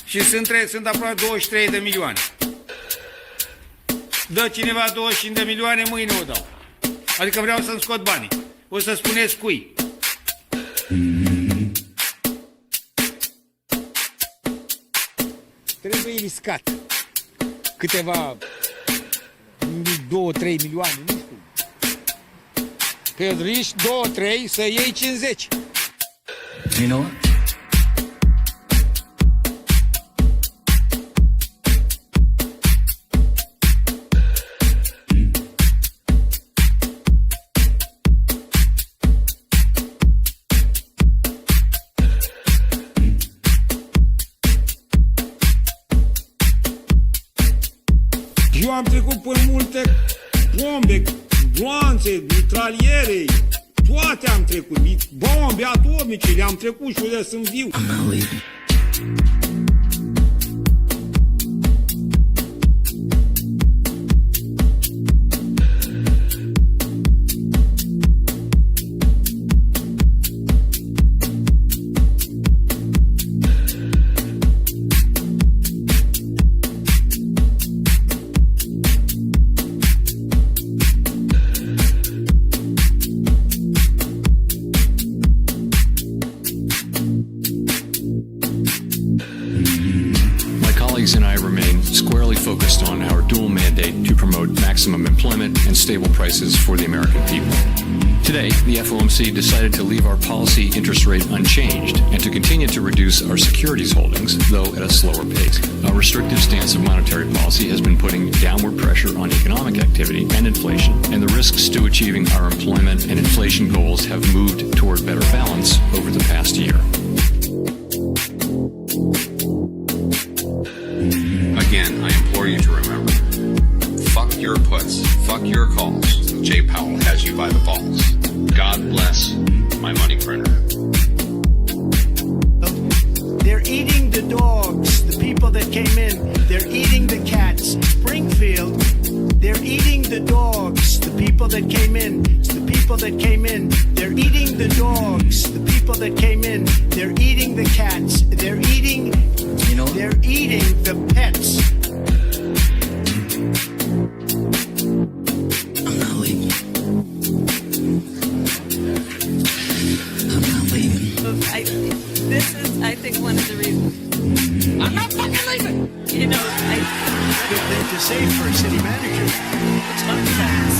Și sunt aproape 23 de milioane. Dă cineva 25 de milioane, mâine o dau. Adică vreau să-mi scot banii. O să spuneți cui. Trebuie riscat. Câteva 2-3 milioane, nu știu. Că riști 2-3 să iei 50. You know what? Eu am trecut pe multe bombe, gloanțe, mitraliere, toate am trecut, bombe atomice, le-am trecut și eu sunt viu. I'm not leaving. And I remain squarely focused on our dual mandate to promote maximum employment and stable prices for the American people. Today, the FOMC decided to leave our policy interest rate unchanged and to continue to reduce our securities holdings, though at a slower pace. Our restrictive stance of monetary policy has been putting downward pressure on economic activity and inflation, and the risks to achieving our employment and inflation goals have moved toward better balance over the past year. Again, I implore you to remember, fuck your puts, fuck your calls. Jay Powell has you by the balls. God bless my money printer. They're eating the dogs, the people that came in. They're eating the cats. Springfield, they're eating the dogs, the people that came in. It's the people that came in. They're eating the dogs, the people that came in. They're eating the cats. They're eating, You know, they're eating the pets. I'm not leaving. I'm not leaving. This is, I think, one of the reasons. I'm not fucking leaving. You know, Good thing to say for a city manager. It's not fast.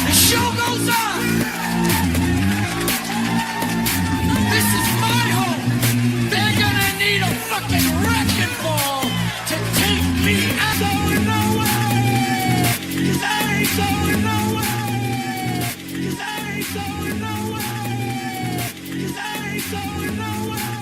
The show goes on. This is my home. They're gonna need a fucking wrecking ball to take me out. Going nowhere. 'Cause I ain't going nowhere. 'Cause I ain't going nowhere. 'Cause I ain't going nowhere.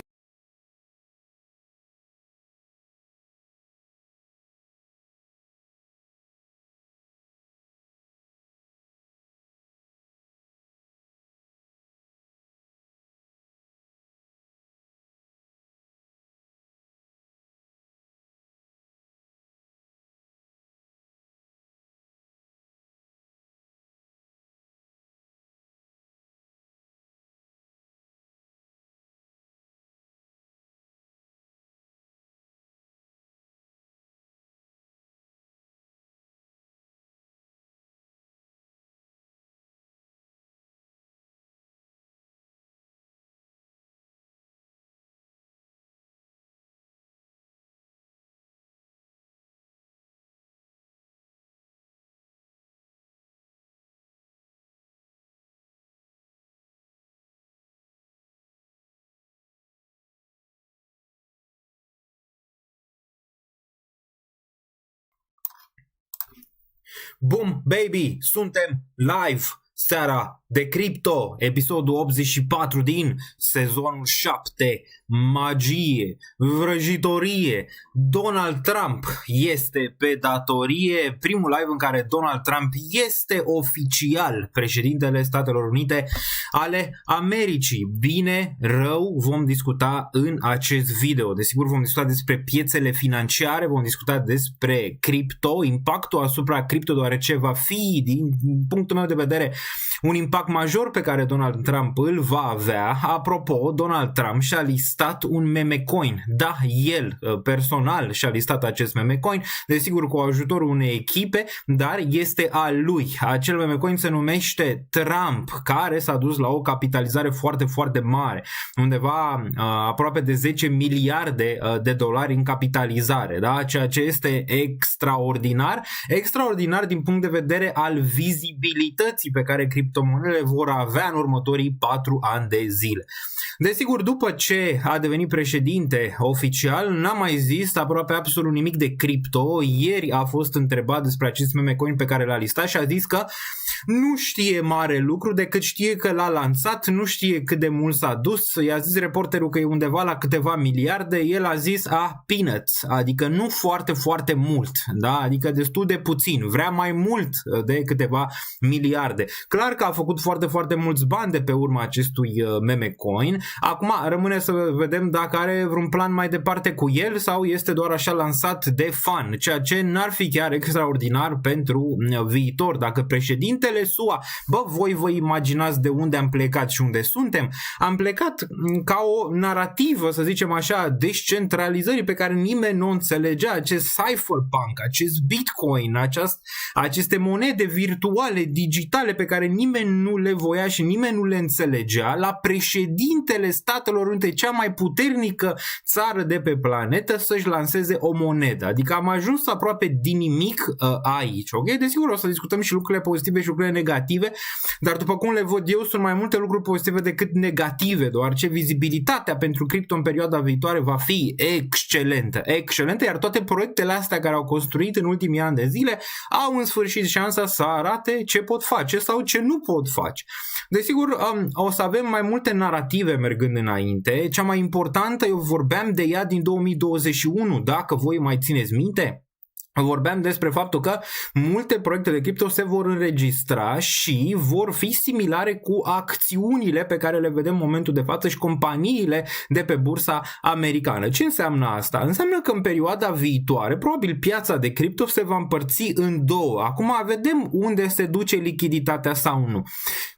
Boom, baby! Suntem live seara de cripto, episodul 84 din sezonul 7 magie, vrăjitorie. Donald Trump este pe datorie. Primul live în care Donald Trump este oficial președintele Statelor Unite ale Americii. Bine, rău, vom discuta în acest video. Desigur, vom discuta despre piețele financiare, vom discuta despre cripto, impactul asupra cripto, deoarece va fi, din punctul meu de vedere, un impact major pe care Donald Trump îl va avea. Apropo, Donald Trump și-a listat un meme coin. Da, el personal și-a listat acest meme coin, desigur cu ajutorul unei echipe, dar este al lui. Acel meme coin se numește Trump, care s-a dus la o capitalizare foarte, foarte mare, undeva aproape de 10 miliarde de dolari în capitalizare, da? Ceea ce este extraordinar din punct de vedere al vizibilității pe care criptomonedele vor avea în următorii 4 ani de zile. Desigur, după ce a devenit președinte oficial, n-a mai zis aproape absolut nimic de cripto. Ieri a fost întrebat despre acest meme coin pe care l-a listat și a zis că nu știe mare lucru, decât știe că l-a lansat, nu știe cât de mult s-a dus. I-a zis reporterul că e undeva la câteva miliarde, el a zis peanuts, adică nu foarte, foarte mult, da? Adică destul de puțin, vrea mai mult de câteva miliarde. Clar că a făcut foarte, foarte mulți bani de pe urma acestui meme coin. Acum rămâne să vedem dacă are vreun plan mai departe cu el sau este doar așa lansat de fan, ceea ce n-ar fi chiar extraordinar pentru viitor. Dacă președintele SUA, voi vă imaginați de unde am plecat și unde suntem? Am plecat ca o narrativă, să zicem așa, descentralizării pe care nimeni nu înțelegea, acest cypherpunk, acest bitcoin, aceste monede virtuale, digitale pe care nimeni nu le voia și nimeni nu le înțelegea, la președintele Statelor Unite, cea mai puternică țară de pe planetă, să-și lanseze o monedă. Adică am ajuns aproape din nimic aici, ok? Desigur o să discutăm și lucrurile pozitive și lucrurile negative, dar după cum le văd eu, sunt mai multe lucruri pozitive decât negative, deoarece vizibilitatea pentru cripto în perioada viitoare va fi excelentă, iar toate proiectele astea care au construit în ultimii ani de zile au în sfârșit șansa să arate ce pot face sau ce nu pot face. Desigur, o să avem mai multe narrative mergând înainte. Cea mai importantă, eu vorbeam de ea din 2021, dacă voi mai țineți minte. Vorbeam despre faptul că multe proiecte de cripto se vor înregistra și vor fi similare cu acțiunile pe care le vedem în momentul de față și companiile de pe bursa americană. Ce înseamnă asta? Înseamnă că în perioada viitoare, probabil piața de cripto se va împărți în două. Acum vedem unde se duce lichiditatea sau nu.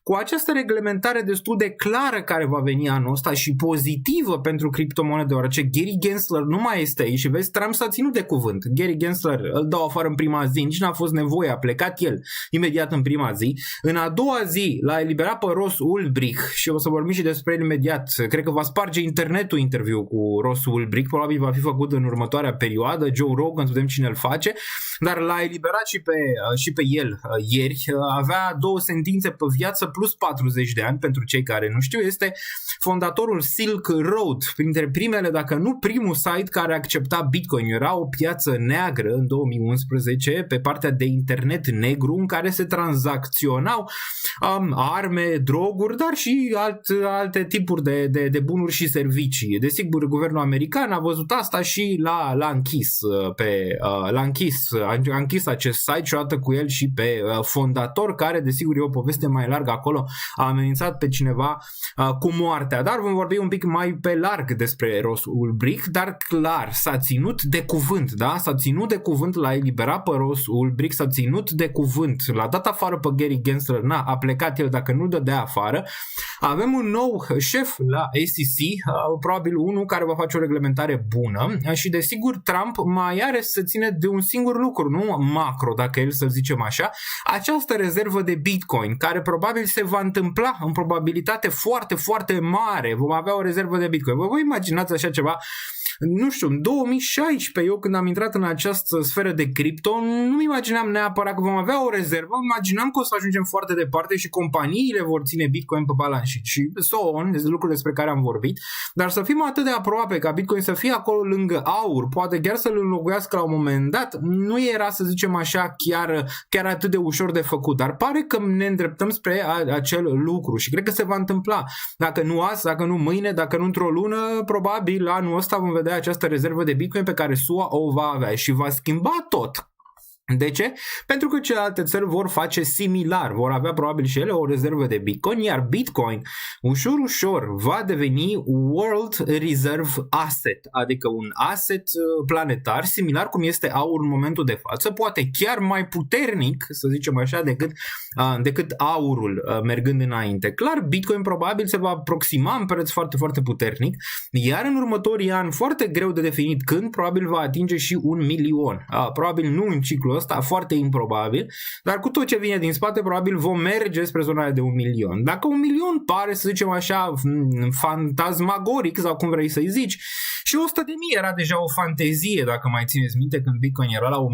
Cu această reglementare destul de clară care va veni anul ăsta și pozitivă pentru criptomonede, deoarece Gary Gensler nu mai este aici și vezi, Trump s-a ținut de cuvânt. Gary Gensler îl dau afară în prima zi, nici n-a fost nevoie, a plecat el imediat în prima zi. În a doua zi l-a eliberat pe Ross Ulbricht și o să vorbim și despre el imediat. Cred că va sparge internetul interviu cu Ross Ulbricht, probabil va fi făcut în următoarea perioadă. Joe Rogan, vedem cine îl face, dar l-a eliberat și pe el ieri. Avea 2 sentințe pe viață plus 40 de ani, pentru cei care nu știu. Este fondatorul Silk Road, printre primele, dacă nu primul site care accepta Bitcoin. Era o piață neagră în 2011 pe partea de internet negru în care se tranzacționau arme, droguri, dar și alte tipuri de bunuri și servicii. Desigur, guvernul american a văzut asta și l-a închis acest site și odată cu el și pe fondator, care desigur e o poveste mai largă acolo, a amenințat pe cineva cu moartea. Dar vom vorbi un pic mai pe larg despre Ross Ulbricht, dar clar, s-a ținut de cuvânt, da? S-a ținut de cuvânt, l-a eliberat pe Ross Ulbricht, s-a ținut de cuvânt, l-a dat afară pe Gary Gensler, a plecat el dacă nu dădea afară. Avem un nou șef la SEC, probabil unul care va face o reglementare bună și desigur Trump mai are să ține de un singur lucru, nu macro, dacă el să zicem așa, această rezervă de Bitcoin, care probabil se va întâmpla în probabilitate foarte, foarte mare. Vom avea o rezervă de Bitcoin. Vă imaginați așa ceva? Nu știu, în 2016, eu când am intrat în această sferă de cripto, nu imaginam neapărat că vom avea o rezervă, imaginam că o să ajungem foarte departe și companiile vor ține Bitcoin pe balance sheet și so on, lucruri despre care am vorbit, dar să fim atât de aproape ca Bitcoin să fie acolo lângă aur, poate chiar să-l înlocuiască la un moment dat, nu era, să zicem așa, chiar atât de ușor de făcut, dar pare că ne îndreptăm spre acel lucru și cred că se va întâmpla. Dacă nu azi, dacă nu mâine, dacă nu într-o lună, probabil anul ăsta vom vedea această rezervă de Bitcoin pe care SUA o va avea și va schimba tot. De ce? Pentru că celelalte țări vor face similar, vor avea probabil și ele o rezervă de Bitcoin, iar Bitcoin ușor va deveni World Reserve Asset, adică un asset planetar, similar cum este aur în momentul de față, poate chiar mai puternic, să zicem așa, decât aurul mergând înainte. Clar, Bitcoin probabil se va aproxima în preț foarte, foarte puternic, iar în următorii ani, foarte greu de definit când, probabil va atinge și 1 milion. Probabil nu în ciclul ăsta, foarte improbabil, dar cu tot ce vine din spate probabil vom merge spre zona de 1 milion. Dacă 1 milion pare, să zicem așa, fantasmagoric sau cum vrei să-i zici, și 100.000 era deja o fantezie, dacă mai țineți minte, când Bitcoin era la $1.000,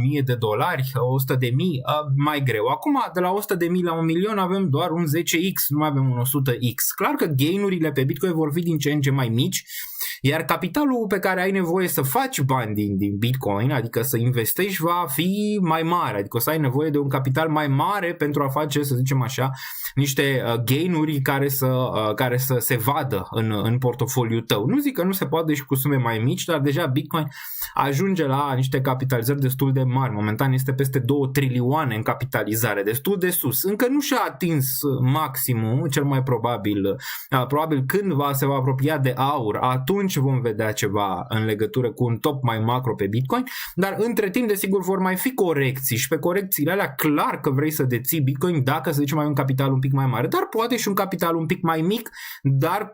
100.000 mai greu. Acum, de la 100.000 la 1 milion avem doar un 10x, nu mai avem un 100x. Clar că gain-urile pe Bitcoin vor fi din ce în ce mai mici, iar capitalul pe care ai nevoie să faci bani din Bitcoin, adică să investești, va fi mai mare, adică o să ai nevoie de un capital mai mare pentru a face, să zicem așa, niște gain-uri care să se vadă în portofoliul tău. Nu zic că nu se poate și cu sume mai mici, dar deja Bitcoin ajunge la niște capitalizări destul de mari. Momentan este peste 2 trilioane în capitalizare, destul de sus. Încă nu și-a atins maximum, cel mai probabil. Probabil când se va apropia de aur, atunci vom vedea ceva în legătură cu un top mai macro pe Bitcoin, dar între timp, desigur, vor mai fi corecții și pe corecțiile alea clar că vrei să deții Bitcoin dacă, să zicem, ai un capital un pic mai mare, dar poate și un capital un pic mai mic, dar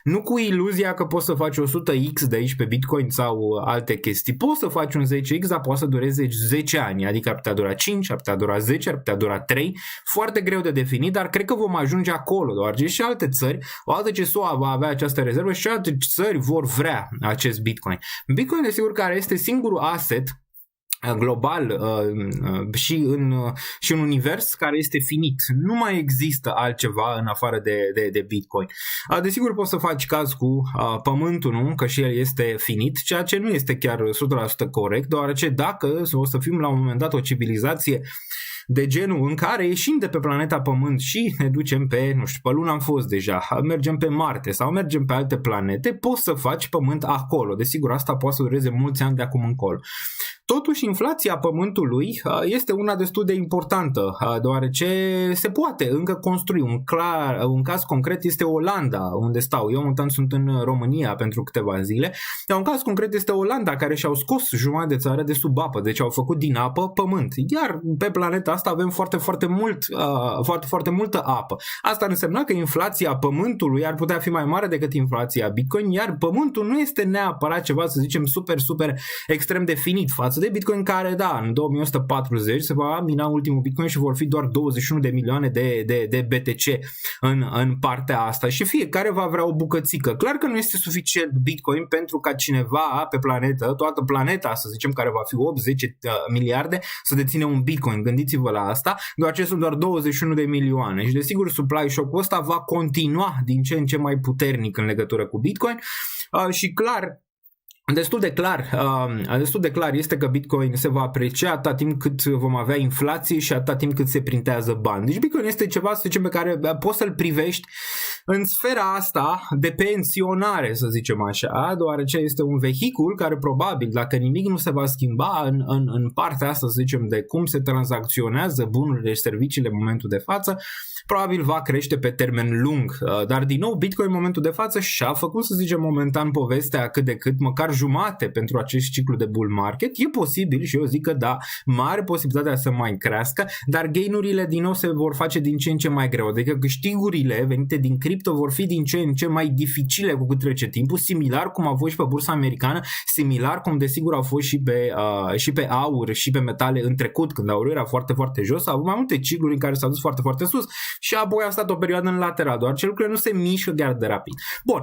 nu cu iluzia că poți să faci 100x de aici pe Bitcoin sau alte chestii. Poți să faci un 10x, dar poate să dureze 10 ani, adică ar putea dura 5, ar putea dura 10, ar putea dura 3, foarte greu de definit, dar cred că vom ajunge acolo, deoarece și alte țări, odată ce SUA va avea această rezervă, și alte țări vor vrea acest Bitcoin. Bitcoin, desigur, care este singurul asset global și în univers care este finit. Nu mai există altceva în afară de Bitcoin. Desigur poți să faci caz cu pământul, nu? Că și el este finit, ceea ce nu este chiar 100% corect, deoarece dacă o să fim la un moment dat o civilizație de genul în care ieșim de pe planeta Pământ și ne ducem pe Luna am fost deja, mergem pe Marte sau mergem pe alte planete, poți să faci pământ acolo. Desigur, asta poate să dureze mulți ani de acum încolo. Totuși, inflația Pământului este una destul de importantă, deoarece se poate încă construi. Un caz concret este Olanda, unde stau. Eu momentan sunt în România pentru câteva zile. Iar un caz concret este Olanda, care și-au scos jumătate de țară de sub apă, deci au făcut din apă pământ. Iar pe planeta asta avem foarte, foarte multă apă. Asta însemna că inflația Pământului ar putea fi mai mare decât inflația Bitcoin, iar Pământul nu este neapărat ceva, să zicem, super extrem de finit față de Bitcoin, care, da, în 2140 se va mina ultimul Bitcoin și vor fi doar 21 de milioane de BTC în partea asta și fiecare va vrea o bucățică. Clar că nu este suficient Bitcoin pentru ca cineva pe planetă, toată planeta, să zicem, care va fi 8-10 miliarde, să deține un Bitcoin. Gândiți-vă la asta, deoarece sunt doar 21 de milioane și desigur supply shock-ul ăsta va continua din ce în ce mai puternic în legătură cu Bitcoin și clar, destul de clar este că Bitcoin se va aprecia atât timp cât vom avea inflație și atât timp cât se printează bani. Deci Bitcoin este ceva, să zicem, pe care poți să-l privești în sfera asta de pensionare, să zicem așa, deoarece este un vehicul care probabil, dacă nimic nu se va schimba în partea asta, să zicem, de cum se tranzacționează bunurile și serviciile în momentul de față, probabil va crește pe termen lung. Dar din nou Bitcoin în momentul de față și-a făcut, să zicem, momentan povestea cât de cât, măcar jumate pentru acest ciclu de bull market. E posibil și eu zic că da, mare posibilitatea să mai crească, dar gain-urile din nou se vor face din ce în ce mai greu. Adică câștigurile venite din cripto vor fi din ce în ce mai dificile cu cât trece timpul, similar cum au fost și pe bursa americană, similar cum desigur au fost și pe aur și pe metale în trecut, când aurul era foarte, foarte jos, au avut mai multe cicluri în care s-a dus foarte, foarte sus și apoi a stat o perioadă în lateral, doar ce lucrurile nu se mișcă chiar de rapid. Bun,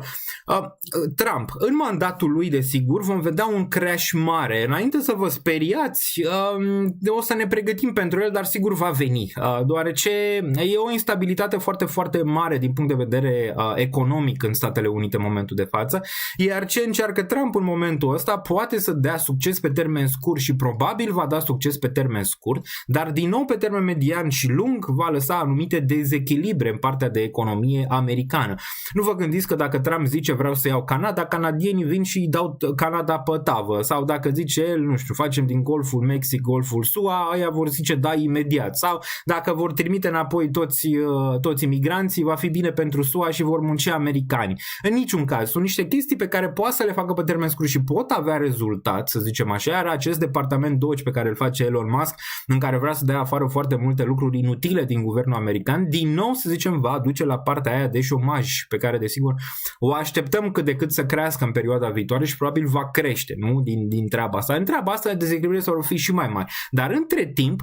Trump, în mandatul lui, desigur, desigur vom vedea un crash mare. Înainte să vă speriați, o să ne pregătim pentru el, dar sigur va veni, deoarece e o instabilitate foarte, foarte mare din punct de vedere economic în Statele Unite în momentul de față, iar ce încearcă Trump în momentul ăsta poate să dea succes pe termen scurt și probabil va da succes pe termen scurt, dar din nou pe termen median și lung va lăsa anumite dezechilibre în partea de economie americană. Nu vă gândiți că dacă Trump zice vreau să iau Canada, canadienii vin și îi dau Canada pe tavă, sau dacă zice el, nu știu, facem din Golful Mexic Golful SUA, aia vor zice da imediat, sau dacă vor trimite înapoi toți imigranții, va fi bine pentru SUA și vor munci americani. În niciun caz, sunt niște chestii pe care poate să le facă pe termen scurt și pot avea rezultat, să zicem așa, iar acest departament Doge pe care îl face Elon Musk, în care vrea să dea afară foarte multe lucruri inutile din guvernul american, din nou, să zicem, va duce la partea aia de șomaj, pe care, desigur, o așteptăm cât de cât să crească în perioada viitoare și probabil va crește, nu? Din treaba asta. În treaba asta, dezechilibrele vor fi și mai mari. Dar, între timp,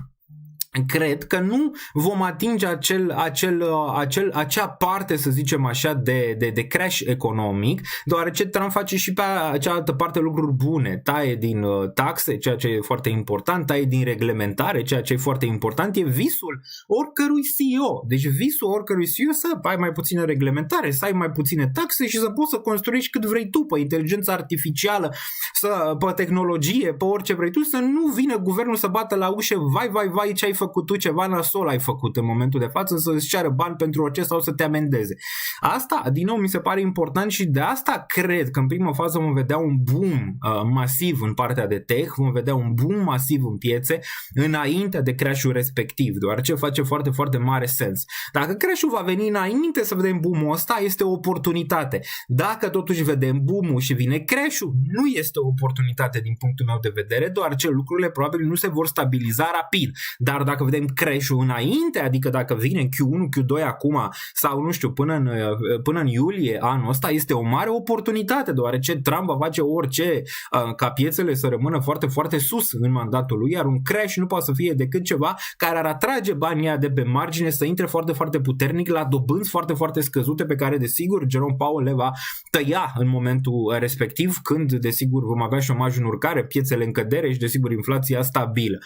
cred că nu vom atinge acea parte, să zicem așa, de crash economic, deoarece Trump face și pe cealaltă parte lucruri bune. Taie din taxe, ceea ce e foarte important, taie din reglementare, ceea ce e foarte important. E visul oricărui CEO. Deci visul oricărui CEO să ai mai puțină reglementare, să ai mai puține taxe și să poți să construiești cât vrei tu pe inteligența artificială, pe tehnologie, pe orice vrei tu, să nu vină guvernul să bată la ușă, vai, ce ai făcut tu, ceva nasol ai făcut în momentul de față, să-ți ceară bani pentru orice sau să te amendeze. Asta, din nou, mi se pare important și de asta cred că în prima fază vom vedea un boom masiv în partea de tech, vom vedea un boom masiv în piețe înainte de crash-ul respectiv, deoarece face foarte, foarte mare sens. Dacă crash-ul va veni înainte să vedem boom-ul ăsta, este o oportunitate. Dacă totuși vedem boom-ul și vine crash-ul, nu este o oportunitate din punctul meu de vedere, deoarece lucrurile probabil nu se vor stabiliza rapid. Dar dacă vedem crash-ul înainte, adică dacă vine Q1, Q2 acum sau nu știu, până în iulie anul ăsta, este o mare oportunitate, deoarece Trump va face orice ca piețele să rămână foarte, foarte sus în mandatul lui, iar un crash nu poate să fie decât ceva care ar atrage banii de pe margine să intre foarte, foarte puternic la dobânzi foarte, foarte scăzute pe care, desigur, Jerome Powell le va tăia în momentul respectiv, când, desigur, vom avea șomaj în urcare, piețele în cădere și, desigur, inflația stabilă.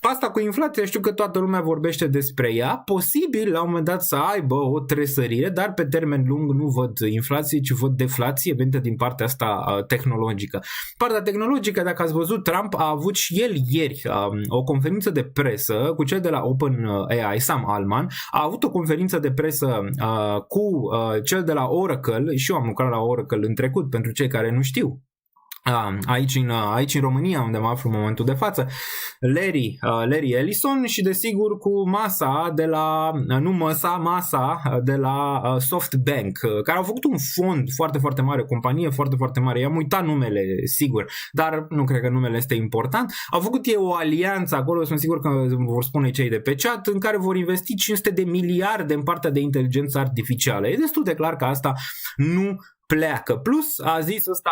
Asta cu inflația, știu că toată lumea vorbește despre ea, posibil la un moment dat să aibă o tresărire, dar pe termen lung nu văd inflație, ci văd deflație venită din partea asta tehnologică. Partea tehnologică, dacă ați văzut, Trump a avut și el ieri o conferință de presă cu cel de la OpenAI, Sam Altman, a avut o conferință de presă cu cel de la Oracle, și eu am lucrat la Oracle în trecut, pentru cei care nu știu. Aici în România, unde mă aflu în momentul de față, Larry Ellison și desigur cu masa de la SoftBank, care au făcut un fond foarte, foarte mare, companie foarte, foarte mare. I-am uitat numele, sigur, dar nu cred că numele este important. Au făcut ei o alianță acolo, sunt sigur că vor spune cei de pe chat, în care vor investi 500 de miliarde în partea de inteligență artificială. E destul de clar că asta nu pleacă. Plus, a zis ăsta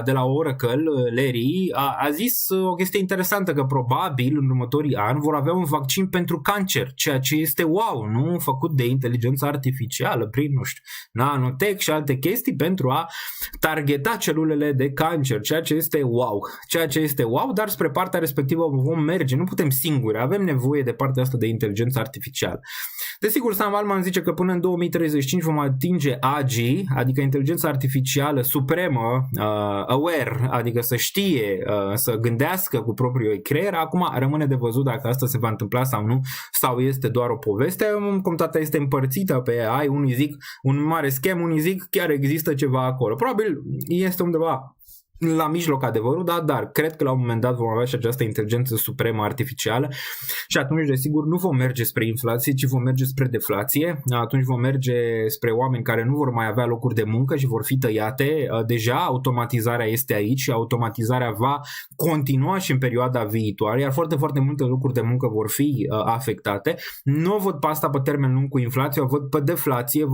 de la Oracle, Larry, a zis o chestie interesantă, că probabil în următorii ani vor avea un vaccin pentru cancer, ceea ce este wow, nu? Făcut de inteligență artificială, prin, nu știu, nanotech și alte chestii pentru a targeta celulele de cancer, ceea ce este wow, dar spre partea respectivă vom merge, nu putem singuri, avem nevoie de partea asta de inteligență artificială. Desigur, Sam Altman zice că până în 2035 vom atinge AGI, adică inteligența artificială supremă, aware, adică să știe, să gândească cu propriul creier. Acum rămâne de văzut dacă asta se va întâmpla sau nu, sau este doar o poveste. Comunitatea este împărțită pe AI, unii zic un mare schem, unii zic chiar există ceva acolo. Probabil este undeva la mijloc adevărul, dar cred că la un moment dat vom avea și această inteligență supremă artificială și atunci, desigur, nu vom merge spre inflație, ci vom merge spre deflație. Atunci vom merge spre oameni care nu vor mai avea locuri de muncă și vor fi tăiate. Deja automatizarea este aici și automatizarea va continua și în perioada viitoare, iar foarte, foarte multe locuri de muncă vor fi afectate. Nu văd pe asta pe termen lung cu inflație, o văd pe deflație,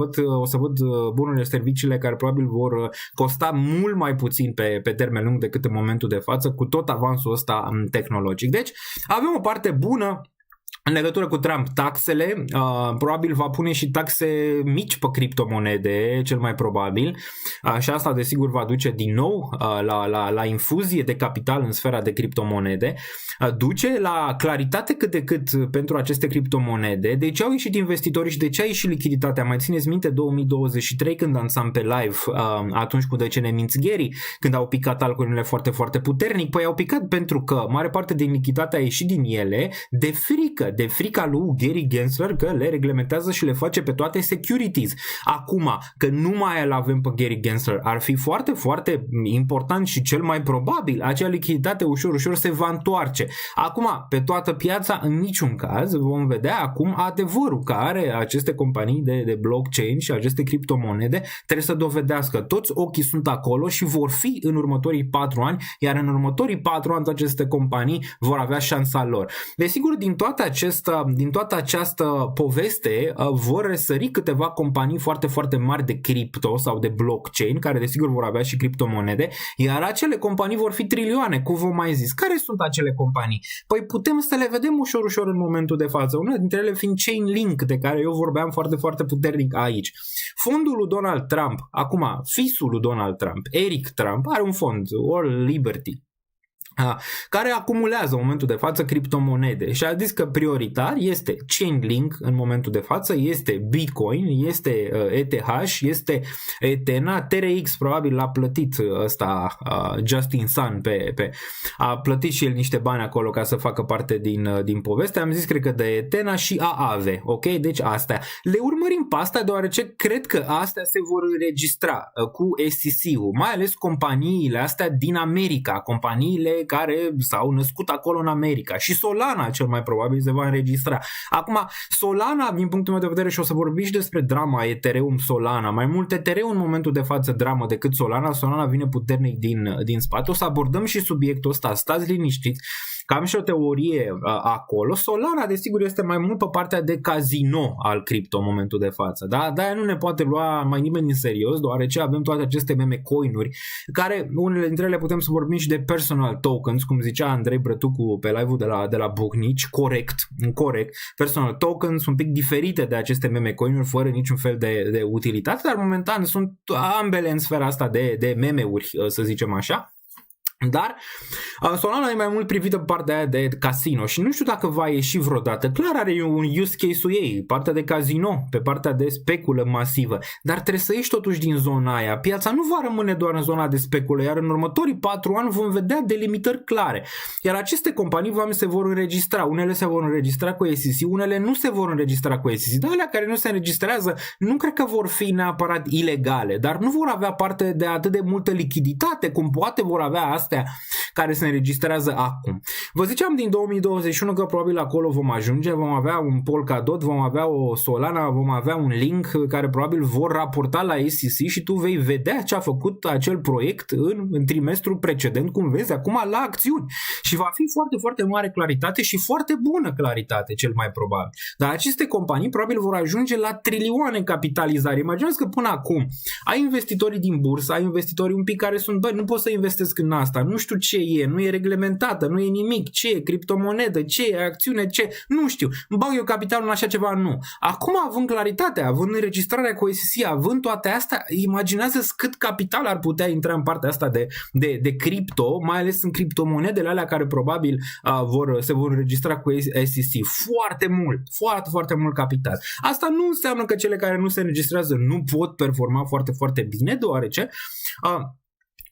o să văd bunurile, serviciile care probabil vor costa mult mai puțin pe termen lung decât în momentul de față, cu tot avansul ăsta tehnologic. Deci avem o parte bună În legătură cu Trump, taxele, probabil va pune și taxe mici pe criptomonede, cel mai probabil, și asta desigur va duce din nou la infuzie de capital în sfera de criptomonede, duce la claritate cât de cât pentru aceste criptomonede, de ce au ieșit investitorii și de ce a ieșit lichiditatea. Mai țineți minte 2023 când dansam pe live, atunci cu De ce ne minți Gary, când au picat altcoinurile foarte, foarte puternic? Păi au picat pentru că mare parte din lichiditate a ieșit din ele de frica lui Gary Gensler că le reglementează și le face pe toate securities. Acum, că nu mai îl avem pe Gary Gensler, ar fi foarte, foarte important și cel mai probabil acea lichiditate ușor se va întoarce. Acum, pe toată piața, în niciun caz, vom vedea acum adevărul că are aceste companii de blockchain și aceste criptomonede, trebuie să dovedească. Toți ochii sunt acolo și vor fi în următorii 4 ani, iar în următorii 4 ani aceste companii vor avea șansa lor. Desigur, din toată această poveste vor răsări câteva companii foarte, foarte mari de cripto sau de blockchain, care desigur vor avea și criptomonede, iar acele companii vor fi trilioane, cum v-am mai zis. Care sunt acele companii? Păi putem să le vedem ușor în momentul de față. Una dintre ele fiind Chainlink, de care eu vorbeam foarte, foarte puternic aici. Fondul lui Donald Trump, acum fisul lui Donald Trump, Eric Trump, are un fond, All Liberty, care acumulează în momentul de față criptomonede și a zis că prioritar este Chainlink în momentul de față, este Bitcoin, este ETH, este Ethena, TRX probabil l-a plătit ăsta Justin Sun a plătit și el niște bani acolo ca să facă parte din poveste. Am zis cred că de Ethena și Aave, ok? Deci astea. Le urmărim pe astea deoarece cred că astea se vor înregistra cu SEC-ul, mai ales companiile astea din America, companiile care s-au născut acolo în America, și Solana cel mai probabil se va înregistra. Acum, Solana, din punctul meu de vedere, și o să vorbim și despre drama Ethereum Solana, mai mult Ethereum în momentul de față dramă decât Solana vine puternic din spate, o să abordăm și subiectul ăsta, stați liniștiți, că am și o teorie acolo. Solana, desigur, este mai mult pe partea de casino al cripto în momentul de față. Da? De-aia nu ne poate lua mai nimeni în serios, deoarece avem toate aceste meme coinuri, care unele dintre ele putem să vorbim și de personal tokens, cum zicea Andrei Brătucu pe live-ul de la Bucnici, corect. Personal tokens un pic diferite de aceste meme coinuri, fără niciun fel de utilitate, dar momentan sunt ambele în sfera asta de meme-uri, să zicem așa. Dar Solana e mai mult privită pe partea aia de casino și nu știu dacă va ieși vreodată. Clar are un use case-ul ei, partea de casino, pe partea de speculă masivă, dar trebuie să ieși totuși din zona aia. Piața nu va rămâne doar în zona de speculă, iar în următorii 4 ani vom vedea delimitări clare. Iar aceste companii se vor înregistra. Unele se vor înregistra cu SEC, unele nu se vor înregistra cu SEC. Dar alea care nu se înregistrează nu cred că vor fi neapărat ilegale, dar nu vor avea parte de atât de multă lichiditate cum poate vor avea astea care se înregistrează acum. Vă ziceam din 2021 că probabil acolo vom ajunge, vom avea un Polkadot, vom avea o Solana, vom avea un Link care probabil vor raporta la SEC și tu vei vedea ce a făcut acel proiect în trimestrul precedent, cum vezi acum la acțiuni. Și va fi foarte, foarte mare claritate și foarte bună claritate, cel mai probabil. Dar aceste companii probabil vor ajunge la trilioane capitalizare. Imaginează că până acum ai investitorii din bursă, ai investitorii un pic care sunt, băi, nu pot să investesc în asta, nu știu ce e, nu e reglementată, nu e nimic, ce e criptomonedă, ce e acțiune, ce, nu știu, îmi bag eu capitalul în așa ceva, nu. Acum, având claritate, având înregistrarea cu SEC, având toate astea, imaginează cât capital ar putea intra în partea asta de cripto, mai ales în criptomonedele alea care probabil se vor înregistra cu SEC. Foarte mult, foarte, foarte mult capital. Asta nu înseamnă că cele care nu se înregistrează nu pot performa foarte, foarte bine, deoarece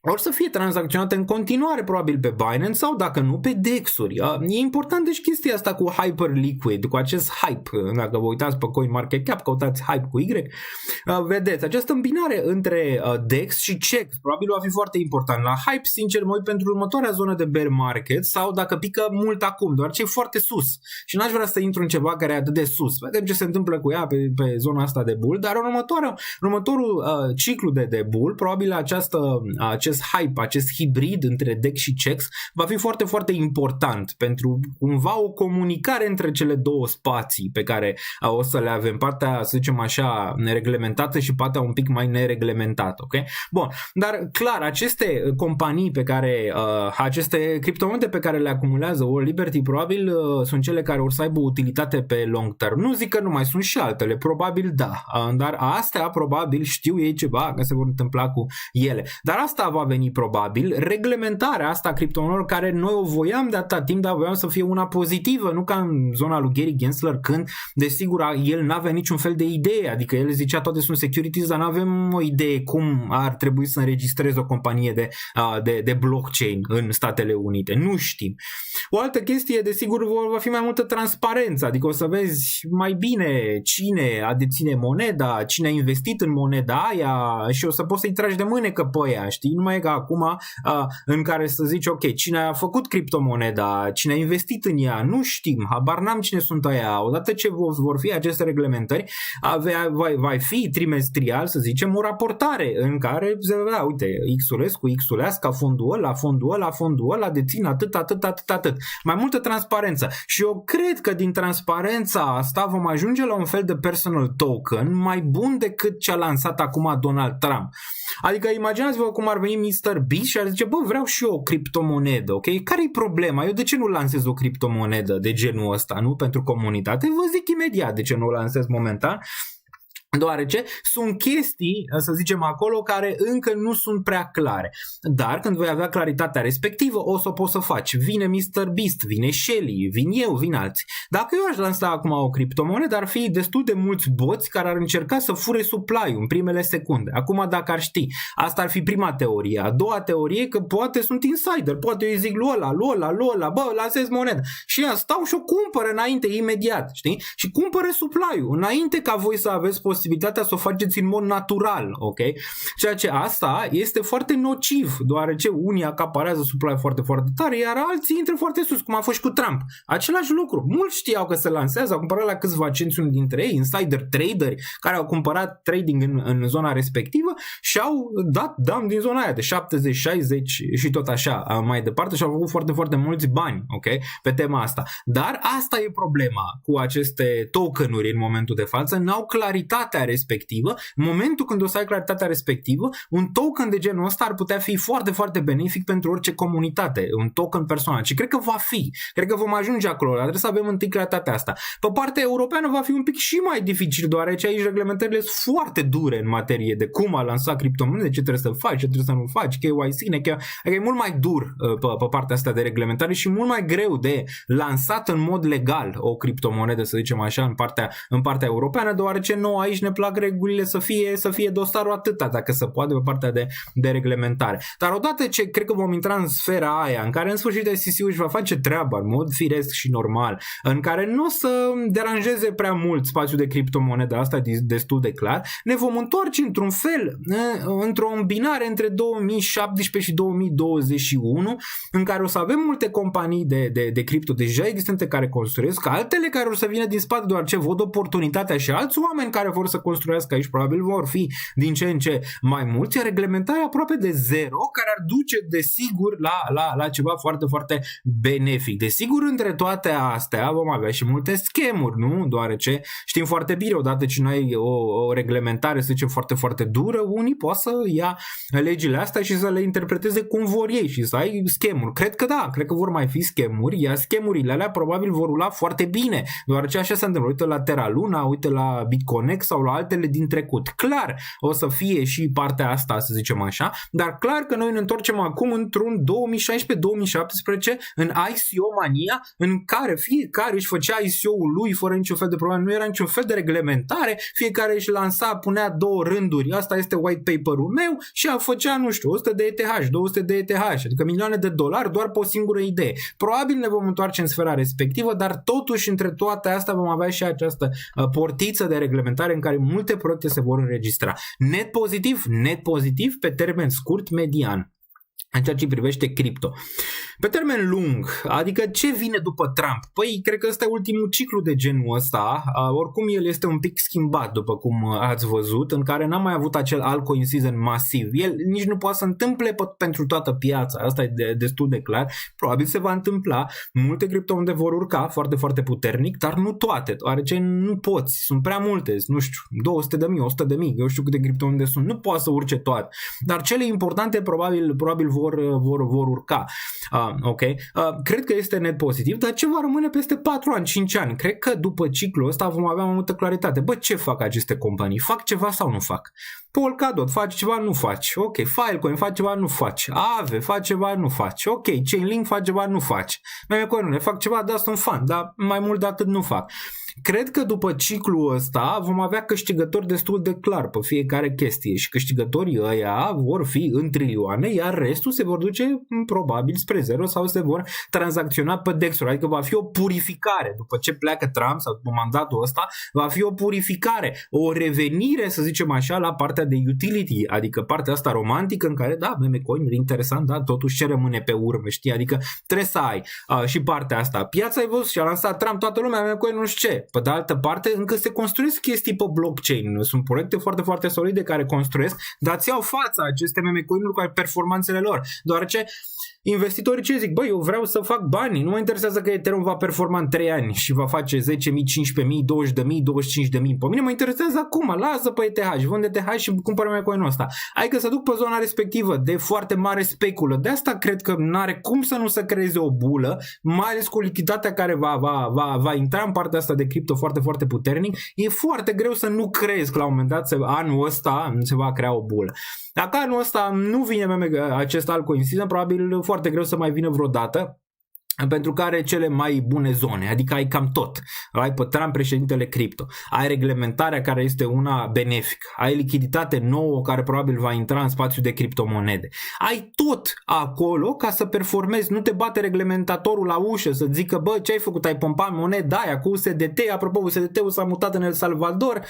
or să fie tranzacționate în continuare probabil pe Binance sau dacă nu pe DEX-uri. E important deci chestia asta cu Hyperliquid, cu acest hype. Dacă vă uitați pe CoinMarketCap, căutați hype cu Y, vedeți această îmbinare între DEX și CHEX probabil va fi foarte important. La hype, sincer, mă uit pentru următoarea zonă de bear market sau dacă pică mult acum, doar ce e foarte sus. Și n-aș vrea să intru în ceva care e atât de sus. Vedem ce se întâmplă cu ea pe zona asta de bull, dar în următorul ciclu de bull, probabil acest acest hype, acest hibrid între DEX și CEX va fi foarte, foarte important pentru cumva o comunicare între cele două spații pe care o să le avem, partea, să zicem așa, nereglementată și partea un pic mai nereglementată, ok? Bun, dar clar, aceste companii pe care, aceste criptomonede pe care le acumulează World Liberty probabil sunt cele care or să aibă utilitate pe long term. Nu zic că nu mai sunt și altele, probabil da, dar astea probabil știu ei ceva că se vor întâmpla cu ele. Dar asta va veni probabil, reglementarea asta a criptomonelor care noi o voiam de atâta timp, dar voiam să fie una pozitivă, nu ca în zona lui Gary Gensler când, desigur, el n-avea niciun fel de idee, adică el zicea toate sunt securities, dar n-avem o idee cum ar trebui să înregistreze o companie de blockchain în Statele Unite. Nu știm. O altă chestie, desigur, va fi mai multă transparență, adică o să vezi mai bine cine a deține moneda, cine a investit în moneda aia și o să poți să-i tragi de mânecă pe ea, știi? Numai că acum în care să zici, ok, cine a făcut criptomoneda, cine a investit în ea, nu știm, habar n-am cine sunt aia. Odată ce vor fi aceste reglementări, va fi trimestrial, să zicem, o raportare în care se vedea, uite, Xulescu, Xulească, fondul ăla dețin atât. Mai multă transparență. Și eu cred că din transparența asta vom ajunge la un fel de personal token mai bun decât ce a lansat acum Donald Trump. Adică imaginați-vă cum ar veni Mr. Beast și ar zice, bă, vreau și eu o criptomonedă, ok? Care-i problema? Eu de ce nu lansez o criptomonedă de genul ăsta, nu? Pentru comunitate? Vă zic imediat de ce nu o lansez momentan. Deoarece sunt chestii, să zicem acolo, care încă nu sunt prea clare. Dar când vei avea claritatea respectivă, o să o poți să faci. Vine Mr. Beast, vine Shelly, vin eu, vin alții. Dacă eu aș lansa acum o criptomonedă, ar fi destul de mulți boți care ar încerca să fure supply-ul în primele secunde. Acum, dacă ar ști, asta ar fi prima teorie. A doua teorie, că poate sunt insider, poate eu îi zic lui ăla, bă, lansez monedă. Și ea stau și o cumpără înainte, imediat, știi? Și cumpără supply-ul, înainte ca voi să aveți posibilitatea să o faceți în mod natural, ok? Ceea ce asta este foarte nociv, deoarece unii acaparează supply foarte, foarte tare, iar alții intră foarte sus, cum a fost și cu Trump. Același lucru. Mulți știau că se lansează, au cumpărat la câțiva cenți unul dintre ei, insider traderi, care au cumpărat trading în zona respectivă și au dat dump din zona aia de 70, 60 și tot așa mai departe și au făcut foarte, foarte mulți bani, ok? Pe tema asta. Dar asta e problema cu aceste tokenuri în momentul de față, n-au claritatea respectivă. În momentul când o să ai claritatea respectivă, un token de genul ăsta ar putea fi foarte, foarte benefic pentru orice comunitate, un token personal. Și cred că va fi. Cred că vom ajunge acolo, dar trebuie să avem întâi claritatea asta. Pe partea europeană va fi un pic și mai dificil, deoarece aici reglementările sunt foarte dure în materie de cum a lansat criptomonede, ce trebuie să faci, ce trebuie să nu faci, KYC, adică e mult mai dur pe partea asta de reglementare și mult mai greu de lansat în mod legal o criptomonedă, să zicem așa, în partea europeană, deoarece nouă aici ne plac regulile să fie dosarul atâta, dacă se poate, pe partea de reglementare. Dar odată ce cred că vom intra în sfera aia, în care în sfârșit SEC-ul își va face treaba în mod firesc și normal, în care nu o să deranjeze prea mult spațiul de criptomonedă, asta e destul de clar, ne vom întoarce într-un fel, într-o îmbinare între 2017 și 2021, în care o să avem multe companii de cripto deja existente care construiesc, altele care o să vină din spate deoarece văd oportunitatea și alți oameni care vor să construiască aici, probabil vor fi din ce în ce mai mulți, reglementarea aproape de zero, care ar duce desigur la ceva foarte, foarte benefic. Desigur, între toate astea vom avea și multe schemuri, nu? Deoarece știm foarte bine, odată ce nu ai o reglementare, să zicem, foarte, foarte dură, unii pot să ia legile astea și să le interpreteze cum vor ei și să ai schemuri. Cred că da, cred că vor mai fi schemuri, iar schemurile alea probabil vor rula foarte bine, deoarece așa se întâmplă. Uite la Terra Luna, uite la BitConnect sau la altele din trecut. Clar, o să fie și partea asta, să zicem așa, dar clar că noi ne întorcem acum într-un 2016-2017 în ICO mania, în care fiecare își făcea ICO-ul lui fără niciun fel de problemă, nu era niciun fel de reglementare, fiecare își lansa, punea 2 rânduri, asta este white paper-ul meu și a făcea, nu știu, 100 de ETH, 200 de ETH, adică milioane de dolari doar pe o singură idee. Probabil ne vom întoarce în sfera respectivă, dar totuși între toate astea vom avea și această portiță de reglementare în care multe proiecte se vor înregistra. Net pozitiv pe termen scurt, median. în ceea ce privește cripto. Pe termen lung, adică ce vine după Trump? Păi, cred că ăsta e ultimul ciclu de genul ăsta, oricum el este un pic schimbat, după cum ați văzut, în care n-am mai avut acel altcoin season masiv. El nici nu poate să întâmple pentru toată piața, asta e destul de clar, probabil se va întâmpla, multe criptomonede vor urca foarte, foarte puternic, dar nu toate, deoarece nu poți, sunt prea multe, nu știu, 200.000, 100.000, eu știu câte criptomonede sunt, nu poate să urce toate, dar cele importante probabil vor urca. Ok. Cred că este net pozitiv, dar ce va rămâne peste 4 ani, 5 ani? Cred că după ciclul ăsta vom avea mai multă claritate. Bă, ce fac aceste companii? Fac ceva sau nu fac? Polkadot, faci ceva, nu faci. Ok, Filecoin, faci ceva, nu faci. Aave, faci ceva, nu faci. Ok, Chainlink, faci ceva, nu faci. Memecoinule, fac ceva, da, sunt fan, dar mai mult de atât nu fac. Cred că după ciclul ăsta vom avea câștigători destul de clar pe fiecare chestie și câștigătorii ăia vor fi în trilioane, iar restul se vor duce probabil spre zero sau se vor tranzacționa pe DEX-uri, adică va fi o purificare. După ce pleacă Trump sau după mandatul ăsta, va fi o purificare, o revenire, să zicem așa, la partea de utility, adică partea asta romantică în care, da, memecoin, interesant, da, totuși ce rămâne pe urmă, știi, adică trebuie să ai și partea asta. Piața ai văzut și a lansat Trump, toată lumea, memecoin, nu știu ce. Pe de altă parte, încă se construiesc chestii pe blockchain. Sunt proiecte foarte, foarte solide care construiesc, dar ți iau fața aceste memecoinuri cu performanțele lor. Deoarece investitorii ce zic? Băi, eu vreau să fac bani. Nu mă interesează că Ethereum va performa în 3 ani și va face 10.000, 15.000, 20.000, 25.000. Pe mine mă interesează acum. Lasă pe ETH, vânde ETH și cumpără memecoinul ăsta. Adică să duc pe zona respectivă de foarte mare speculă. De asta cred că n-are cum să nu se creeze o bulă, mai ales cu lichiditatea care va intra în partea asta de cripto foarte, foarte puternic. E foarte greu să nu crezi că la un moment dat anul ăsta se va crea o bulă. Dacă anul ăsta nu vine acest altcoin season, probabil foarte greu să mai vină vreodată, pentru că are cele mai bune zone, adică ai cam tot. Ai pe Trump președintele cripto, ai reglementarea care este una benefică, ai lichiditate nouă care probabil va intra în spațiul de criptomonede. Ai tot acolo ca să performezi, nu te bate reglementatorul la ușă să zică, bă, ce ai făcut, ai pompat moneda aia cu USDT, apropo, USDT-ul s-a mutat în El Salvador,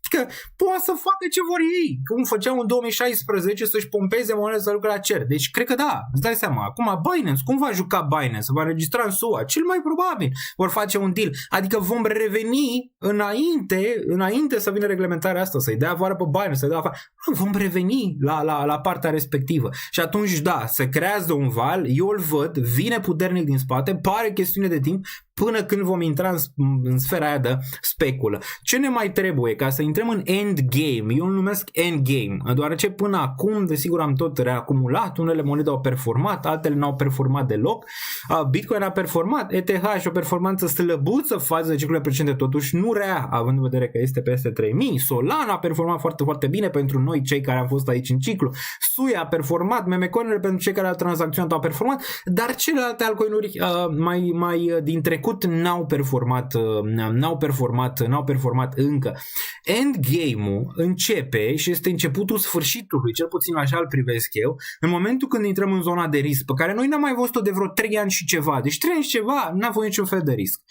că poate să facă ce vor ei, cum făceau în 2016 să-și pompeze monede să lucre la cer. Deci cred că da, îți dai seama. Acum Binance, cum va juca Binance? Va înregistra în SUA? Cel mai probabil vor face un deal. Adică vom reveni înainte să vină reglementarea asta, să-i dea afară pe Binance, să-i dea afară. Vom reveni la partea respectivă. Și atunci da, se creează un val, eu îl văd, vine puternic din spate, pare chestiune de timp, până când vom intra în sfera aia de speculă. Ce ne mai trebuie ca să intrăm în endgame? Eu îl numesc endgame, deoarece până acum, desigur, am tot reacumulat, unele monede au performat, altele n-au performat deloc, Bitcoin a performat, ETH și o performanță slăbuță față de ciclurile precedente, totuși nu rea, având în vedere că este peste 3000, Solana a performat foarte, foarte bine pentru noi, cei care am fost aici în ciclu, SUI a performat, memecoinele pentru cei care au tranzacționat au performat, dar celelalte altcoinuri mai din trecut n-au performat încă. Endgame-ul începe și este începutul sfârșitului, cel puțin așa îl privesc eu, în momentul când intrăm în zona de risc, pe care noi n-am mai văzut-o de vreo 3 ani și ceva. Deci 3 ani și ceva n-a fost niciun fel de risc.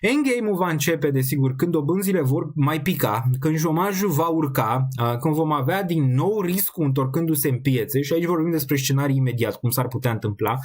Endgame-ul va începe, desigur, când dobânzile vor mai pica, când șomajul va urca, când vom avea din nou riscul întorcându-se în piețe, și aici vorbim despre scenarii imediat, cum s-ar putea întâmpla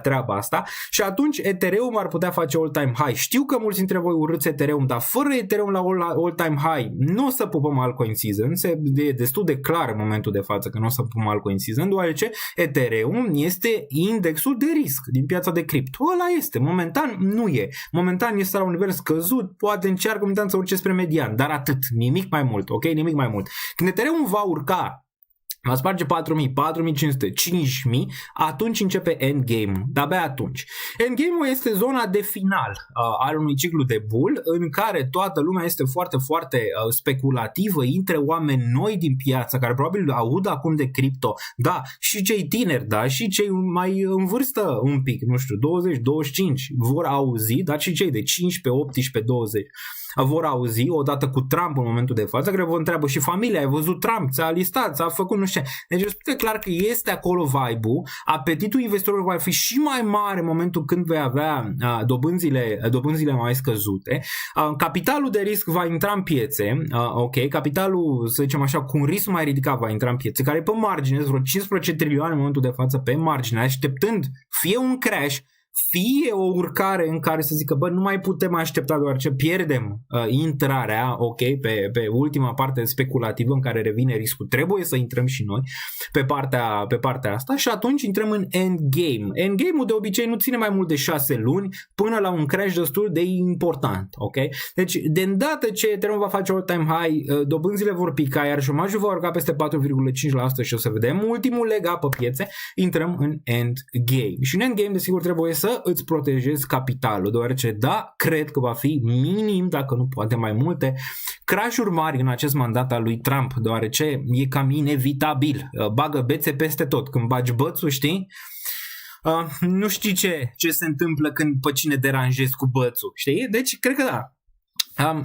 treaba asta, și atunci Ethereum ar putea face all-time high. Știu că mulți dintre voi urâți Ethereum, dar fără Ethereum la all-time high nu o să pupăm altcoin season, e destul de clar în momentul de față că nu o să pupăm altcoin season, deoarece Ethereum este indexul de risc din piața de cripto. Ăla este, momentan nu e. Momentan este la un nivel scăzut, poate încearcă momentan să urce spre median, dar atât, nimic mai mult, ok? Nimic mai mult. Când Ethereum va urca, va sparge 4.000, 4.500, 5.000, atunci începe endgame-ul. De-abia atunci. Endgame-ul este zona de final al unui ciclu de bull în care toată lumea este foarte, foarte speculativă, intră oameni noi din piață care probabil aud acum de cripto, da, și cei tineri, da, și cei mai în vârstă un pic, nu știu, 20, 25 vor auzi, dar și cei de 15, 18, 20 vor auzi odată cu Trump în momentul de față, care vă întreabă și familia, ai văzut Trump, ți-a listat, ți-a făcut nu știu. Deci este clar că este acolo vibe-ul, apetitul investitorilor va fi și mai mare în momentul când vei avea dobânzile mai scăzute, capitalul de risc va intra în piețe, ok, capitalul, să zicem așa, cu un risc mai ridicat va intra în piețe, care pe margine, vreo 15 trilioane în momentul de față pe margine, așteptând fie un crash, fie o urcare în care să zică, bă, nu mai putem aștepta deoarece pierdem intrarea, ok, pe ultima parte speculativă în care revine riscul, trebuie să intrăm și noi pe partea asta și atunci intrăm în endgame. Endgame-ul de obicei nu ține mai mult de 6 luni până la un crash destul de important, ok? Deci, de îndată ce Ethereum va face all-time high, dobânzile vor pica, iar șomajul va urca peste 4,5% și o să vedem ultimul leg up pe piețe, intrăm în endgame. Și în endgame, desigur, trebuie să îți protejezi capitalul, deoarece da, cred că va fi minim, dacă nu poate mai multe, crash-uri mari în acest mandat al lui Trump, deoarece e cam inevitabil, bagă bețe peste tot, când bagi bățul, știi? Nu știi ce se întâmplă când pe cine deranjezi cu bățul, știi? Deci, cred că da.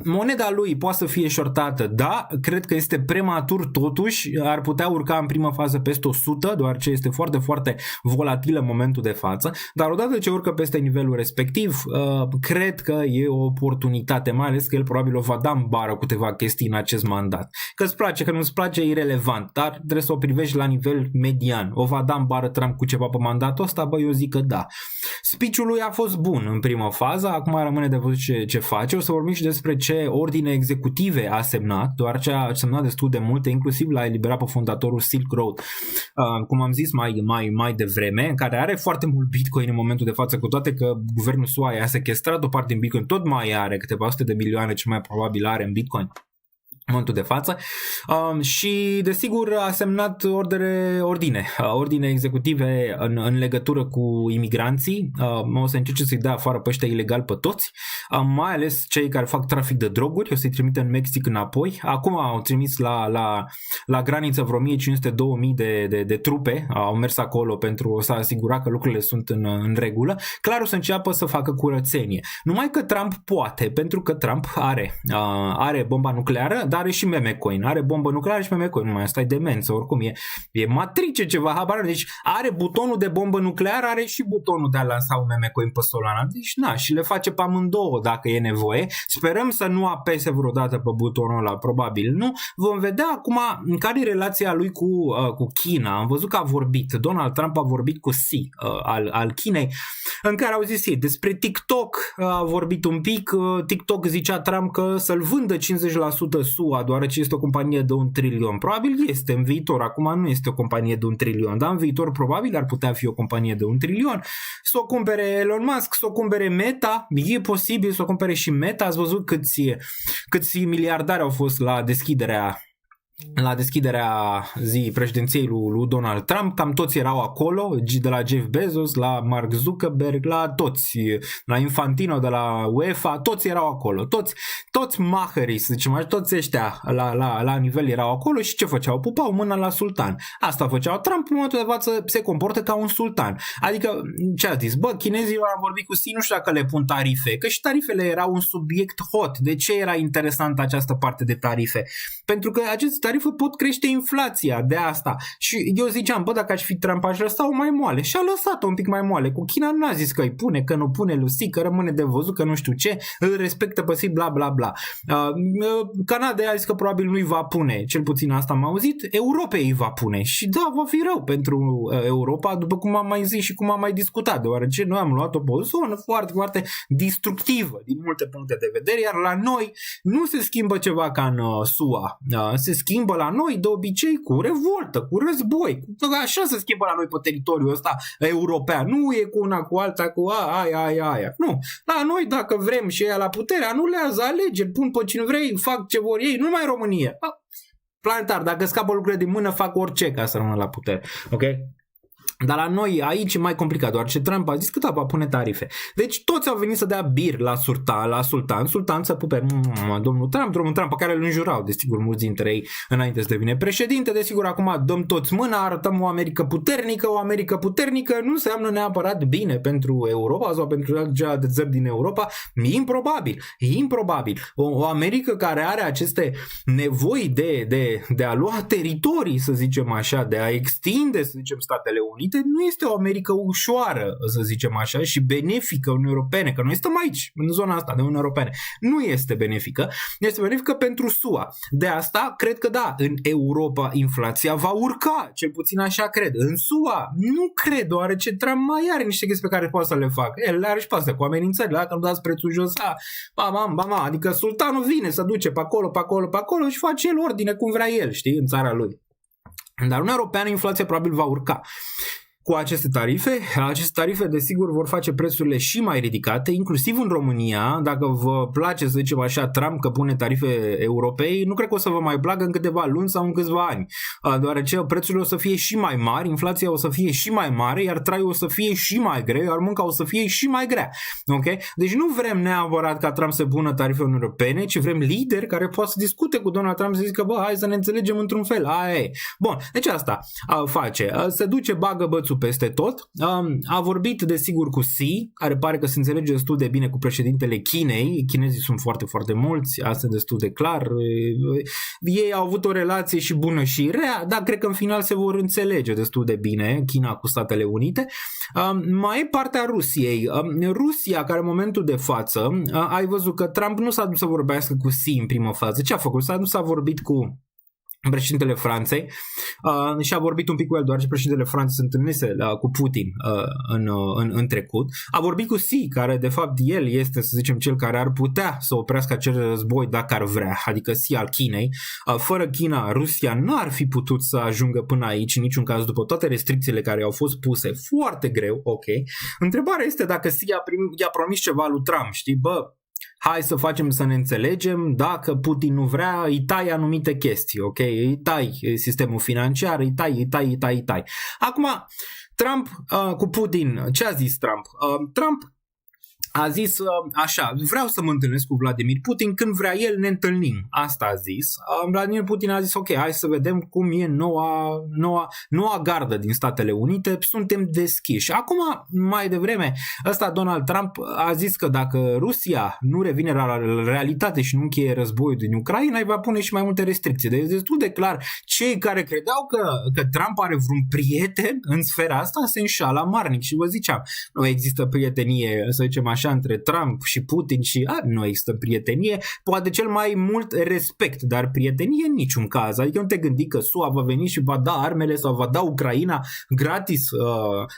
Moneda lui poate să fie shortată, da, cred că este prematur totuși, ar putea urca în prima fază peste 100, deoarece este foarte, foarte volatilă în momentul de față, dar odată ce urcă peste nivelul respectiv, cred că e o oportunitate, mai ales că el probabil o va da în bară câteva chestii în acest mandat. Că îți place, că nu-ți place, e irelevant, dar trebuie să o privești la nivel median. O va da în bară Trump cu ceva pe mandatul ăsta? Bă, eu zic că da. Speech-ul lui a fost bun în prima fază, acum rămâne de văzut ce face. O să vorbim și despre ce ordine executive a semnat, doar a semnat destul de multe, inclusiv l-a eliberat pe fondatorul Silk Road, cum am zis mai devreme, care are foarte mult Bitcoin în momentul de față, cu toate că guvernul SUA a sequestrat o parte din Bitcoin, tot mai are câteva sute de milioane, cel mai probabil are în Bitcoin în momentul de față, și desigur a semnat ordine executive în legătură cu imigranții. O să încerce să-i dea afară pe ăștia ilegal pe toți, mai ales cei care fac trafic de droguri, o să-i trimite în Mexic înapoi. Acum au trimis la graniță vreo 1500-2000 de trupe, au mers acolo pentru a se asigura că lucrurile sunt în regulă. Clar o să înceapă să facă curățenie. Numai că Trump poate, pentru că Trump are bomba nucleară, dar are și memecoin, are bombă nucleară și memecoin, nu mai stai demență, oricum e matrice ceva, habar, deci are butonul de bombă nucleară, are și butonul de a lansa un memecoin pe Solana, deci na, și le face pe amândouă dacă e nevoie. Sperăm să nu apese vreodată pe butonul ăla, probabil nu. Vom vedea acum în care e relația lui cu China. Am văzut că a vorbit, Donald Trump a vorbit cu Xi al Chinei, în care au zis ei despre TikTok, a vorbit un pic. TikTok, zicea Trump că să-l vândă 50% SUA, deoarece este o companie de 1 trilion. Probabil este în viitor, acum nu este o companie de 1 trilion, dar în viitor probabil ar putea fi o companie de 1 trilion. Să o cumpere Elon Musk, să o cumpere Meta, e posibil să o cumpere și Meta. Ați văzut câți miliardari au fost la deschiderea președinției lui Donald Trump, cam toți erau acolo, de la Jeff Bezos, la Mark Zuckerberg, la toți, la Infantino de la UEFA, toți erau acolo, toți macherii, să zicem, toți ăștia la nivel erau acolo și ce făceau? Pupau mâna la sultan. Asta făceau. Trump în momentul de față se comportă ca un sultan. Adică, ce a zis? Bă, chinezii au vorbit cu Xi, nu știu dacă le pun tarife, că și tarifele erau un subiect hot. De ce era interesantă această parte de tarife? Pentru că aceste tarife pot crește inflația, de asta. Și eu ziceam, bă, dacă aș fi Trump, aș lăsa-o mai moale. Și a lăsat-o un pic mai moale. Cu China n-a zis că îi pune, că nu pune lui Xi, că rămâne de văzut, că nu știu ce, îl respectă pe Xi, bla bla bla. Canada a zis că probabil nu-i va pune, cel puțin asta am auzit, Europei îi va pune. Și da, va fi rău pentru Europa, după cum am mai zis și cum am mai discutat, deoarece noi am luat o zonă foarte, foarte destructivă din multe puncte de vedere, iar la noi nu se schimbă ceva ca în SUA. Se schimbă la noi de obicei cu revoltă, cu război. Așa se schimbă la noi pe teritoriul ăsta european. Nu e cu una cu alta, cu aia. Nu. La noi, dacă vrem și ea la putere, anulează alegeri, pun pe cine vrei, fac ce vor ei, nu mai România. Planetar, dacă scapă lucrurile din mână, fac orice ca să rămână la putere. Ok? Dar la noi aici e mai complicat, doar ce Trump a zis că va pune tarife. Deci toți au venit să dea bir la sultan să pupe domnul Trump pe care îl înjurau, desigur, mulți dintre ei înainte să devină președinte. Desigur, acum dăm toți mâna, arătăm o Americă puternică nu înseamnă neapărat bine pentru Europa sau pentru celelalte țări din Europa. Improbabil. O Americă care are aceste nevoi de a lua teritorii, să zicem așa, de a extinde, să zicem, Statele Unite, nu este o Americă ușoară, să zicem așa, și benefică Uniunii Europene, că noi stăm aici, în zona asta de Uniunea Europeană. Nu este benefică, este benefică pentru SUA. De asta, cred că da, în Europa inflația va urca, cel puțin așa cred. În SUA, nu cred, deoarece Trump mai are niște chestii pe care poate să le facă. El le are și pe astea, cu amenințările, dacă nu dați prețul jos, adică sultanul vine, se duce pe acolo și face el ordine cum vrea el, știi, în țara lui. Dar Uniunea Europeană, inflația probabil va urca. Cu aceste tarife, desigur, vor face prețurile și mai ridicate, inclusiv în România. Dacă vă place, să zicem așa, Trump că pune tarife Europei, nu cred că o să vă mai placă în câteva luni sau în câțiva ani, deoarece prețurile o să fie și mai mari, inflația o să fie și mai mare, iar traiul o să fie și mai greu, iar munca o să fie și mai grea. Okay? Deci nu vrem neapărat ca Trump să pună tarife europene, ci vrem lideri care poată să discute cu Donald Trump, să zică, hai să ne înțelegem într-un fel. Bun, deci asta face. Se duce, bagă bățul peste tot. A vorbit desigur cu Xi, care pare că se înțelege destul de bine cu președintele Chinei. Chinezii sunt foarte, foarte mulți, asta e destul de clar. Ei au avut o relație și bună și rea, dar cred că în final se vor înțelege destul de bine China cu Statele Unite. Mai e partea Rusiei. Rusia, care în momentul de față, ai văzut că Trump nu s-a dus să vorbească cu Xi în primă fază. Ce a făcut? S-a vorbit cu președintele Franței și a vorbit un pic cu el, doar ce președintele Franței se întâlnise cu Putin în trecut. A vorbit cu Xi, care de fapt el este, să zicem, cel care ar putea să oprească acel război dacă ar vrea, adică Xi al Chinei. Fără China, Rusia nu ar fi putut să ajungă până aici, în niciun caz, după toate restricțiile care au fost puse. Foarte greu, ok. Întrebarea este dacă Xi i-a promis ceva lui Trump, știi, hai să facem să ne înțelegem, dacă Putin nu vrea, îi tai anumite chestii, ok? Îi tai sistemul financiar, îi tai. Acum, Trump cu Putin, ce a zis Trump? Trump a zis așa, vreau să mă întâlnesc cu Vladimir Putin, când vrea el ne întâlnim. Asta a zis. Vladimir Putin a zis, ok, hai să vedem cum e noua gardă din Statele Unite, suntem deschiși. Acum, mai devreme, ăsta Donald Trump a zis că dacă Rusia nu revine la realitate și nu încheie războiul din Ucraina, îi va pune și mai multe restricții. Deci destul de clar, cei care credeau că Trump are vreun prieten în sfera asta se înșală amarnic. Și vă ziceam, nu există prietenie, să zicem așa, între Trump și Putin și nu există prietenie, poate cel mai mult respect, dar prietenie în niciun caz. Adică nu te gândi că SUA va veni și va da armele sau va da Ucraina gratis,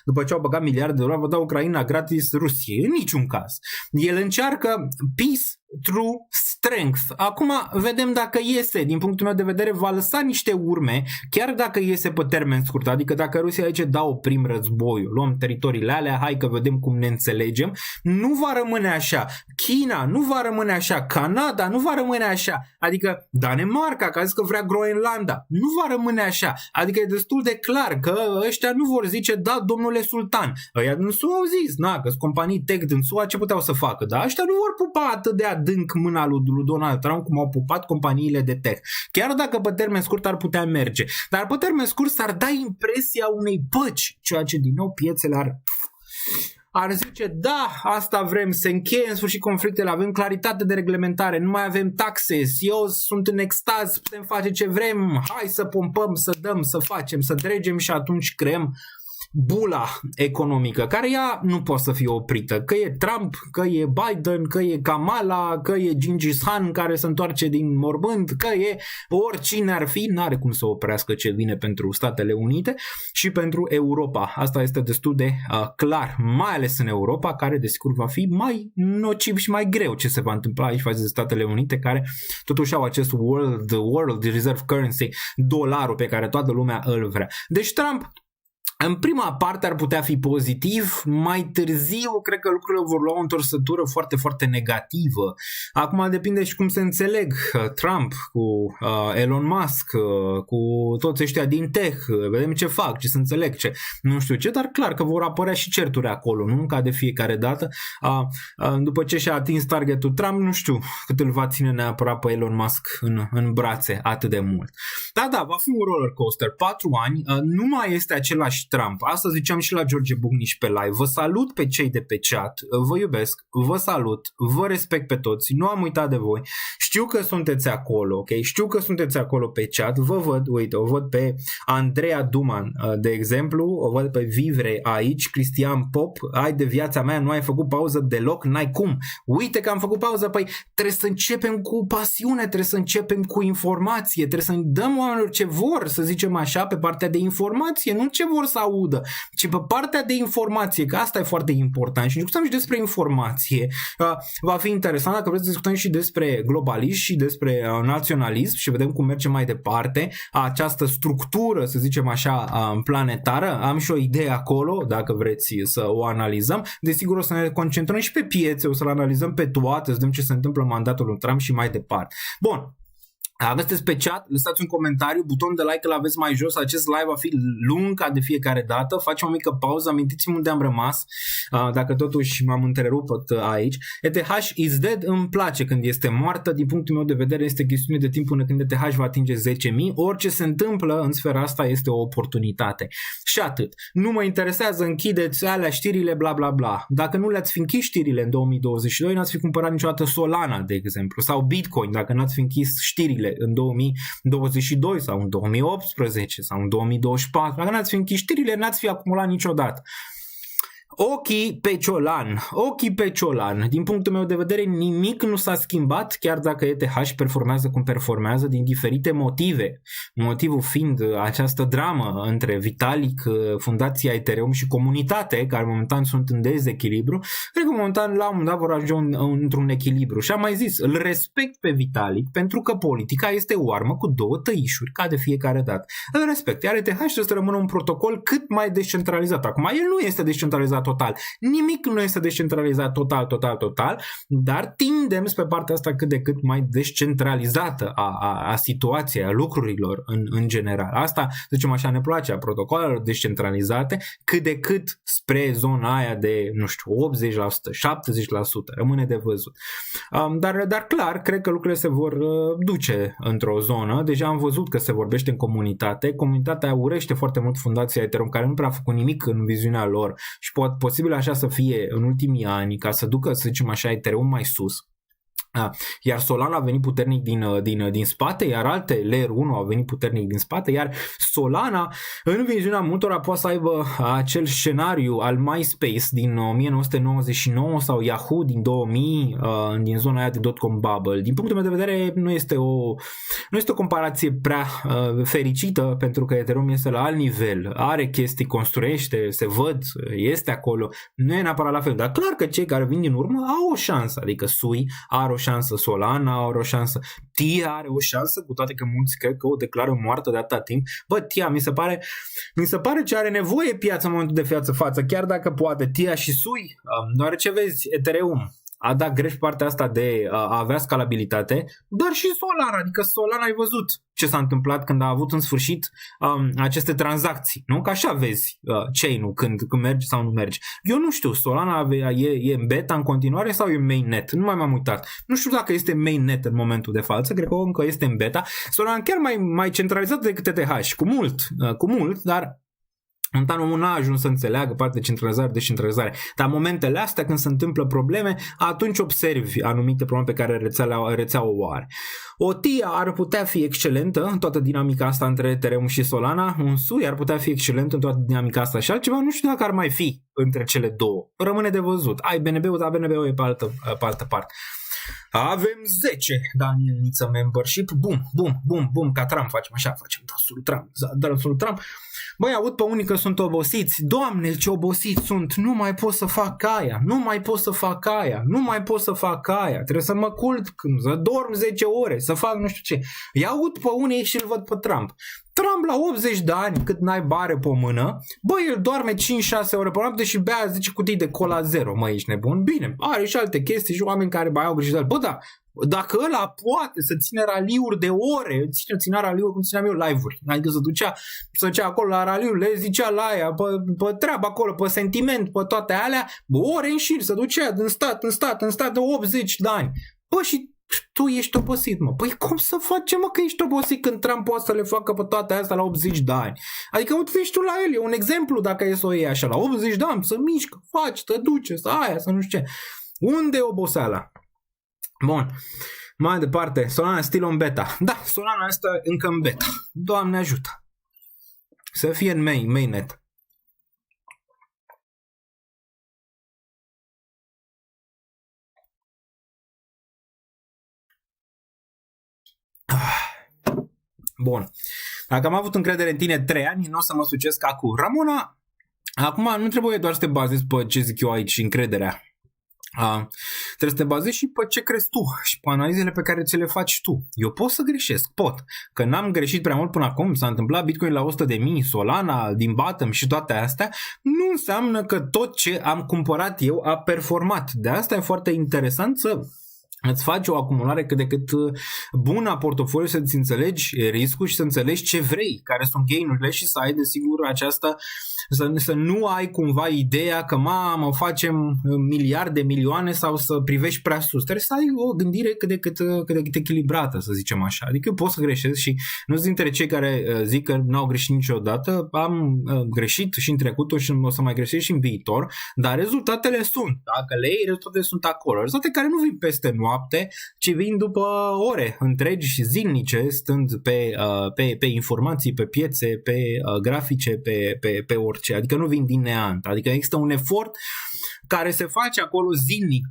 după ce au băgat miliarde de dolari, va da Ucraina gratis Rusiei. În niciun caz. El încearcă peace through strength. Acum vedem dacă iese, din punctul meu de vedere, va lăsa niște urme, chiar dacă iese pe termen scurt, adică dacă Rusia aici oprim războiul, luăm teritoriile alea, hai că vedem cum ne înțelegem, nu va rămâne așa. China nu va rămâne așa, Canada nu va rămâne așa, adică Danemarca, că a zis că vrea Groenlanda, nu va rămâne așa, adică e destul de clar că ăștia nu vor zice, da, domnule sultan, ăia din SUA au zis, că sunt companii tech din SUA, ce puteau să facă, dar ăștia nu vor pupa atât de adânc mâna lui Donald Trump cum au pupat companiile de tech. Chiar dacă pe termen scurt ar putea merge. Dar pe termen scurt s-ar da impresia unei păci, ceea ce din nou piețele ar zice, da, asta vrem, se încheie în sfârșit conflictele, avem claritate de reglementare, nu mai avem taxe, eu sunt în extaz, putem face ce vrem, hai să pompăm, să dăm, să facem, să dregem și atunci creăm bula economică, care ea nu poate să fie oprită. Că e Trump, că e Biden, că e Kamala, că e Gengis Khan care se întoarce din mormânt, că e oricine ar fi, n-are cum să oprească ce vine pentru Statele Unite și pentru Europa. Asta este destul de clar, mai ales în Europa, care desigur va fi mai nociv și mai greu ce se va întâmpla aici față de Statele Unite, care totuși au acest World Reserve Currency, dolarul pe care toată lumea îl vrea. Deci Trump În prima parte ar putea fi pozitiv, mai târziu cred că lucrurile vor lua o întorsătură foarte, foarte negativă. Acum depinde și cum se înțeleg Trump cu Elon Musk, cu toți ăștia din tech, vedem ce fac, ce se înțeleg, ce nu știu ce, dar clar că vor apărea și certuri acolo, nu? Ca de fiecare dată. După ce și-a atins targetul Trump, nu știu cât îl va ține neapărat pe Elon Musk în brațe atât de mult. Da, va fi un roller coaster, 4 ani, nu mai este același Trump. Asta ziceam și la George Bugniș pe live. Vă salut pe cei de pe chat, vă iubesc, vă salut, vă respect pe toți, nu am uitat de voi. Știu că sunteți acolo, ok? Știu că sunteți acolo pe chat, vă văd, uite, o văd pe Andreea Duman, de exemplu, o văd pe Vivre aici, Cristian Pop, ai de viața mea, nu ai făcut pauză deloc, n-ai cum. Uite că am făcut pauză, păi trebuie să începem cu pasiune, trebuie să începem cu informație, trebuie să dăm oamenilor ce vor, să zicem așa, pe partea de informație, nu ce vor să audă, ci pe partea de informație, că asta e foarte important. Și discutăm și despre informație. Va fi interesant dacă vreți să discutăm și despre globalism și despre naționalism și vedem cum merge mai departe această structură, să zicem așa, planetară. Am și o idee acolo, dacă vreți să o analizăm. Desigur o să ne concentrăm și pe piețe, o să le analizăm pe toate, să vedem ce se întâmplă în mandatul lui Trump și mai departe. Bun. Aveți pe chat, lăsați un comentariu, buton de like îl aveți mai jos, acest live va fi lung ca de fiecare dată, facem o mică pauză, amintiți-mi unde am rămas, dacă totuși m-am întrerupt aici. ETH is dead îmi place când este moartă, din punctul meu de vedere este chestiune de timp până când ETH va atinge 10.000, orice se întâmplă în sfera asta este o oportunitate. Și atât. Nu mă interesează, închideți alea știrile, bla bla bla. Dacă nu le-ați fi închis știrile în 2022, n-ați fi cumpărat niciodată Solana, de exemplu, sau Bitcoin, dacă n-ați fi închis știrile în 2022 sau în 2018 sau în 2024. Dacă n-ați fi închis știrile, n-ați fi acumulat niciodată. Ochii pe ciolan. Din punctul meu de vedere, nimic nu s-a schimbat, chiar dacă ETH performează cum performează din diferite motive. Motivul fiind această dramă între Vitalik, Fundația Ethereum și comunitate, care momentan sunt în dezechilibru. Cred că momentan la un moment dat vor ajunge într-un echilibru. Și am mai zis, îl respect pe Vitalik pentru că politica este o armă cu două tăișuri, ca de fiecare dată. Îl respect. Iar ETH trebuie să rămână un protocol cât mai descentralizat. Acum, el nu este descentralizat total. Nimic nu este descentralizat total, dar tindem spre partea asta cât de cât mai descentralizată a situației, a lucrurilor în general. Asta, zicem așa, ne place, a protocolelor descentralizate, cât de cât spre zona aia de, nu știu, 80%, 70%, rămâne de văzut. Dar clar, cred că lucrurile se vor duce într-o zonă. Deja am văzut că se vorbește în comunitate. Comunitatea urește foarte mult Fundația Ethereum, care nu prea a făcut nimic în viziunea lor și posibil așa să fie în ultimii ani, ca să ducă, să zicem așa, Ethereum mai sus. Iar Solana a venit puternic din spate, iar alte Layer 1 au venit puternic din spate, iar Solana, în viziunea multora, poate să aibă acel scenariu al MySpace din 1999 sau Yahoo din 2000, din zona aia de .com bubble. Din punctul meu de vedere, nu este o comparație prea fericită, pentru că Ethereum este la alt nivel, are chestii, construiește, se văd, este acolo, nu e neapărat la fel, dar clar că cei care vin din urmă au o șansă, adică Sui are o șansă, Solana are o șansă, Tia are o șansă, cu toate că mulți cred că o declară moartă de atâta timp. Bă, Tia, mi se pare ce are nevoie piața în momentul de față, chiar dacă poate Tia și Sui, deoarece vezi, Ethereum a dat greș partea asta de a avea scalabilitate, dar și Solana, adică Solana ai văzut ce s-a întâmplat când a avut în sfârșit aceste tranzacții, nu? Că așa vezi chain-ul când merge sau nu merge. Eu nu știu, Solana e în beta în continuare sau e în mainnet? Nu m-am uitat. Nu știu dacă este mainnet în momentul de față, cred că încă este în beta. Solana chiar mai centralizat decât ETH, cu mult, dar momentan n-a ajuns să înțeleagă partea de centralizare, descentralizare. Dar în momentele astea, când se întâmplă probleme, atunci observi anumite probleme pe care rețeaua o are. O Tia ar putea fi excelentă în toată dinamica asta între Ethereum și Solana, un Sui ar putea fi excelent în toată dinamica asta și altceva, nu știu dacă ar mai fi între cele două. Rămâne de văzut. Ai BNB-ul, dar BNB-ul e pe altă parte. Avem 10 Daniel Niță membership. Bum, ca Trump facem dansul Trump. Băi, aud pe unii că sunt obosiți. Doamne, ce obosiți sunt. Nu mai pot să fac aia. Trebuie să mă culc, să dorm 10 ore, să fac nu știu ce. Îi aud pe unii și îl văd pe Trump. Trump la 80 de ani, cât n-ai bare pe mână, bă, el doarme 5-6 ore pe noapte și bea 10 cutii de cola zero, mă, ești nebun? Bine, are și alte chestii și oameni care mai au grijă. Bă, da, dacă ăla poate să ține raliuri de ore, ținea raliuri cum țineam eu live-uri, adică se ducea acolo la raliuri, le zicea la aia, pe treabă acolo, pe sentiment, pe toate alea, bă, ore în șir, se ducea în stat de 80 de ani. Bă, și tu ești obosit, mă. Păi cum să facem, mă, că ești obosit când Trump poate să le facă pe toate astea la 80 de ani? Adică uite tu la el, e un exemplu dacă e să o iei așa, la 80 de ani, să mișcă, faci, te duce, să aia, să nu știu ce. Unde e oboseala? Bun, mai departe, Solana still on beta. Da, Solana asta încă în beta. Doamne ajută. Să fie în mainnet. Bun. Dacă am avut încredere în tine 3 ani, nu o să mă sucesc acum. Ramona, acum nu trebuie doar să te bazezi pe ce zic eu aici, încrederea. Trebuie să te bazezi și pe ce crezi tu și pe analizele pe care ți le faci tu. Eu pot să greșesc, pot. Că n-am greșit prea mult până acum, s-a întâmplat Bitcoin la 100.000, Solana din bottom și toate astea, nu înseamnă că tot ce am cumpărat eu a performat. De asta e foarte interesant să îți faci o acumulare cât de cât bună a portofoliului, să-ți înțelegi riscul și să înțelegi ce vrei, care sunt gain-urile și să ai desigur aceasta, să nu ai cumva ideea că mamă facem miliarde, milioane sau să privești prea sus. Trebuie să ai o gândire cât de cât echilibrată, să zicem așa. Adică eu pot să greșesc și nu sunt dintre cei care zic că n-au greșit niciodată. Am greșit și în trecut și o să mai greșesc și în viitor, dar rezultatele sunt. Dacă le iei, rezultatele sunt acolo. Rezultate care nu vin peste noapte, ci vin după ore întregi și zilnice, stând pe informații, pe piețe, pe grafice, pe orice. Adică nu vin din neant. Adică există un efort care se face acolo zilnic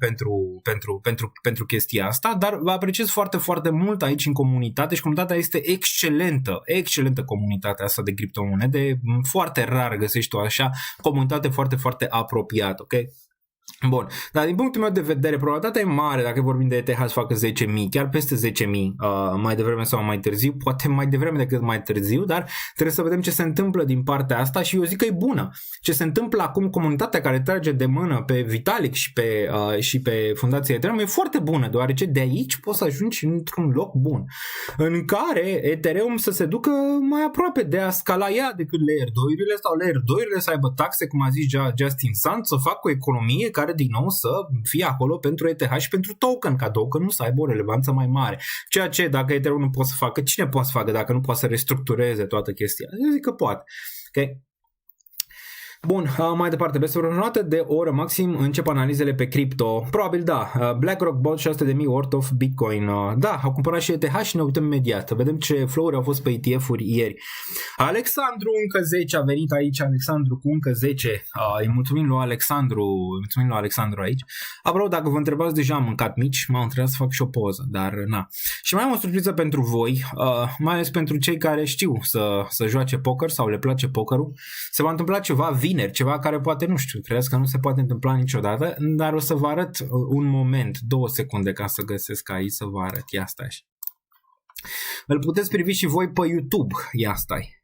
pentru chestia asta, dar vă apreciez foarte, foarte mult aici în comunitate și comunitatea este excelentă comunitatea asta de criptomonede. Foarte rar găsești o așa comunitate foarte, foarte apropiată, ok? Bun, dar din punctul meu de vedere probabilitatea e mare dacă vorbim de ETH să facă 10.000, chiar peste 10.000 mai devreme sau mai târziu, poate mai devreme decât mai târziu, dar trebuie să vedem ce se întâmplă din partea asta și eu zic că e bună. Ce se întâmplă acum, comunitatea care trage de mână pe Vitalik și pe Fundația Ethereum e foarte bună, deoarece de aici poți să ajungi într-un loc bun, în care Ethereum să se ducă mai aproape de a scala ea decât Layer 2-urile sau Layer 2-urile să aibă taxe, cum a zis Justin Sun, să facă o economie care din nou să fie acolo pentru ETH și pentru token, ca token să aibă o relevanță mai mare. Ceea ce dacă Ethereum nu poate să facă, cine poate să facă dacă nu poate să restructureze toată chestia? Eu zic că poate. Okay? Bun, mai departe, peste o jumătate de oră maxim încep analizele pe cripto. Probabil da, BlackRock bought 600.000 worth of Bitcoin. Da, au cumpărat și ETH și ne uităm imediat. Vedem ce flow-uri au fost pe ETF-uri ieri. Alexandru încă 10 a venit aici, Alexandru cu încă 10. Îi mulțumim lui Alexandru aici. Apropo, dacă vă întrebați, deja am mâncat mici, m-am întrebat să fac și o poză, dar na. Și mai am o surpriză pentru voi, mai ales pentru cei care știu să joace poker sau le place pokerul. Se va întâmpla ceva vineri, ceva care poate, nu știu, crezi că nu se poate întâmpla niciodată, dar o să vă arăt un moment, 2 secunde ca să găsesc aici să vă arăt. Ia stai. Îl puteți privi și voi pe YouTube. Ia stai.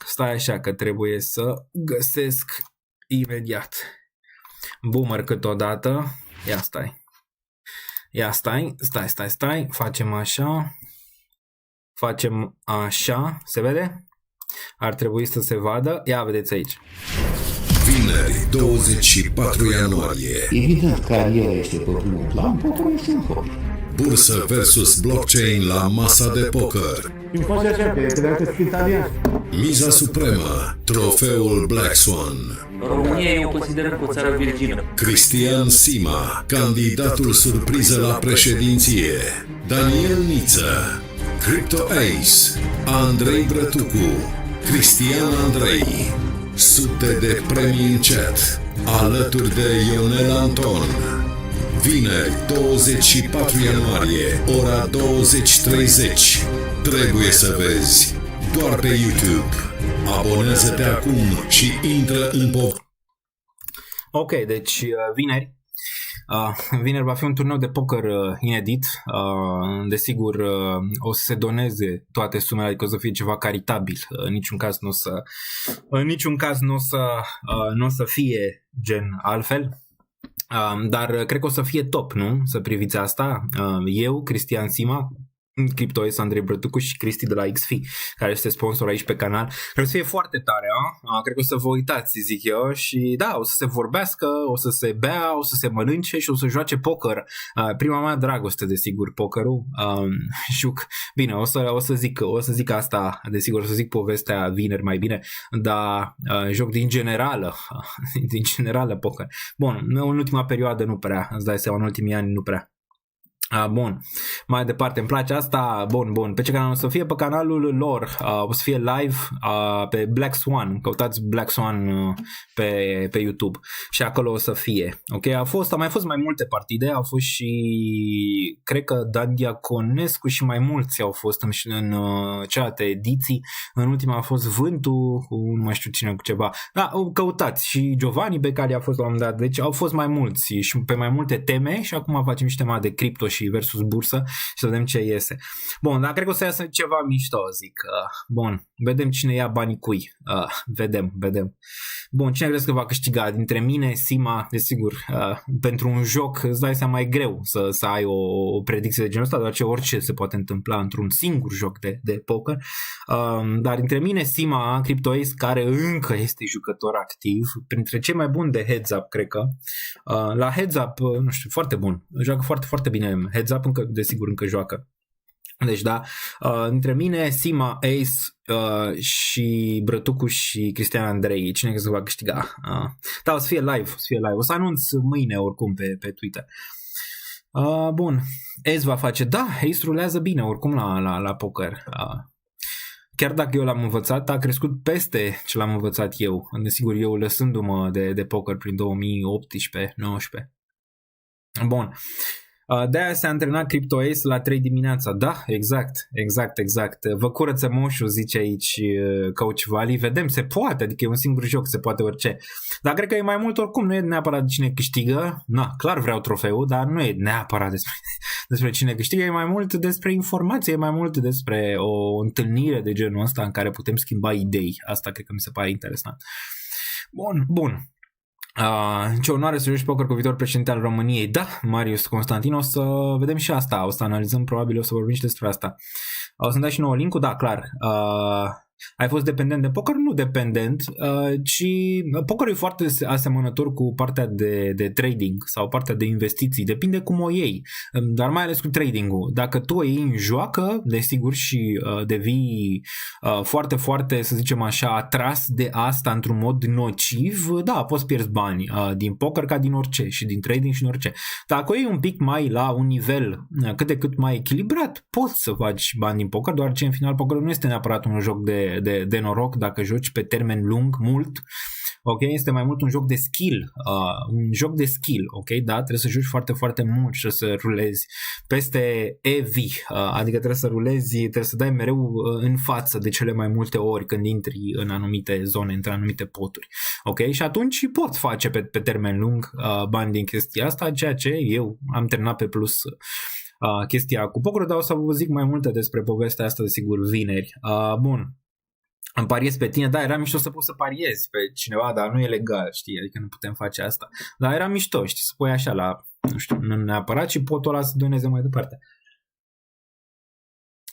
Stai așa că trebuie să găsesc imediat. Boomer câteodată. Ia stai. Facem așa. Se vede? Ar trebui să se vadă. Ia vedeți aici. Vineri, 24 ianuarie. Evident, cariera este pe primul plan, pokerul este un hobby. Bursă versus blockchain la masa de poker. Miza supremă, trofeul Black Swan. România eu o consider o țară virgină. Cristian Sima, candidatul surpriză la președinție. Daniel Niță, Crypto Ace, Andrei Brătucu, Cristian Andrei. Sute de premii în chat, alături de Ionel Anton. Vineri, 24 ianuarie, ora 20:30. Trebuie să vezi, doar pe YouTube. Abonează-te acum și intră în Ok, deci vineri. Vineri va fi un turneu de poker inedit. Desigur, o să se doneze toate sumele, adică o să fie ceva caritabil. În niciun caz nu o să fie gen altfel. Dar cred că o să fie top, nu? Să priviți asta. Eu, Cristian Sima, CryptoS, Andrei Brătucu și Cristi de la XFi, care este sponsor aici pe canal. Cred să fie foarte tare, cred că o să vă uitați, zic eu, și da, o să se vorbească, o să se bea, o să se mănânce și o să joace poker. Prima mea dragoste, desigur, pokerul. Juc. Bine, o să zic asta, desigur, o să zic povestea vineri mai bine, dar joc din generală poker. Bun, în ultima perioadă nu prea, îți dai seama, în ultimii ani nu prea. Bun, mai departe, îmi place asta. Bun, pe ce canal o să fie? Pe canalul lor, o să fie live pe Black Swan, căutați Black Swan pe YouTube și acolo o să fie. Ok, au mai fost mai multe partide, au fost și cred că Dan Diaconescu și mai mulți au fost în celelalte ediții. În ultima a fost Vântul, nu mai știu cine cu ceva. Da, căutați și Giovanni Becali a fost la un moment dat, deci au fost mai mulți și pe mai multe teme și acum facem și tema de cripto și versus bursă și să vedem ce iese. Bun, dar cred că o să iasă ceva mișto, zic. Bun, vedem cine ia banii cui. Vedem. Bun, cine crezi că va câștiga? Dintre mine, Sima, desigur, pentru un joc îți dai seama, e greu să ai o predicție de genul ăsta, deoarece orice se poate întâmpla într-un singur joc de poker. Dar dintre mine, Sima, CryptoS, care încă este jucător activ, printre cei mai buni de Heads Up, cred că. La Heads Up, nu știu, foarte bun. Joacă foarte, foarte bine. Heads Up desigur încă joacă. Deci da, între mine, Sima, Ace și Brătucu și Cristian Andrei, cine că se va câștiga? Da, o să fie live. O să anunț mâine oricum pe Twitter. Bun, Ace va face, da, Ace rulează bine oricum la poker. Chiar dacă eu l-am învățat, a crescut peste ce l-am învățat eu. Desigur, eu lăsându-mă de poker prin 2018-19. Bun. De-aia se antrena CryptoS la 3 dimineața. Da, exact. Vă curăță moșul, zice aici Coach Vali. Vedem, se poate, adică e un singur joc, se poate orice. Dar cred că e mai mult oricum, nu e neapărat de cine câștigă. Na, clar vreau trofeul, dar nu e neapărat despre cine câștigă, e mai mult despre informație, e mai mult despre o întâlnire de genul ăsta în care putem schimba idei. Asta cred că mi se pare interesant. Bun. Ce onoare să joci poker cu viitorul președinte al României. Da, Marius Constantin, o să vedem și asta, o să analizăm, probabil o să vorbim și despre asta. O să-mi dai și nouă link-ul? Da, clar. Ai fost dependent de poker? Nu dependent, ci pokerul e foarte asemănător cu partea de trading sau partea de investiții, depinde cum o iei, dar mai ales cu trading-ul. Dacă tu o iei în joacă, desigur, și devii foarte, foarte, să zicem așa, atras de asta într-un mod nociv, da, poți pierzi bani din poker ca din orice și din trading și din orice. Dacă o iei un pic mai la un nivel cât de cât mai echilibrat, poți să faci bani din poker, doar ce în final pokerul nu este neapărat un joc de noroc dacă joci pe termen lung, mult. Ok, este mai mult un joc de skill, ok, da, trebuie să joci foarte, foarte mult și să rulezi peste EV, adică trebuie să dai mereu în față de cele mai multe ori când intri în anumite zone, între anumite poturi, ok, și atunci pot face pe termen lung bani din chestia asta, ceea ce eu am terminat pe plus chestia cu pokerul, dar o să vă zic mai multe despre povestea asta, desigur, vineri. Bun. Îmi pariez pe tine, da, era mișto să poți să pariezi pe cineva, dar nu e legal, știi, adică nu putem face asta. Dar era mișto, știi, să pui așa la, nu știu, nu neapărat, și potul ăla să doneze mai departe.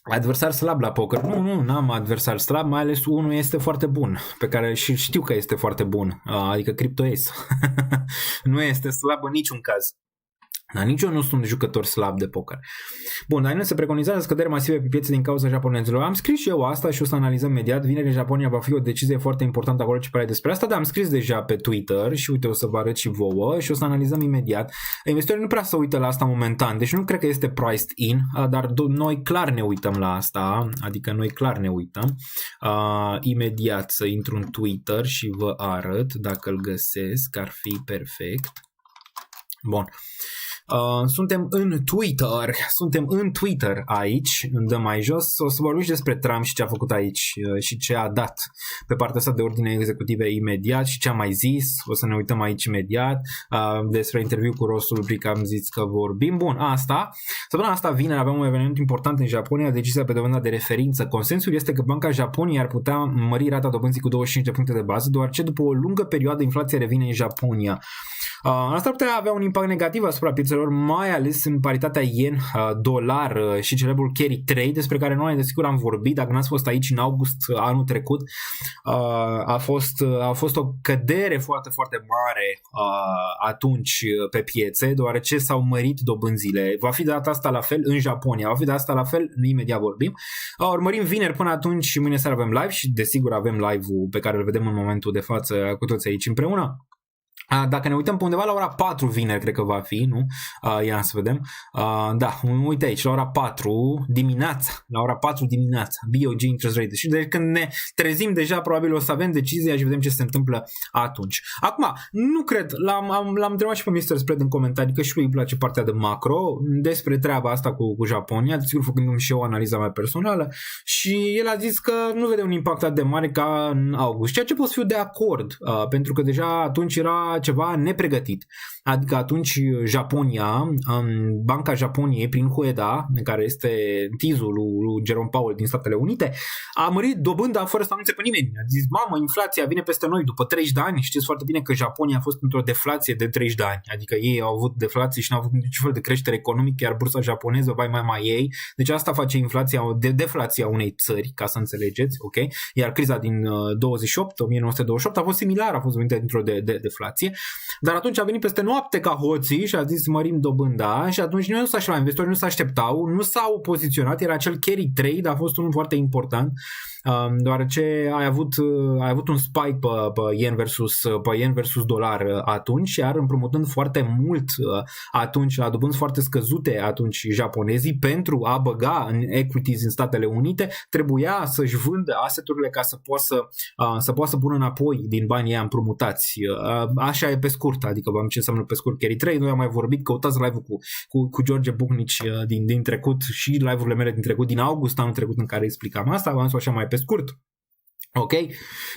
Adversar slab la poker? Nu, n-am adversar slab, mai ales unul este foarte bun, pe care și știu că este foarte bun, adică CryptoS. Nu este slab în niciun caz. Dar nici eu nu sunt jucător slab de poker. Bun, dar nu se preconizează scăderi masive pe piețe din cauza japonezilor. Am scris și eu asta și o să analizăm imediat. Vineri în Japonia va fi o decizie foarte importantă acolo ce pare despre asta, dar am scris deja pe Twitter și uite, o să vă arăt și vouă și o să analizăm imediat. Investitorii nu prea se uită la asta momentan, deci nu cred că este priced in, dar noi clar ne uităm la asta, adică noi clar ne uităm. Imediat să intru în Twitter și vă arăt, dacă îl găsesc, ar fi perfect. Bun. Suntem în Twitter aici, dăm mai jos, o să vorbim și despre Trump și ce a făcut aici și ce a dat pe partea asta de ordine executive imediat și ce a mai zis, o să ne uităm aici imediat, despre interviu cu Ross Ulbricht am zis că vorbim. Bun, săptămâna asta vineri avem un eveniment important în Japonia, decizia pe dobânda de referință. Consensul este că Banca Japoniei ar putea mări rata dobânzii cu 25 de puncte de bază, deoarece după o lungă perioadă inflația revine în Japonia. Asta ar putea avea un impact negativ asupra piețelor, mai ales în paritatea yen-dolar și celebrul carry trade, despre care noi desigur am vorbit. Dacă n-ați fost aici în august anul trecut, a fost o cădere foarte, foarte mare atunci pe piețe, deoarece s-au mărit dobânzile. Va fi de data asta la fel în Japonia, va fi de asta la fel, imediat vorbim. Urmărim vineri până atunci și mâine seara avem live și desigur avem live-ul pe care îl vedem în momentul de față cu toți aici împreună. Dacă ne uităm pe undeva la ora 4 vineri, cred că va fi, nu? Ia să vedem. Da, uite aici, la ora 4 dimineața, BOJ interest rate. Și de când ne trezim deja, probabil o să avem decizia și vedem ce se întâmplă atunci. Acum, nu cred, l-am întrebat și pe Mr. Spread în comentarii, că și lui îi place partea de macro, despre treaba asta cu Japonia, desigur făcându-mi și eu o analiza mea personală, și el a zis că nu vede un impact atât de mare ca în august, ceea ce pot să fiu de acord, pentru că deja atunci era ceva nepregătit. Adică atunci Japonia, Banca Japoniei prin Hueda, care este tizul lui Jerome Powell din Statele Unite, a mărit dobânda fără să anunțe pe nimeni. A zis, mamă, inflația vine peste noi după 30 de ani. Știți foarte bine că Japonia a fost într-o deflație de 30 de ani. Adică ei au avut deflație și n-au avut niciun fel de creștere economică, iar bursa japoneză vai mai ei. Deci asta face inflația, deflația unei țări, ca să înțelegeți, ok? Iar criza din 1928 a fost similară, a fost venită dintr-o deflație. Dar atunci a venit peste noapte ca hoții și a zis mărim dobânda și atunci nu s-a așa, investitorii nu se așteptau, nu s-au poziționat, era acel carry trade, a fost unul foarte important, deoarece ai avut un spike pe yen versus dolar atunci, iar împrumutând foarte mult atunci, la dobânzi foarte scăzute atunci japonezii, pentru a băga în equities în Statele Unite, trebuia să-și vândă asset-urile ca să poată să pună înapoi din banii aia împrumutați. Așa e pe scurt, adică v-am ce înseamnă pe scurt carry trade. Noi am mai vorbit, căutați live-ul cu George Bucnici din trecut și live-urile mele din trecut, din august anul trecut, în care explicam asta, v-am spus așa mai pe scurt. Ok?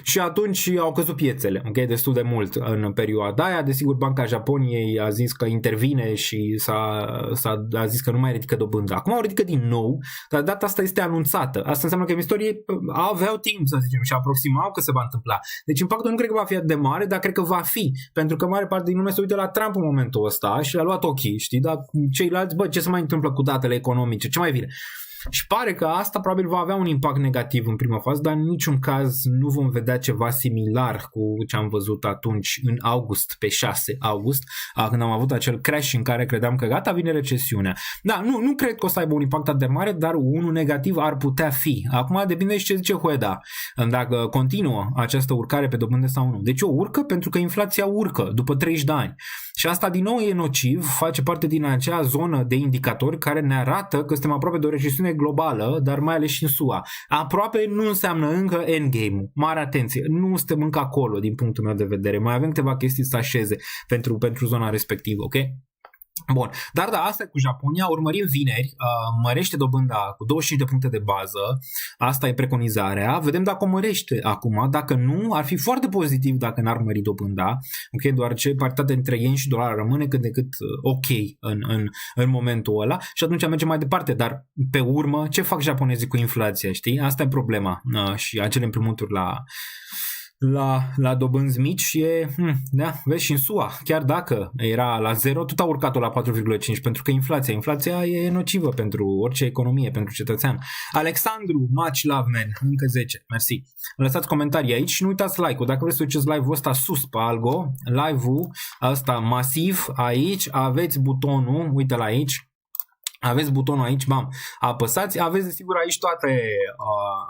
Și atunci au căzut piețele, ok? Destul de mult în perioada aia. Desigur, Banca Japoniei a zis că intervine și a zis că nu mai ridică dobânda. Acum o ridică din nou, dar data asta este anunțată. Asta înseamnă că investitorii aveau timp, să zicem, și aproximau că se va întâmpla. Deci impactul nu cred că va fi atât de mare, dar cred că va fi. Pentru că mare parte din lume se uită la Trump în momentul ăsta și l-a luat ochii, știi? Dar ceilalți, ce se mai întâmplă cu datele economice? Ce mai vine? Și pare că asta probabil va avea un impact negativ în prima fază, dar în niciun caz nu vom vedea ceva similar cu ce am văzut atunci în august, pe 6 august, când am avut acel crash în care credeam că gata, vine recesiunea. Da, nu cred că o să aibă un impact atât de mare, dar unul negativ ar putea fi. Acum depinde și ce zice Hueda, dacă continuă această urcare pe dobândă sau nu. Deci o urcă pentru că inflația urcă după 30 de ani. Și asta din nou e nociv, face parte din acea zonă de indicatori care ne arată că suntem aproape de o recesiune globală, dar mai ales și în SUA. Aproape nu înseamnă încă endgame-ul. Mare atenție, nu suntem încă acolo din punctul meu de vedere. Mai avem câteva chestii să așeze pentru zona respectivă, ok? Bun, dar da, asta e cu Japonia, urmărim vineri, mărește dobânda cu 25 de puncte de bază, asta e preconizarea, vedem dacă o mărește acum, dacă nu, ar fi foarte pozitiv dacă n-ar mări dobânda, ok, doar ce paritatea între yen și dolar rămâne cât de cât ok în momentul ăla și atunci mergem mai departe, dar pe urmă, ce fac japonezii cu inflația, știi? Asta e problema și acele împrumuturi la dobânzi mici e, da, vezi, și în SUA, chiar dacă era la 0, tot a urcat-o la 4,5 pentru că inflația e nocivă pentru orice economie, pentru cetățean. Alexandru, much love, man, încă 10, mersi. Lăsați comentarii aici și nu uitați like-ul, dacă vreți să duceți live-ul ăsta sus pe algo, live-ul ăsta masiv, aici aveți butonul, uite-l aici, Aveți butonul aici, bam, apăsați, aveți desigur aici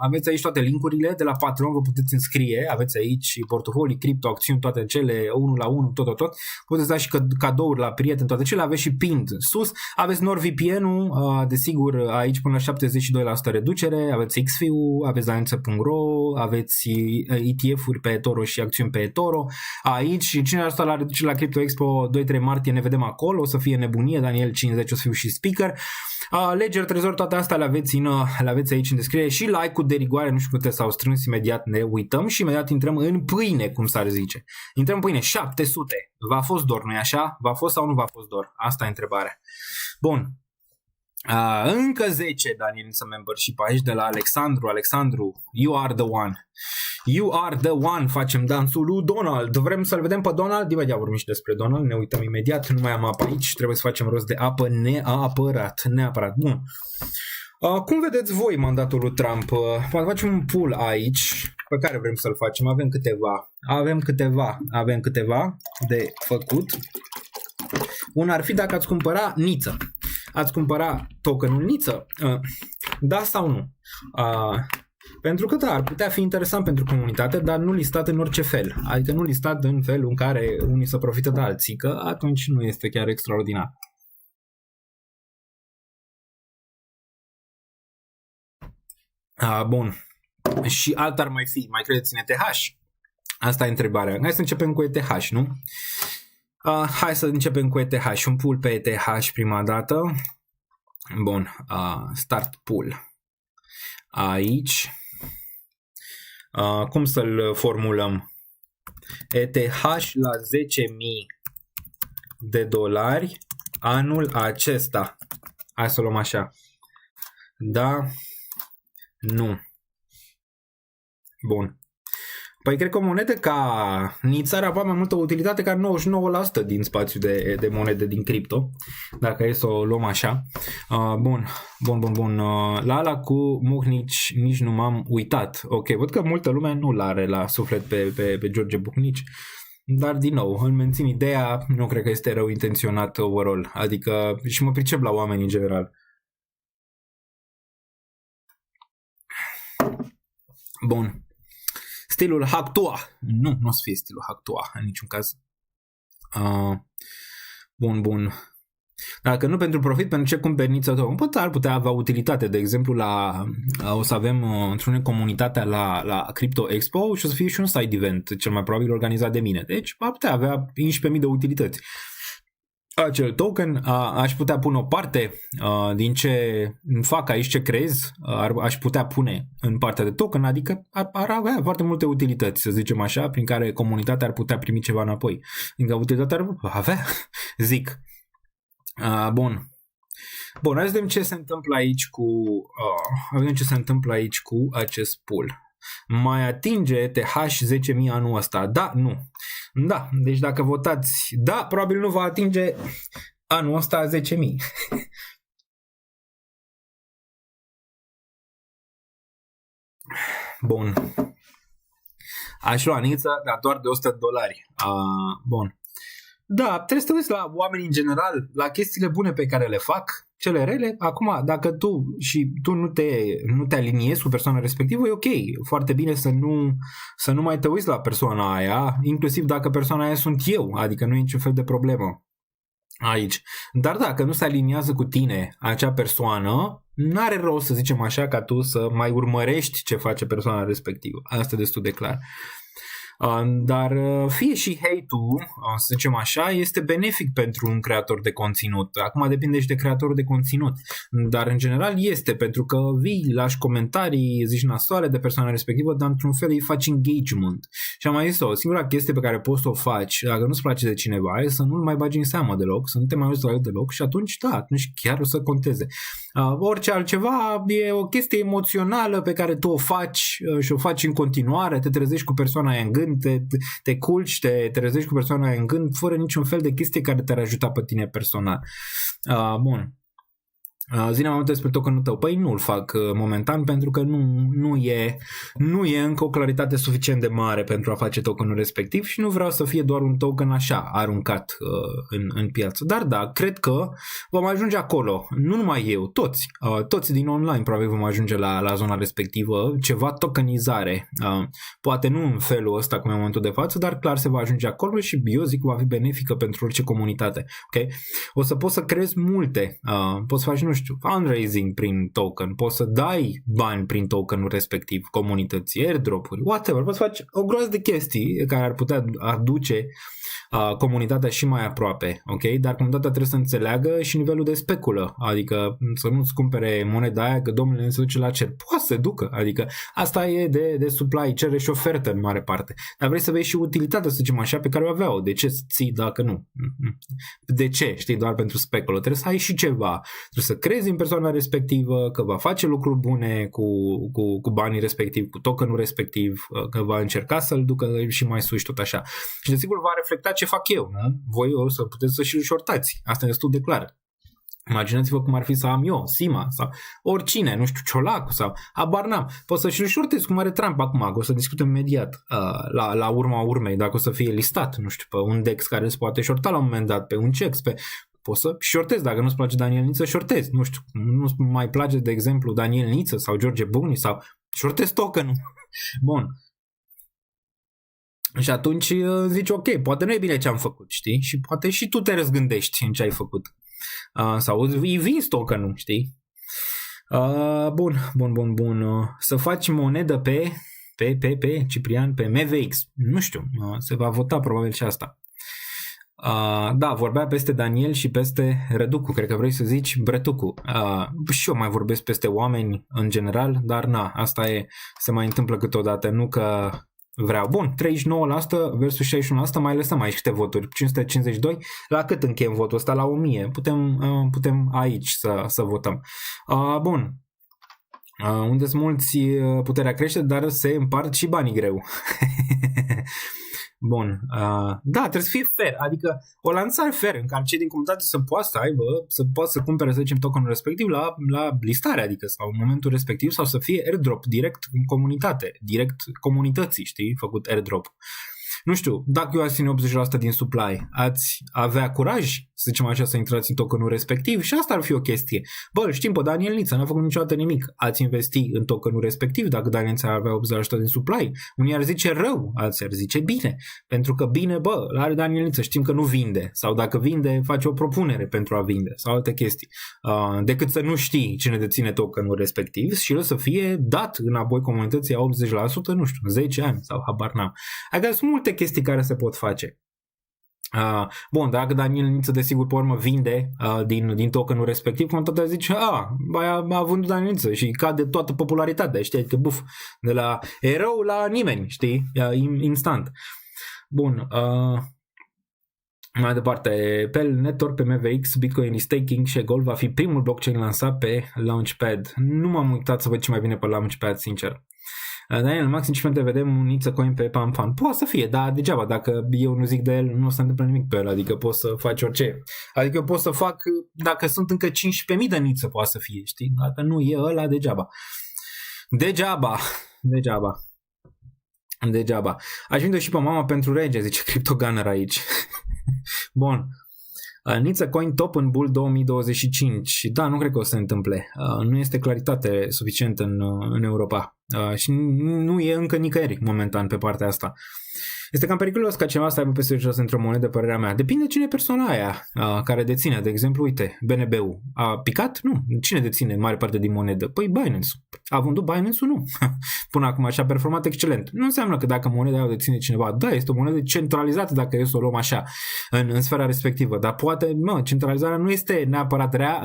aveți aici toate linkurile de la Patreon, vă puteți înscrie, aveți aici portofolii, cripto, acțiuni, toate cele, 1 la 1, tot, puteți da și cadouri la prieteni, toate cele, aveți și pinned sus, aveți NordVPN-ul, desigur aici până la 72% reducere, aveți XFI-ul, aveți Lanță.ro, aveți ETF-uri pe eToro și acțiuni pe eToro, aici și cine ar sta la reducere la Crypto Expo 2-3 martie, ne vedem acolo, o să fie nebunie, Daniel 50 o să fiu și speaker. Ledger, Trezor, toate astea le aveți aici în descriere și like-ul de rigoare, nu știu câte s-au strâns, imediat ne uităm și imediat intrăm în pâine, cum s-ar zice. Intrăm în pâine, 700. V-a fost dor, nu-i așa? V-a fost sau nu v-a fost dor? Asta e întrebarea. Bun. Încă 10 Daniel să membership aici de la Alexandru, you are the one. You are the one, facem dansul lui Donald. Vrem să-l vedem pe Donald? Imediat vorbim și despre Donald, ne uităm imediat, nu mai am apă aici, trebuie să facem rost de apă neapărat. Bun. Cum vedeți voi mandatul lui Trump? Poate facem un pool aici, pe care vrem să-l facem, avem câteva de făcut. Un ar fi dacă ați cumpăra Niță. Ați cumpăra tokenul Niță? Da sau nu? Pentru că da, ar putea fi interesant pentru comunitate, dar nu listat în orice fel. Adică nu listat în felul în care unii să profită de alții, că atunci nu este chiar extraordinar. Bun. Și alt ar mai fi, mai credeți în ETH? Asta e întrebarea. Hai să începem cu ETH, nu? Hai să începem cu ETH. Un pool pe ETH prima dată. Bun. Start pool. Aici. Cum să-l formulăm? ETH la 10.000 $, anul acesta. Hai să o luăm așa. Da. Nu. Bun. Păi cred că o monedă ca Nița ar avea mai multă utilitate ca 99% din spațiul de monede din cripto, dacă e să o luăm așa. Bun. La ala cu Bucnici nici nu m-am uitat. Ok, văd că multă lume nu l-are la suflet pe George Bucnici, dar din nou, îmi mențin ideea, nu cred că este rău intenționat overall, adică și mă pricep la oameni în general. Bun. Stilul Hacktua. Nu o să fie stilul Hacktua în niciun caz. Bun. Dacă nu pentru profit, pentru ce cumperi Niță token? Ar putea avea utilitate. De exemplu, o să avem într-una comunitatea la Crypto Expo și o să fie și un side event, cel mai probabil organizat de mine. Deci ar putea avea 11.000 de utilități. Acel token, aș putea pune o parte din ce fac aici, ce creez, aș putea pune în partea de token, adică ar avea foarte multe utilități, să zicem așa, prin care comunitatea ar putea primi ceva înapoi. Din că utilitatea ar avea, zic. Bun, hai să vedem ce se întâmplă aici cu acest pool. Mai atinge ETH 10.000 anul ăsta? Da, nu. Da, deci dacă votați da, probabil nu va atinge anul ăsta 10.000. Bun. Aș lua Niță, dar doar de $100. Bun. Da, trebuie să te uiți la oameni în general, la chestiile bune pe care le fac, cele rele. Acum, dacă tu nu te aliniezi cu persoana respectivă, e ok. Foarte bine să nu mai te uiți la persoana aia, inclusiv dacă persoana aia sunt eu, adică nu e niciun fel de problemă aici. Dar dacă nu se aliniază cu tine acea persoană, n-are rost, să zicem așa, ca tu să mai urmărești ce face persoana respectivă. Asta e destul de clar. Dar fie și hate-ul, să zicem așa, este benefic pentru un creator de conținut. Acum depinde și de creatorul de conținut, dar în general este, pentru că vii, lași comentarii, zici nasoale de persoana respectivă, dar într-un fel îi faci engagement. Și am mai zis-o, singura chestie pe care poți să o faci, dacă nu-ți place de cineva, e să nu-l mai bagi în seamă deloc, să nu te mai uiți la el deloc și atunci chiar o să conteze. Orice altceva e o chestie emoțională pe care tu o faci și o faci în continuare, te trezești cu persoana aia în gând, te culci, te trezești cu persoana aia în gând, fără niciun fel de chestie care te-ar ajuta pe tine personal. Bun. Zi-ne mai multe despre tokenul tău. Păi nu-l fac momentan pentru că nu e încă o claritate suficient de mare pentru a face tokenul respectiv și nu vreau să fie doar un token așa aruncat în piață. Dar da, cred că vom ajunge acolo. Nu numai eu, toți din online probabil vom ajunge la zona respectivă, ceva tokenizare. Poate nu în felul ăsta cum e în momentul de față, dar clar se va ajunge acolo și eu zic că va fi benefică pentru orice comunitate. Okay? O să poți să creezi multe, poți să faci, nu știu, fundraising prin token, poți să dai bani prin tokenul respectiv, comunității, airdrop-uri, whatever, poți să faci o groază de chestii care ar putea aduce comunitatea și mai aproape, ok? Dar comunitatea trebuie să înțeleagă și nivelul de speculă, adică să nu-ți cumpere moneda aia că domnule se duce la cer, poate să se ducă, adică asta e de supply, cerere și ofertă în mare parte, dar vrei să vezi și utilitatea, să zicem așa, pe care o aveau, de ce să ții dacă nu? De ce? Știi, doar pentru speculă, trebuie să ai și ceva, trebuie să crezi în persoana respectivă, că va face lucruri bune cu banii respectivi, cu tokenul respectiv, că va încerca să-l ducă și mai sus, tot așa. Și desigur va reflecta ce fac eu, nu? Voi o să puteți să și-l shortați. Asta e destul de clar. Imaginați-vă cum ar fi să am eu, Sima, sau oricine, nu știu, Ciolacu, sau habar n-am. Pot să și-l shortez cum are Trump acum, o să discutăm imediat la urma urmei, dacă o să fie listat, nu știu, pe un DEX care se poate shorta la un moment dat, pe un CEX, poți să shortezi, dacă nu-ți place Daniel Niță, shortezi, nu știu, nu-ți mai place, de exemplu, Daniel Niță sau George Buni, sau shortezi tokenul. Bun. Și atunci zici, ok, poate nu e bine ce am făcut, știi? Și poate și tu te răzgândești în ce ai făcut. Sau îi vinzi tokenul, știi? Bun. Să faci monedă pe Ciprian, pe MVX. Nu știu, se va vota probabil și asta. Da, vorbea peste Daniel și peste Răducu, cred că vrei să zici Bretucu. Și eu mai vorbesc peste oameni în general, dar na, asta e, se mai întâmplă câteodată, nu că vreau. Bun, 39% versus 61%, mai lăsăm aici câte voturi, 552, la cât încheiem votul ăsta? La 1000, putem aici să votăm. Bun, unde sunt mulți, puterea crește, dar se împart și banii greu. Bun, da, trebuie să fie fair, adică o lansare fair în care cei din comunitate să poată să aibă, să poată să cumpere, să zicem, tokenul respectiv la listare, adică sau în momentul respectiv, sau să fie airdrop direct în comunitate, direct comunității, știi, făcut airdrop. Nu știu, dacă eu aș ține 80% din supply, ați avea curaj, să zicem așa, să intrați în tokenul respectiv și asta ar fi o chestie. Bă, știm pe Daniel Niță, n-a făcut niciodată nimic. Ați investi în tokenul respectiv dacă Daniel Niță ar avea 80% din supply. Unii ar zice rău, alții ar zice bine. Pentru că bine, bă, are Daniel Niță, știm că nu vinde. Sau dacă vinde, face o propunere pentru a vinde. Sau alte chestii. Decât să nu știi cine deține tokenul respectiv și el să fie dat înapoi comunității a 80%, nu știu, 10 ani sau habar n-am. Adică sunt multe chestii care se pot face. Bun, dacă Daniel Niță desigur pe urmă vinde din tokenul respectiv, comunitatea zice, a vândut Daniel Niță și cade toată popularitatea, știi, adică buf, de la erou la nimeni, știi, instant. Bun, mai departe, pe Network, pe MVX, Bitcoin Staking și Gold va fi primul blockchain lansat pe Launchpad. Nu m-am uitat să văd ce mai vine pe Launchpad, sincer. Daniel, maxim 5 vedem un Niță Coin pe PanFan. Poate să fie, dar degeaba, dacă eu nu zic de el, nu se întâmplă nimic pe el, adică poți să faci orice. Adică eu pot să fac, dacă sunt încă 15.000 de Niță, poate să fie, știi? Dacă nu e ăla, degeaba. Degeaba. Aș vinde și pe mama pentru rege, zice CryptoGunner aici. Bun. Niță Coin top în bull 2025. Da, nu cred că o să se întâmple. Nu este claritate suficientă în Europa. Și nu e încă nicăieri momentan pe partea asta. Este cam periculos ca cineva să aibă peste 10% într-o monedă, părerea mea. Depinde cine e persoana aia care deține. De exemplu, uite, BNB-ul a picat? Nu. Cine deține mare parte din monedă? Păi Binance-ul. A vândut Binance-ul? Nu. Până acum așa a performat excelent. Nu înseamnă că dacă moneda aia o deține cineva, da, este o monedă centralizată dacă e să o luăm așa în sfera respectivă. Dar poate, centralizarea nu este neapărat rea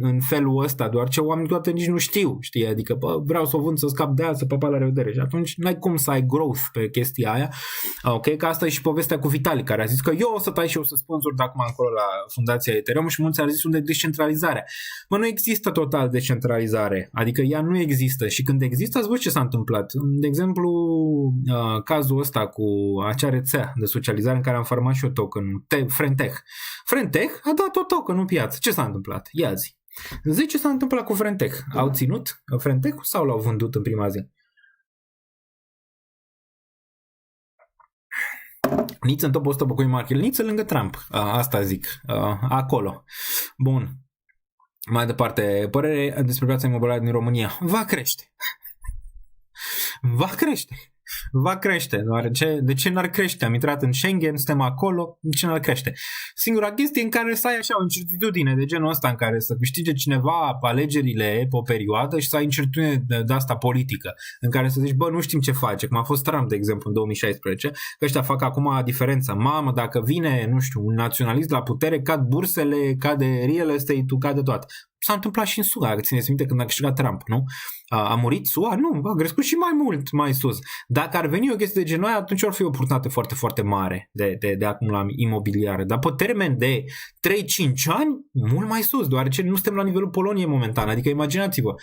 în felul ăsta, doar ce oamenii toate nici nu știu, știi? Adică, vreau să o vând, să scap de aia, să papa la revedere. Și atunci n-ai cum să ai growth pe chestia aia. Ok, că asta e și povestea cu Vitalik, care a zis că eu o să tai și eu să sponsor de acum încolo la fundația Ethereum și mulți au zis unde e descentralizarea. Mă, nu există total descentralizare, adică ea nu există și când există, ați văzut ce s-a întâmplat. De exemplu, cazul ăsta cu acea rețea de socializare în care am farmat și eu tokenul, Frentech. Frentech a dat tot tokenul în piață. Ce s-a întâmplat? Ia zi. Zici ce s-a întâmplat cu Frentech? Au ținut Frentech sau l-au vândut în prima zi? Nici în top 100 pe CoinMarket, nici lângă Trump, asta zic, acolo. Bun. Mai departe, părere despre piața imobiliară din România. Va crește. Va crește, deoarece de ce n-ar crește? Am intrat în Schengen, suntem acolo, de ce n-ar crește? Singura chestie în care să ai așa o incertitudine de genul ăsta, în care să câștige cineva alegerile pe o perioadă și să ai incertitudine de asta politică, în care să zici, bă, nu știm ce face, cum a fost Trump, de exemplu, în 2016, că ăștia fac acum diferența. Mamă, dacă vine, nu știu, un naționalist la putere, cad bursele, cade real estate-ul, cade toate. S-a întâmplat și în SUA, dacă țineți minte când a câștigat Trump, nu? A murit SUA? Nu, a crescut și mai mult, mai sus. Dacă ar veni o chestie de genul ăla, atunci ar fi o oportunitate foarte, foarte mare de acumula imobiliare. Dar pe termen de 3-5 ani, mult mai sus, deoarece nu suntem la nivelul Poloniei momentan. Adică imaginați-vă,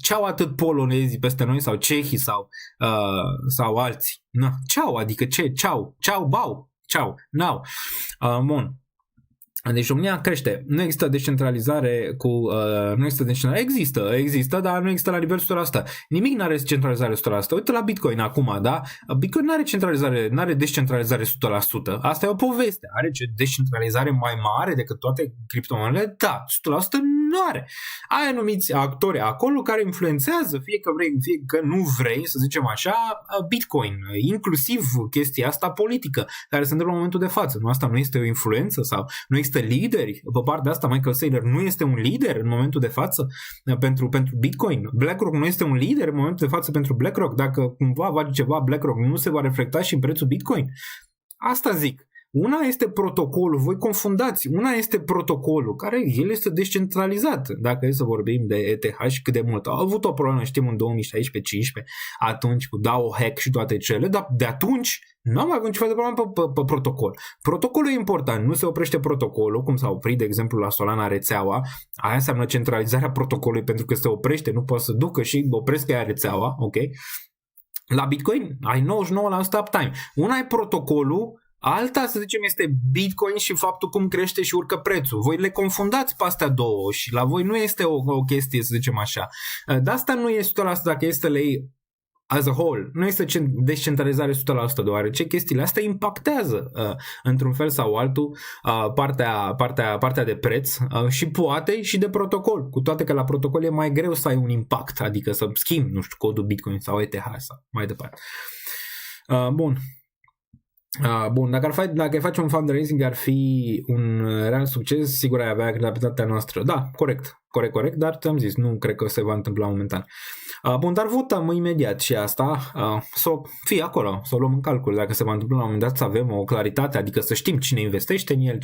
ce-au atât polonezii peste noi sau cehii sau alții? Na, ce-au? Adică ce? Ce-au? Bau? Ce-au? N-au. Bun. Deci România crește. Nu există descentralizare nu există descentralizare. Există, dar nu există la nivel 100%. Nimic nu are descentralizare 100%. Uite la Bitcoin acum, da? Bitcoin nu are descentralizare 100%. Asta e o poveste. Are descentralizare mai mare decât toate criptomonedele? Da, 100% nu are. Ai anumiți actori acolo care influențează, fie că vrei, fie că nu vrei, să zicem așa, Bitcoin. Inclusiv chestia asta politică care se întâmplă în momentul de față. Nu, asta nu este o influență sau nu există lideri. Pe partea asta, Michael Saylor nu este un lider în momentul de față pentru Bitcoin. BlackRock nu este un lider în momentul de față pentru BlackRock. Dacă cumva va ceva BlackRock, nu se va reflecta și în prețul Bitcoin? Asta zic. Una este protocolul, voi confundați, una este protocolul, care el este descentralizat, dacă e să vorbim de ETH cât de mult. Au avut o problemă, știm, în 2016-15, atunci cu DAO hack și toate cele, dar de atunci nu am avut ceva de problemă pe protocol. Protocolul e important, nu se oprește protocolul, cum s-a oprit, de exemplu, la Solana rețeaua, aia înseamnă centralizarea protocolului pentru că se oprește, nu poate să ducă și opresc ea rețeaua, ok? La Bitcoin ai 99% uptime. Una e protocolul, alta, să zicem, este Bitcoin și faptul cum crește și urcă prețul. Voi le confundați pe astea două și la voi nu este o chestie, să zicem așa. De asta nu e 100% dacă este lei as a whole. Nu este descentralizare 100%, deoarece chestiile astea impactează într-un fel sau altul partea de preț și poate și de protocol. Cu toate că la protocol e mai greu să ai un impact, adică să schimbi, nu știu, codul Bitcoin sau ETH sau mai departe. Bun. Bun, dacă ai face un fundraising ar fi un real succes, sigur ai avea credibilitatea noastră. Da, corect, dar ți-am zis, nu cred că se va întâmpla momentan. Bun, dar votăm imediat și asta, să fie acolo, să o luăm în calcul dacă se va întâmpla la un moment dat, să avem o claritate, adică să știm cine investește în el,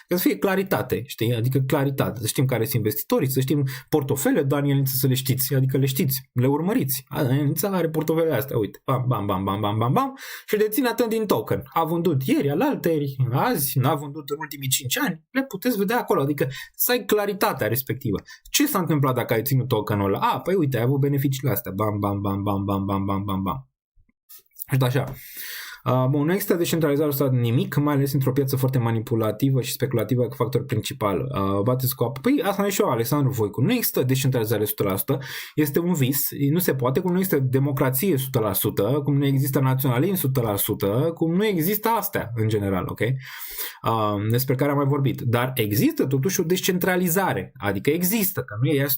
să fie claritate, știi? Adică claritate, să știm care sunt investitorii, să știm portofele, Daniel, să le știți, adică le știți, le urmăriți. Daniel are portofele astea, uite, bam, și deține atât din token. A vândut ieri, alaltăieri, azi, n-a vândut în ultimii 5 ani, le puteți vedea acolo, adică să ai claritatea respectivă. Ce s-a întâmplat dacă ai ținut tokenul ăla? Păi uite, ai avut beneficiile astea. Bam. Și așa. Bun, nu există descentralizare sau nimic, mai ales într-o piață foarte manipulativă și speculativă ca factor principal. Bateți cu apă. Păi asta nu e și eu, Alexandru Voicu. Nu există descentralizare 100%, este un vis, nu se poate, cum nu există democrație 100%, cum nu există naționalism 100%, cum nu există astea în general, ok? Despre care am mai vorbit. Dar există totuși o descentralizare, adică există, că nu e ea 100%,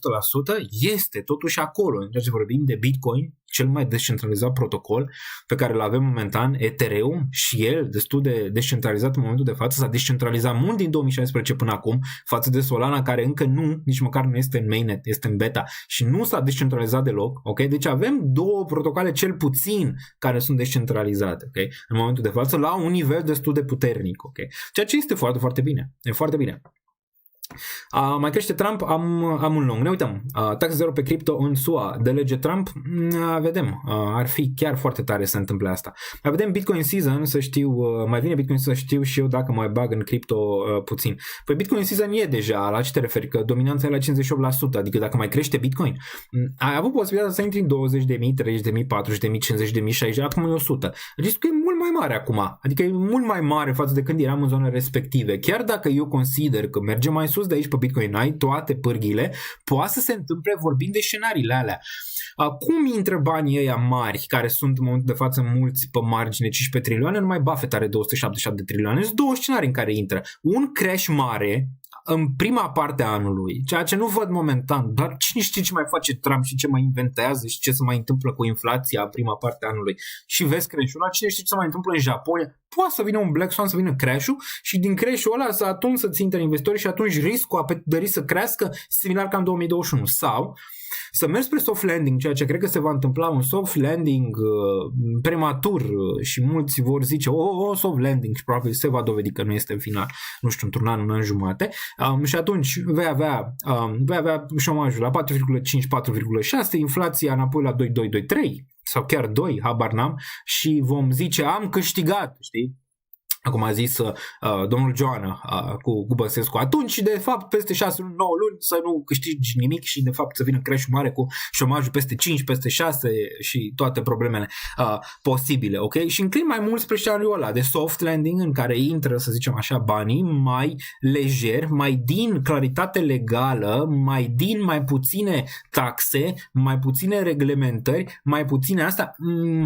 este totuși acolo. În ceea ce vorbim de Bitcoin, cel mai descentralizat protocol pe care îl avem momentan, Ethereum, și el destul de descentralizat în momentul de față, s-a descentralizat mult din 2016 până acum, față de Solana, care încă nici măcar nu este în mainnet, este în beta și nu s-a descentralizat deloc, ok? Deci avem două protocoale cel puțin care sunt descentralizate, ok? În momentul de față, la un nivel destul de puternic, ok? Ceea ce este foarte, foarte bine. E foarte bine. Mai crește Trump, am un lung. Ne uităm. Tax zero pe cripto în SUA de lege Trump. Vedem. Ar fi chiar foarte tare să se întâmple asta. Mai vedem Bitcoin Season, să știu, mai vine Bitcoin să știu și eu dacă mai bag în cripto puțin. Păi Bitcoin Season e deja, la ce te referi? Că dominanța e la 58%, adică dacă mai crește Bitcoin, ai avut posibilitatea să intri în 20.000, 30.000, 40.000, 50.000, 60.000, acum e 100. Riscul e mult mai mare acum. Adică e mult mai mare față de când eram în zonele respective. Chiar dacă eu consider că merge mai sus de aici pe Bitcoin, ai toate pârghile, poate să se întâmple vorbind de scenariile alea. Cum intră banii ăia mari, care sunt în momentul de față mulți pe margine, 15 trilioane, numai Buffett are 277 de trilioane. Sunt două scenarii în care intră. Un crash mare în prima parte a anului, ceea ce nu văd momentan, dar cine știe ce mai face Trump și ce mai inventează și ce se mai întâmplă cu inflația în prima parte a anului. Și vezi crash-ul ăla, cine știe ce se mai întâmplă în Japonia. Poate să vină un Black Swan, să vină crash-ul și din crash-ul ăla atunci să-ți intre investitorii și atunci riscul de risc să crească similar ca în 2021. Sau să mergi spre soft landing, ceea ce cred că se va întâmpla, un soft landing prematur și mulți vor zice soft landing și probabil se va dovedi că nu este în final, nu știu, într-un an, un an jumate și atunci vei avea șomajul la 4,5-4,6, inflația înapoi la 2,2-2,3 sau chiar 2, habar n-am, și vom zice am câștigat, știi? Acum a zis domnul Joana cu Băsescu atunci, de fapt, peste 6 luni, 9 luni să nu câștigi nimic și de fapt să vină crash-ul mare cu șomajul peste 5, peste 6 și toate problemele posibile, ok? Și înclin mai mult spre scenariul ăla de soft landing în care intră, să zicem așa, banii mai lejer, mai din claritate legală, mai puține taxe, mai puține reglementări, mai puține asta,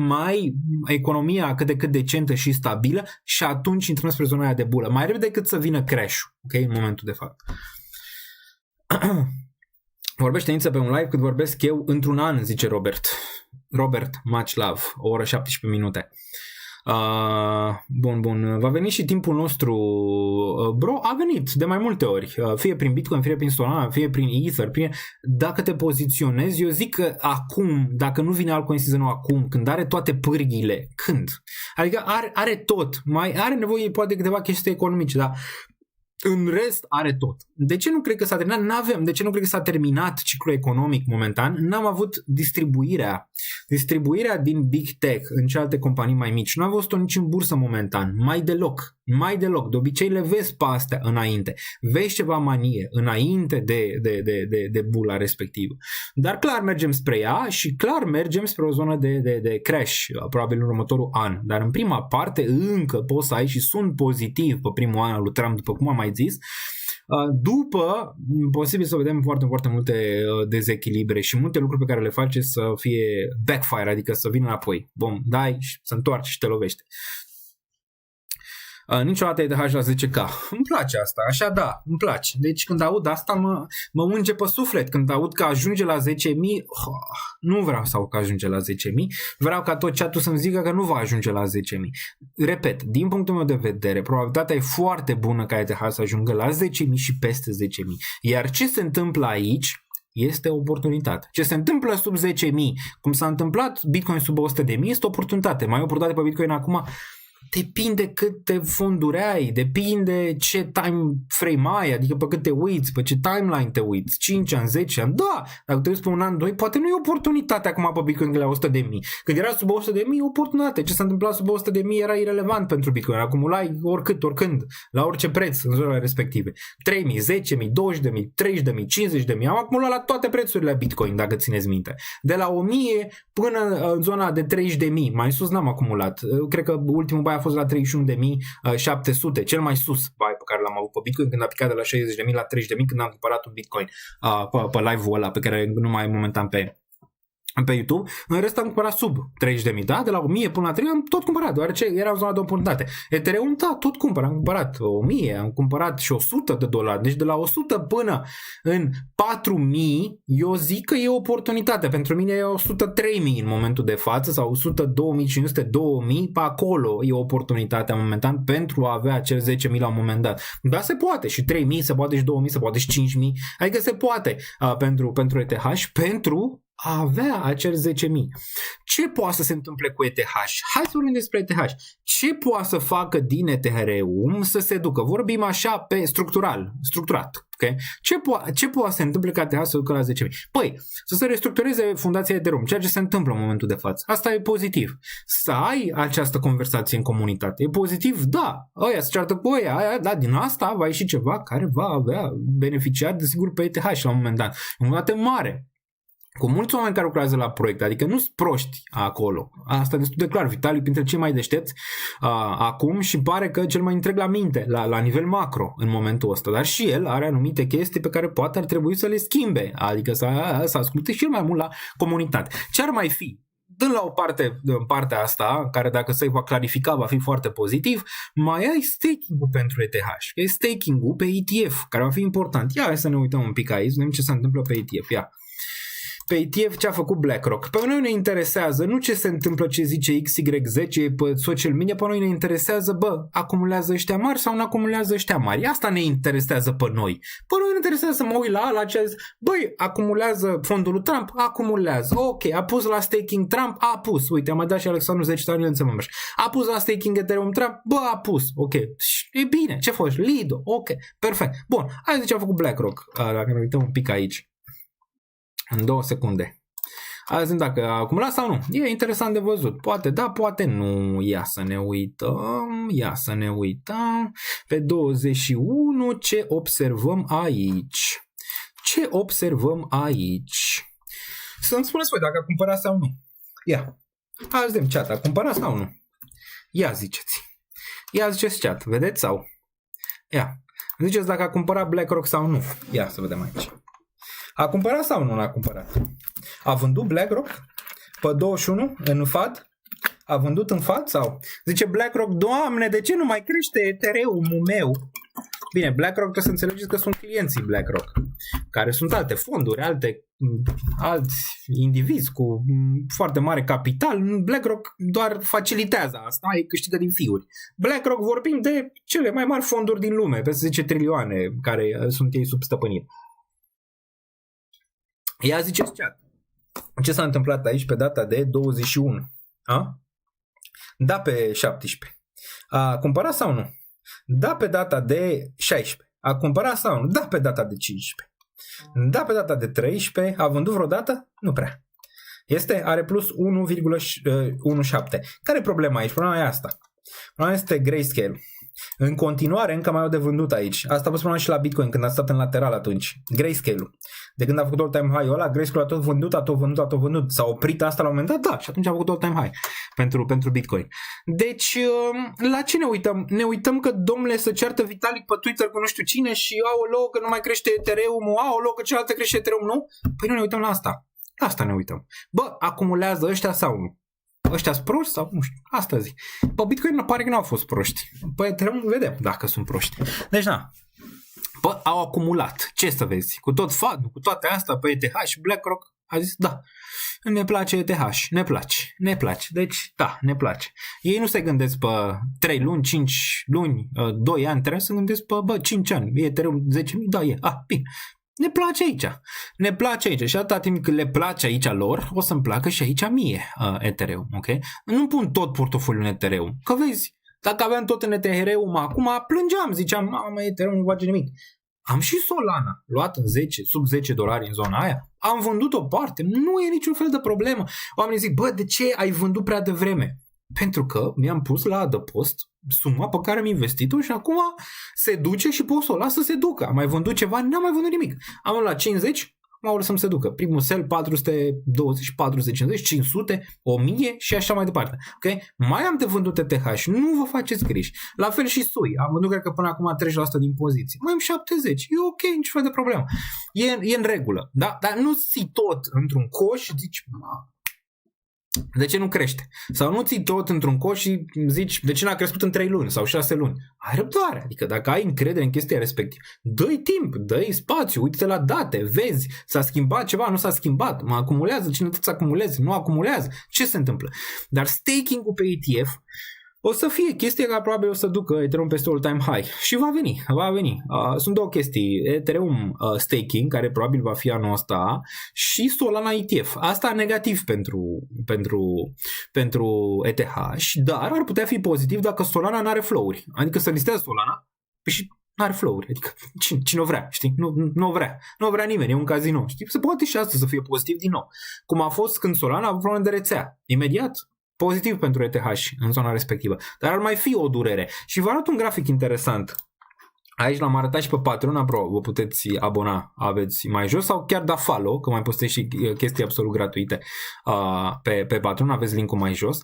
mai economia cât de cât decentă și stabilă și atunci intrăm spre zona aia de bulă. Mai repede decât să vină crash-ul, ok? În momentul de fapt. Vorbește Niță pe un live cât vorbesc eu într-un an, zice Robert. Robert, much love. O oră 17 minute. Bun. Va veni și timpul nostru, bro, a venit de mai multe ori, fie prin Bitcoin, fie prin Solana, fie prin Ether, dacă te poziționezi, eu zic că acum, dacă nu vine altcoin season-ul acum, când are toate pârghile, când? Adică are tot, mai are nevoie poate câteva chestii economice, dar în rest are tot. De ce nu cred că s-a terminat? De ce nu cred că s-a terminat ciclul economic momentan? N-am avut distribuirea din Big Tech în celelalte companii mai mici. Nu am văzut-o nici în bursă momentan. Mai deloc. De obicei le vezi pe astea înainte. Vezi ceva manie înainte de bula respectivă. Dar clar mergem spre ea și clar mergem spre o zonă de crash, probabil în următorul an. Dar în prima parte încă poți să ai și sunt pozitiv pe primul an al lui Trump, după cum am mai zis. După, posibil să vedem foarte, foarte multe dezechilibre și multe lucruri pe care le face să fie backfire, adică să vină înapoi. Bum, dai și să întoarce și te lovește. Niciodată ETH la 10K. Îmi place asta, așa da, îmi place. Deci când aud asta mă unge pe suflet. Când aud că ajunge la 10.000, nu vreau să aud că ajunge la 10.000, vreau ca tot chat-ul să-mi zică că nu va ajunge la 10.000. Repet, din punctul meu de vedere, probabilitatea e foarte bună ca ETH să ajungă la 10.000 și peste 10.000. Iar ce se întâmplă aici este o oportunitate. Ce se întâmplă sub 10.000, cum s-a întâmplat Bitcoin sub 100.000, este o oportunitate. Mai e o oportunitate pe Bitcoin acum. Depinde câte fonduri ai, depinde ce time frame ai, adică pe cât te uiți, pe ce timeline te uiți, 5 ani, 10 ani, da, dacă te uiți pe un an, 2, poate nu e oportunitate acum pe Bitcoin la 100.000. Când era sub 100.000, oportunitate, ce s-a întâmplat sub 100.000 era irelevant pentru Bitcoin, acumulai oricât, oricând, la orice preț în zonele respective. 3.000, 10.000, 20.000, 30.000, 50.000, am acumulat la toate prețurile Bitcoin, dacă țineți minte. De la 1.000 până în zona de 30.000, mai sus n-am acumulat. Cred că ultimul bai a fost la 31.700, cel mai sus bai pe care l-am avut pe Bitcoin când a picat de la 60.000 la 30.000 când am cumpărat un Bitcoin pe live-ul ăla pe care nu mai e momentan pe YouTube. În rest am cumpărat sub 30.000, da? De la 1.000 până la 3.000 am tot cumpărat, deoarece era în zona de oportunitate. Ethereum, da, tot cumpăr, am cumpărat 1.000, am cumpărat și $100. Deci de la 100 până în 4.000, eu zic că e o oportunitate. Pentru mine e 103.000 în momentul de față sau 102.500, 2.000, pe acolo e oportunitatea momentan pentru a avea acel 10.000 la un moment dat. Dar se poate și 3.000, se poate și 2.000, se poate și 5.000, adică se poate pentru ETH, pentru a avea acel 10.000. Ce poate să se întâmple cu ETH? Hai să vorbim despre ETH. Ce poate să facă din Ethereum să se ducă? Vorbim așa pe structurat. Okay? Ce poate să se întâmple ca ETH să ducă la 10.000? Păi, să se restructureze fundația Ethereum, ceea ce se întâmplă în momentul de față. Asta e pozitiv. Să ai această conversație în comunitate. E pozitiv? Da. Ăia se ceartă cu ăia, da, din asta va ieși ceva care va avea beneficiat, desigur, pe ETH la un moment dat. Un moment dat mare. cu mulți oameni care lucrează la proiect, adică nu sunt proști acolo. Asta destul de clar. Vitali printre cei mai deștepți acum și pare că cel mai întreg la minte, la nivel macro în momentul ăsta. Dar și el are anumite chestii pe care poate ar trebui să le schimbe, adică să asculte și el mai mult la comunitate. Ce ar mai fi? Dând la o parte, în partea asta, care dacă se va clarifica va fi foarte pozitiv, mai ai staking-ul pentru ETH. E staking-ul pe ETF, care va fi important. Ia, hai să ne uităm un pic aici, să vedem ce se întâmplă pe ETF. Ia. Pe ETF ce a făcut BlackRock. Pe noi ne interesează nu ce se întâmplă, ce zice XYZ pe social media, pe noi ne interesează, acumulează ăștia mari sau nu acumulează ăștia mari. Asta ne interesează pe noi. Pe noi ne interesează să mă uit la ce zice, acumulează fondul lui Trump, acumulează. Ok, a pus la staking Trump, a pus. Uite, am mai dat și Alexandru 10 ani în a pus la staking Ethereum Trump, a pus. Ok. E bine, ce faci? Lido. Ok, perfect. Bun, hai să ce a făcut BlackRock. Dacă ne uităm un pic aici. În 2 secunde. Azi dacă a acumulat sau nu. E interesant de văzut. Poate da, poate nu. Ia să ne uităm. Pe 21 ce observăm aici? Să-mi spuneți voi dacă a cumpărat sau nu. Ia. Hai să vedem chat. A cumpărat sau nu? Ia ziceți. Chat. Vedeți sau? Ia. Ziceți dacă a cumpărat BlackRock sau nu. Ia să vedem aici. A cumpărat sau nu a cumpărat? A vândut BlackRock pe 21 în FAD? A vândut în FAD sau? Zice BlackRock, Doamne, de ce nu mai crește Ethereum-ul meu? Bine, BlackRock trebuie să înțelegeți că sunt clienții BlackRock, care sunt alte fonduri, alți indivizi cu foarte mare capital. BlackRock doar facilitează asta, îi câștigă din fiuri. BlackRock vorbim de cele mai mari fonduri din lume, peste 10 trilioane care sunt ei sub stăpânire. Ia ziceți ce s-a întâmplat aici pe data de 21. Da pe 17. A cumpărat sau nu? Da pe data de 16. A cumpărat sau nu? Da pe data de 15. Da pe data de 13. A vândut vreodată? Nu prea. Are plus 1,17. Care e problema aici? Problema e asta. Problema este Grayscale. În continuare încă mai au de vândut aici. Asta vă spuneam și la Bitcoin când a stat în lateral atunci. Grayscale-ul. De când a făcut all-time high-ul ăla, Grayscale a tot vândut. S-a oprit asta la un moment dat? Da, și atunci a făcut all-time high pentru Bitcoin. Deci, la ce ne uităm? Ne uităm că, domnule, să ceartă Vitalik pe Twitter cu nu știu cine și aoleu că nu mai crește Ethereum-ul, aoleu că cealaltă crește Ethereum, nu? Păi nu ne uităm la asta. Asta ne uităm. Acumulează ăștia sau nu? Ăștia sunt proști sau nu știu, asta zic. Pe Bitcoin pare că n-au fost proști. Pe Ethereum vedem dacă sunt proști. Deci au acumulat. Ce să vezi? Cu tot FAD, cu toate astea pe ETH și BlackRock a zis da, ne place ETH, ne place. Deci da, ne place. Ei nu se gândesc pe 3 luni, 5 luni, 2 ani, trebuie să gândesc pe 5 ani. Ethereum 10.000, da, e. Bine. Ne place aici și atâta timp cât le place aici lor, o să-mi placă și aici mie Ethereum, ok? Nu pun tot portofoliul în Ethereum, că vezi, dacă aveam tot în Ethereum acum, plângeam, ziceam, mamă, Ethereum nu face nimic. Am și Solana, luat în sub $10 în zona aia, am vândut o parte, nu e niciun fel de problemă. Oamenii zic, de ce ai vândut prea devreme? Pentru că mi-am pus la adăpost suma pe care am investit-o și acum se duce și pot să o las să se ducă. Am mai vândut ceva? N-am mai vândut nimic. Am luat 50, m-au lăsat să se ducă. Primul sell 420, 450, 500, 1000 și așa mai departe. Okay? Mai am de vândut ETH, nu vă faceți griji. La fel și SUI. Am vândut cred că până acum 30% din poziție. Mai am 70. E ok, nici fel de problemă. E în regulă. Da? Dar nu ții tot într-un coș și zici, de ce nu crește? Sau nu ții tot într-un coș și zici, de ce n-a crescut în 3 luni sau 6 luni? Ai răbdare, adică dacă ai încredere în chestia respectivă, dă-i timp, dă-i spațiu, uite-te la date, vezi, s-a schimbat ceva, nu s-a schimbat, mă acumulează, cine tot să acumuleze, nu acumulează, ce se întâmplă? Dar staking-ul pe ETF o să fie chestia care probabil o să ducă Ethereum peste all-time high și va veni. Sunt două chestii, Ethereum staking, care probabil va fi anul ăsta, și Solana ETF. Asta negativ pentru ETH, dar ar putea fi pozitiv dacă Solana n-are flow-uri. Adică să listează Solana și n-are flow-uri. Adică cine o vrea, știi? Nu o vrea nimeni, e un casino. Știi? Se poate și asta să fie pozitiv din nou. Cum a fost când Solana a avut probleme de rețea. Imediat pozitiv pentru ETH în zona respectivă. Dar ar mai fi o durere. Și vă arăt un grafic interesant. Aici l-am arătat și pe Patreon, apropo, vă puteți abona, aveți mai jos sau chiar da follow, că mai postez și chestii absolut gratuite pe Patreon, aveți linkul mai jos.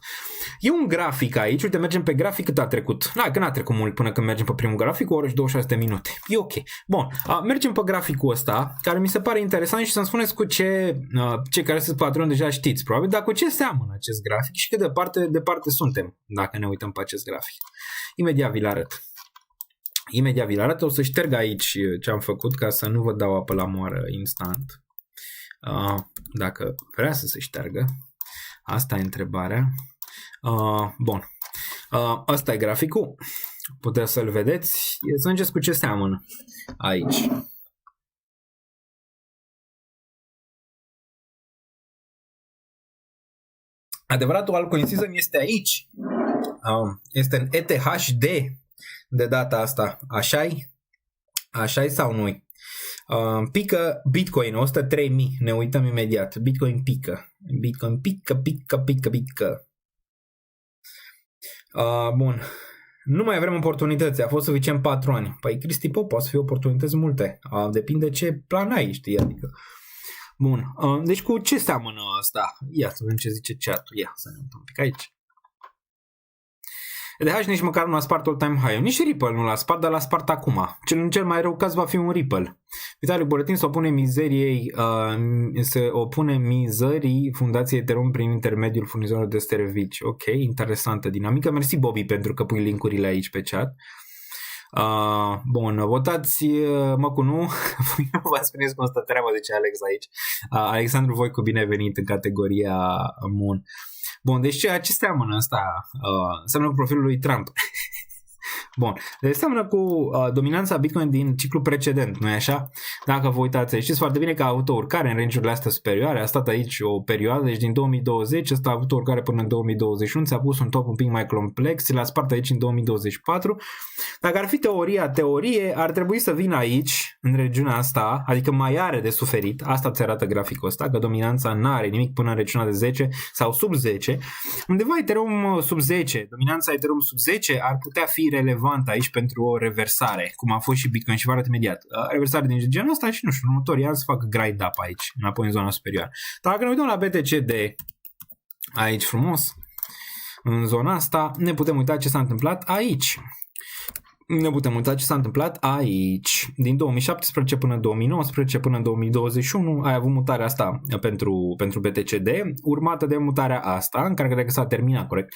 E un grafic aici, uite, mergem pe grafic, cât a trecut? Că n-a trecut mult până când mergem pe primul grafic, o oră și 26 de minute. E ok. Bun, mergem pe graficul ăsta, care mi se pare interesant și să-mi spuneți cu ce, cei care sunt Patreon deja știți, probabil, dar cu ce seamănă acest grafic și cât de departe suntem, dacă ne uităm pe acest grafic. Imediat vi-l arăt. O să șterg aici ce am făcut ca să nu vă dau apă la moară instant. Dacă vrea să se șteargă. Asta e întrebarea. Bun. Asta e graficul. Puteți să-l vedeți. Să începeți cu ce seamănă aici. Adevăratul Altcoin Season este aici. Este în ETHD. De data asta, așa-i? Așa-i sau nu-i? Pică Bitcoin, 103.000, ne uităm imediat. Bitcoin pică. Bitcoin pică. Bun. Nu mai avem oportunități, a fost suficient 4 ani. Păi, Cristi Pop, poate să fie oportunități multe. Depinde ce plan ai, știi? Adică. Bun. Deci cu ce seamănă asta? Ia să vedem ce zice chat-ul. Ia să ne uităm un pic aici. ETH nici măcar nu a spart all-time high. Nici Ripple nu l-a spart, dar l-a spart acum. În cel mai rău caz va fi un Ripple. Vitaliu Boletin se opune mizării fundației Ethereum prin intermediul furnizorilor de servicii. Ok, interesantă dinamică. Mersi, Bobby, pentru că pui linkurile aici pe chat. Bun, votați mă cu nu. Nu vă spuneți cum stă treaba, zice Alex aici. Alexandru Voicu, binevenit în categoria Moon. Bun, deci ce seamănă asta? Seamănă cu profilul lui Trump. Bun, deci seamănă cu dominanța Bitcoin din ciclul precedent, nu-i așa? Dacă vă uitați, știți foarte bine că a avut o urcare în range-urile astea superioare, a stat aici o perioadă, deci din 2020, ăsta a avut o urcare până în 2021, ți-a pus un top un pic mai complex, l-a spart aici în 2024. Dacă ar fi teorie, ar trebui să vină aici, în regiunea asta, adică mai are de suferit, asta ți arată graficul ăsta, că dominanța n-are nimic până în regiunea de 10 sau sub 10. Undeva Ethereum sub 10, dominanța Ethereum sub 10 ar putea fi relevant aici pentru o reversare, cum a fost și Bitcoin și vă arăt imediat. Reversare din genul ăsta și nu știu, în următorii ani să facă grind up aici, înapoi în zona superioară. Dar dacă ne uităm la BTCD aici frumos, în zona asta, ne putem uita ce s-a întâmplat aici. Din 2017 până în 2019 până în 2021 ai avut mutarea asta pentru BTCD, urmată de mutarea asta, în care cred că s-a terminat corect.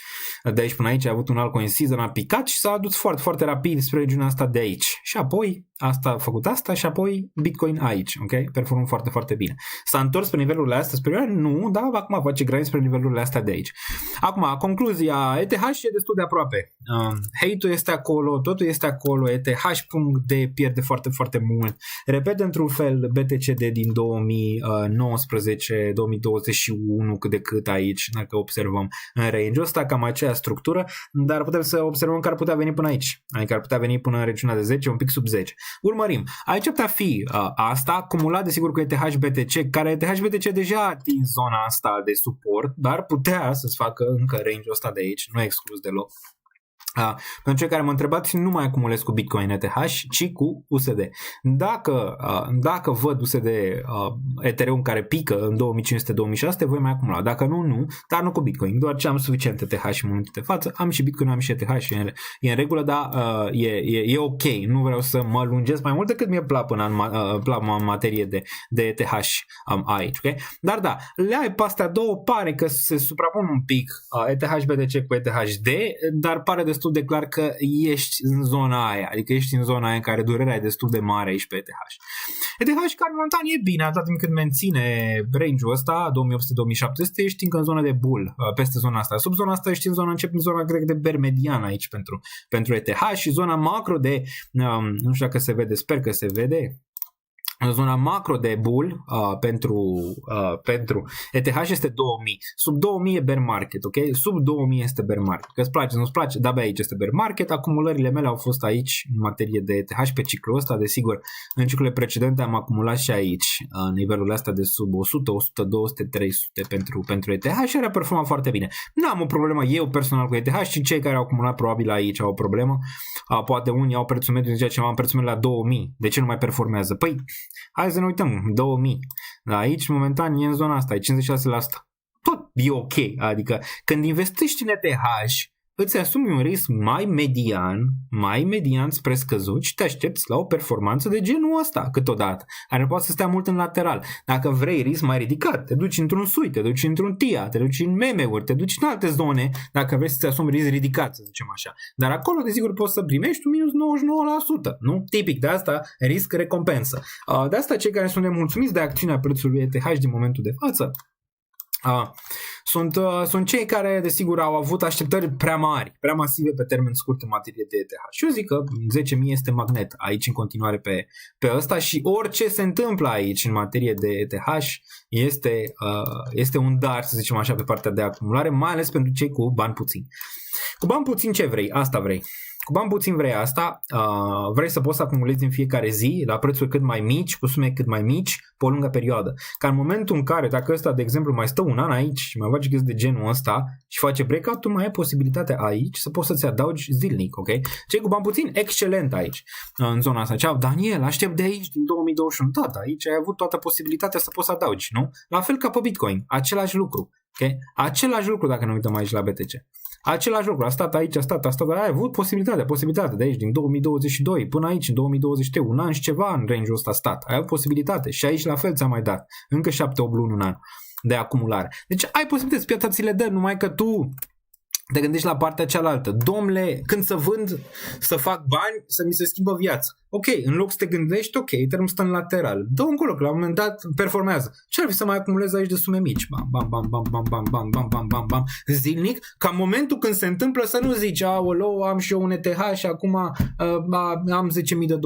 De aici până aici ai avut un altcoin season, a picat și s-a adus foarte, foarte rapid spre regiunea asta de aici. Și apoi asta a făcut asta și apoi Bitcoin aici, ok? Performă foarte, foarte bine. S-a întors pe nivelurile astea superioare? Nu, dar acum face grind spre nivelurile astea de aici. Acum, concluzia, ETH e destul de aproape. Hate-ul este acolo, totul este acolo, ETH.D pierde foarte, foarte mult. Repet, într-un fel, BTCD din 2019, 2021, cât de cât aici, dacă observăm în range-ul ăsta, cam aceea structură, dar putem să observăm că ar putea veni până aici. Adică ar putea veni până în regiunea de 10, un pic sub 10. Urmărim. Aici ar putea fi asta, acumulat desigur cu ETH-BTC, care ETH-BTC deja a atins zona asta de suport, dar putea să-ți facă încă range-ul ăsta de aici, nu e exclus deloc. Pentru cei care mă întrebați, nu mai acumulez cu Bitcoin ETH, ci cu USD. Dacă văd USD Ethereum care pică în 2500-2600, voi mai acumula. Dacă nu, dar nu cu Bitcoin. Doar ce am suficient ETH și în momentul de față, am și Bitcoin, am și ETH și e în regulă, dar e ok. Nu vreau să mă lungesc mai mult decât mi-e plapă în materie de ETH aici. Okay? Dar da, le ai pe astea două, pare că se suprapun un pic ETH-BTC cu ETHD, dar pare destul de clar că ești în zona aia, adică ești în zona aia în care durerea e destul de mare aici pe ETH. ETH care momentan e bine, atât timp cât menține range-ul ăsta, 2800-2700, ești încă în zona de bull, peste zona asta. Sub zona asta ești în zona, începi în zona, cred, de bear median aici pentru ETH și zona macro de, nu știu dacă se vede, sper că se vede, Zona macro de bull pentru ETH este 2000. Sub 2000 e bear market, ok? Sub 2000 este bear market. Că îți place, nu-ți place, de-abia aici este bear market. Acumulările mele au fost aici în materie de ETH pe ciclul ăsta. Desigur, în ciclurile precedente am acumulat și aici nivelul ăsta de sub 100, 100, 200, 300 pentru ETH și a performat foarte bine. Nu am o problemă eu personal cu ETH și cei care au acumulat probabil aici au o problemă. Poate unii au prețul mediu, zicea ceva, am prețul mediu la 2000. De ce nu mai performează? Păi, hai să ne uităm, 2000. Da, aici, momentan, e în zona asta, e 56%. Tot e ok. Adică, când investești în ETH, îți asumi un risc mai median spre scăzut și te aștepți la o performanță de genul ăsta câteodată, care poate să stea mult în lateral. Dacă vrei risc mai ridicat, te duci într-un SUI, te duci într-un TIA, te duci în meme-uri, te duci în alte zone, dacă vrei să-ți asumi risc ridicat, să zicem așa. Dar acolo, desigur, poți să primești un minus 99%, nu? Tipic de asta, risc-recompensă. De asta, cei care sunt nemulțumiți de acțiunea prețului ETH din momentul de față, sunt cei care, desigur, au avut așteptări prea mari, prea masive pe termen scurt în materie de ETH. Și eu zic că 10.000 este magnet aici în continuare pe ăsta și orice se întâmplă aici în materie de ETH este un dar, să zicem așa, pe partea de acumulare, mai ales pentru cei cu bani puțini. Cu bani puțini ce vrei? Asta vrei. Cu bani puțin vrei asta, vrei să poți să acumulezi în fiecare zi la prețuri cât mai mici, cu sume cât mai mici, pe o lungă perioadă. Ca în momentul în care, dacă ăsta, de exemplu, mai stă un an aici și mai face chestii de genul ăsta și face breakout, tu mai ai posibilitatea aici să poți să-ți adaugi zilnic, ok? Cei cu bani puțin, excelent aici, în zona asta. Ceau, Daniel, aștept de aici din 2021. Da, aici ai avut toată posibilitatea să poți să adaugi, nu? La fel ca pe Bitcoin, același lucru, ok? Același lucru dacă ne uităm aici la BTC. Același lucru, a stat aici, ai avut posibilitatea de aici, din 2022 până aici, în 2023, un an și ceva în range-ul ăsta stat. Ai avut posibilitate și aici la fel ți-a mai dat, încă 7-8 luni, un an de acumulare. Deci ai posibilități, piața ți le dă, numai că tu te gândești la partea cealaltă. Domnule, când să vând, să fac bani, să mi se schimbă viața. Ok, în loc să te gândești, ok, termen stă în lateral. Dă încolo, că la un moment dat performează. Ce ar fi să mai acumulezi aici de sume mici? Bam, zilnic, ca în momentul când se întâmplă să nu zici, aoleu, am și eu un ETH și acum am $10.000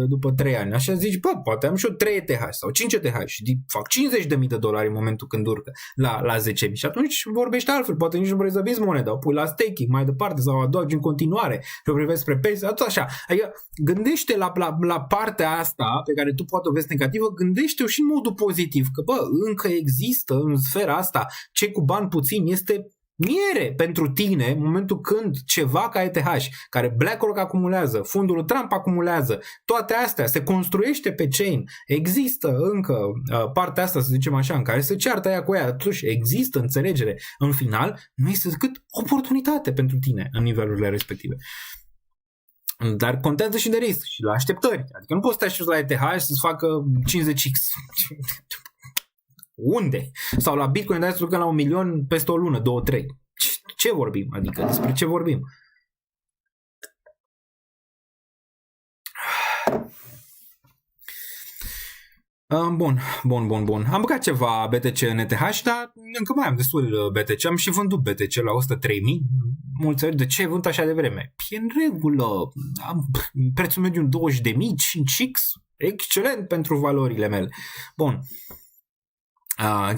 după 3 ani. Așa zici, poate am și eu 3 ETH sau 5 ETH și fac $50.000 în momentul când urcă la 10.000. Și atunci vorbești altfel, poate nici nu vrei să vinzi moneda, o pui la staking mai departe sau adaugi în continuare și o privești spre pensie, tot așa. Adică gândește la partea asta pe care tu poate o vezi negativă, gândește-o și în modul pozitiv, că încă există în sfera asta cei cu bani puțini, este miere pentru tine în momentul când ceva ca ETH, care BlackRock acumulează, fondul Trump acumulează, toate astea se construiește pe chain, există încă partea asta, să zicem așa, în care se ceartă aia cu ea, totuși există înțelegere, în final nu este decât oportunitate pentru tine în nivelurile respective. Dar contează și de risc și la așteptări. Adică nu poți să te aștepți la ETH să-ți facă 50x. Unde? Sau la Bitcoin dai să ducă la 1.000.000 peste o lună, 2-3. Ce vorbim? Adică despre ce vorbim? Bun. Am băgat ceva BTC în ETH, dar încă mai am destul BTC. Am și vândut BTC la 103.000. Mulți ori, de ce ai vândut așa de vreme? E în regulă. Am prețul mediu 20.000, 5x. Excelent pentru valorile mele. Bun.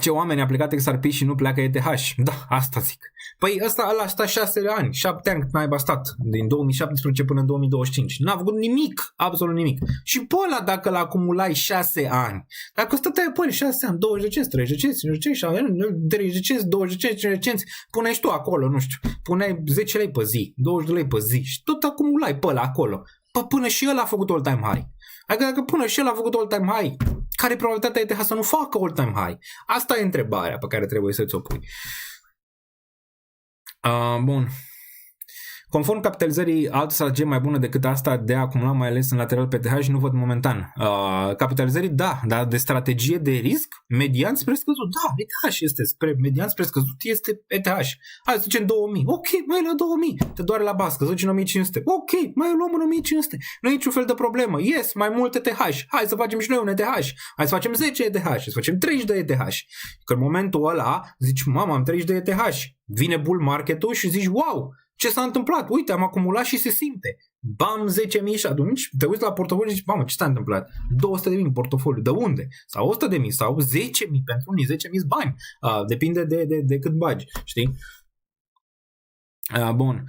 Ce oameni a plecat XRP și nu pleacă ETH? Da, asta zic. Păi ăla a stat 6 ani, 7 ani cât n-ai stat, din 2017 până în 2025. N-a făcut nimic, absolut nimic. Și pe ăla dacă l-acumulai 6 ani, dacă stăteai pe 6 ani, 20 de cenți, 30 de cenți, 30 de cenți, 20 de cenți, 30 de cenți, puneai și tu acolo, nu știu, puneai 10 lei pe zi, 20 de lei pe zi și tot acumulai pe ăla acolo. Până și ăla a făcut all-time high. Adică dacă până și ăla a făcut all-time high, care e probabilitatea ETH să nu facă all-time high? Asta e întrebarea pe care trebuie să ți-o pui. Bun. Conform capitalizării, altă strategie mai bună decât asta de a acumula mai ales în lateral pe ETH și nu văd momentan. Capitalizării, da, dar de strategie de risc, median spre scăzut, da, ETH este spre median spre scăzut, este ETH. Hai să zicem 2000, ok, mai la 2000, te doare la bască, să zicem 1500, ok, mai luăm în 1500, nu e niciun fel de problemă, yes, mai mult ETH, hai să facem și noi un ETH, hai să facem 10 ETH, să facem 30 de ETH. Că în momentul ăla zici, mama, am 30 de ETH, vine bull market-ul și zici, wow, Ce s-a întâmplat? Uite, am acumulat și se simte. Bam, 10.000 și atunci te uiți la portofoliu și zici, mamă, ce s-a întâmplat? 200.000 în portofoliu, de unde? Sau 100.000 sau 10.000 pentru unii, 10.000 bani. Depinde de cât bagi, știi? Bun.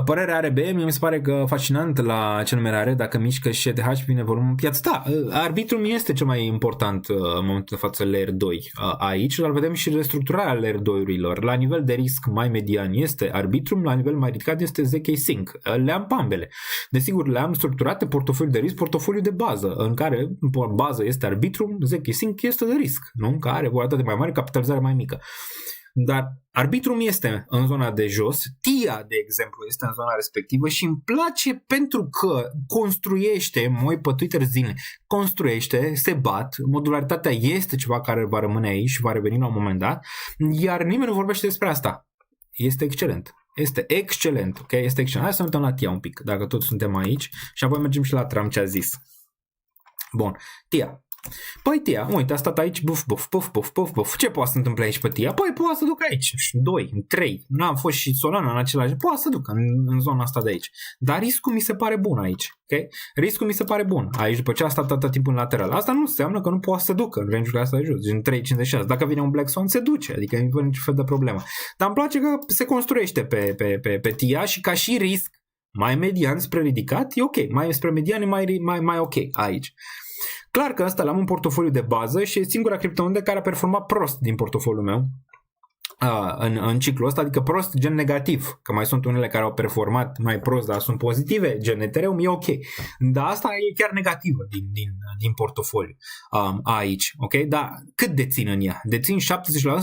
Părerea RB, mi se pare că fascinant la ce numerare, dacă mișcă și ETH vine volumul în piață. Da, Arbitrum este cel mai important în momentul de față Layer 2 aici, dar vedem și restructurarea Layer 2-urilor. La nivel de risc mai median este Arbitrum, la nivel mai ridicat este ZK Sync. Le am pe ambele. Desigur, le-am structurate portofoliu de risc, portofoliu de bază, în care bază este Arbitrum, ZK Sync este de risc, nu? Care are volatilitate mai mare, capitalizare mai mică. Dar Arbitrum este în zona de jos, TIA, de exemplu, este în zona respectivă și îmi place pentru că construiește, mă uit pe Twitter zilnic, construiește, se bat, modularitatea este ceva care va rămâne aici și va reveni la un moment dat, iar nimeni nu vorbește despre asta. Este excelent. Este excelent, ok? Este excelent. Hai să ne uităm la TIA un pic, dacă toți suntem aici și apoi mergem și la Trump ce a zis. Bun, TIA. Păi TIA, uite, a stat aici, buf. Ce poate să întâmple aici pe TIA? Păi poate să duc aici, 2, 3, n-am fost și Solana în același, poate să duc în zona asta de aici. Dar riscul mi se pare bun aici, ok? Riscul mi se pare bun aici, după ce a stat atât timp în lateral. Asta nu înseamnă că nu poate să ducă în range-ul ăsta de jos, în 3.56. Dacă vine un Black Swan, se duce, adică nu e niciun fel de problemă. Dar îmi place că se construiește pe TIA și ca și risc mai median spre ridicat, e ok, mai spre median e mai ok aici. Clar că ăsta l-am în portofoliu de bază și e singura criptomonedă care a performat prost din portofoliul meu în ciclul ăsta, adică prost gen negativ, că mai sunt unele care au performat mai prost, dar sunt pozitive, gen Ethereum, e ok. Dar asta e chiar negativă din portofoliu aici, ok? Dar cât dețin în ea? Dețin 70%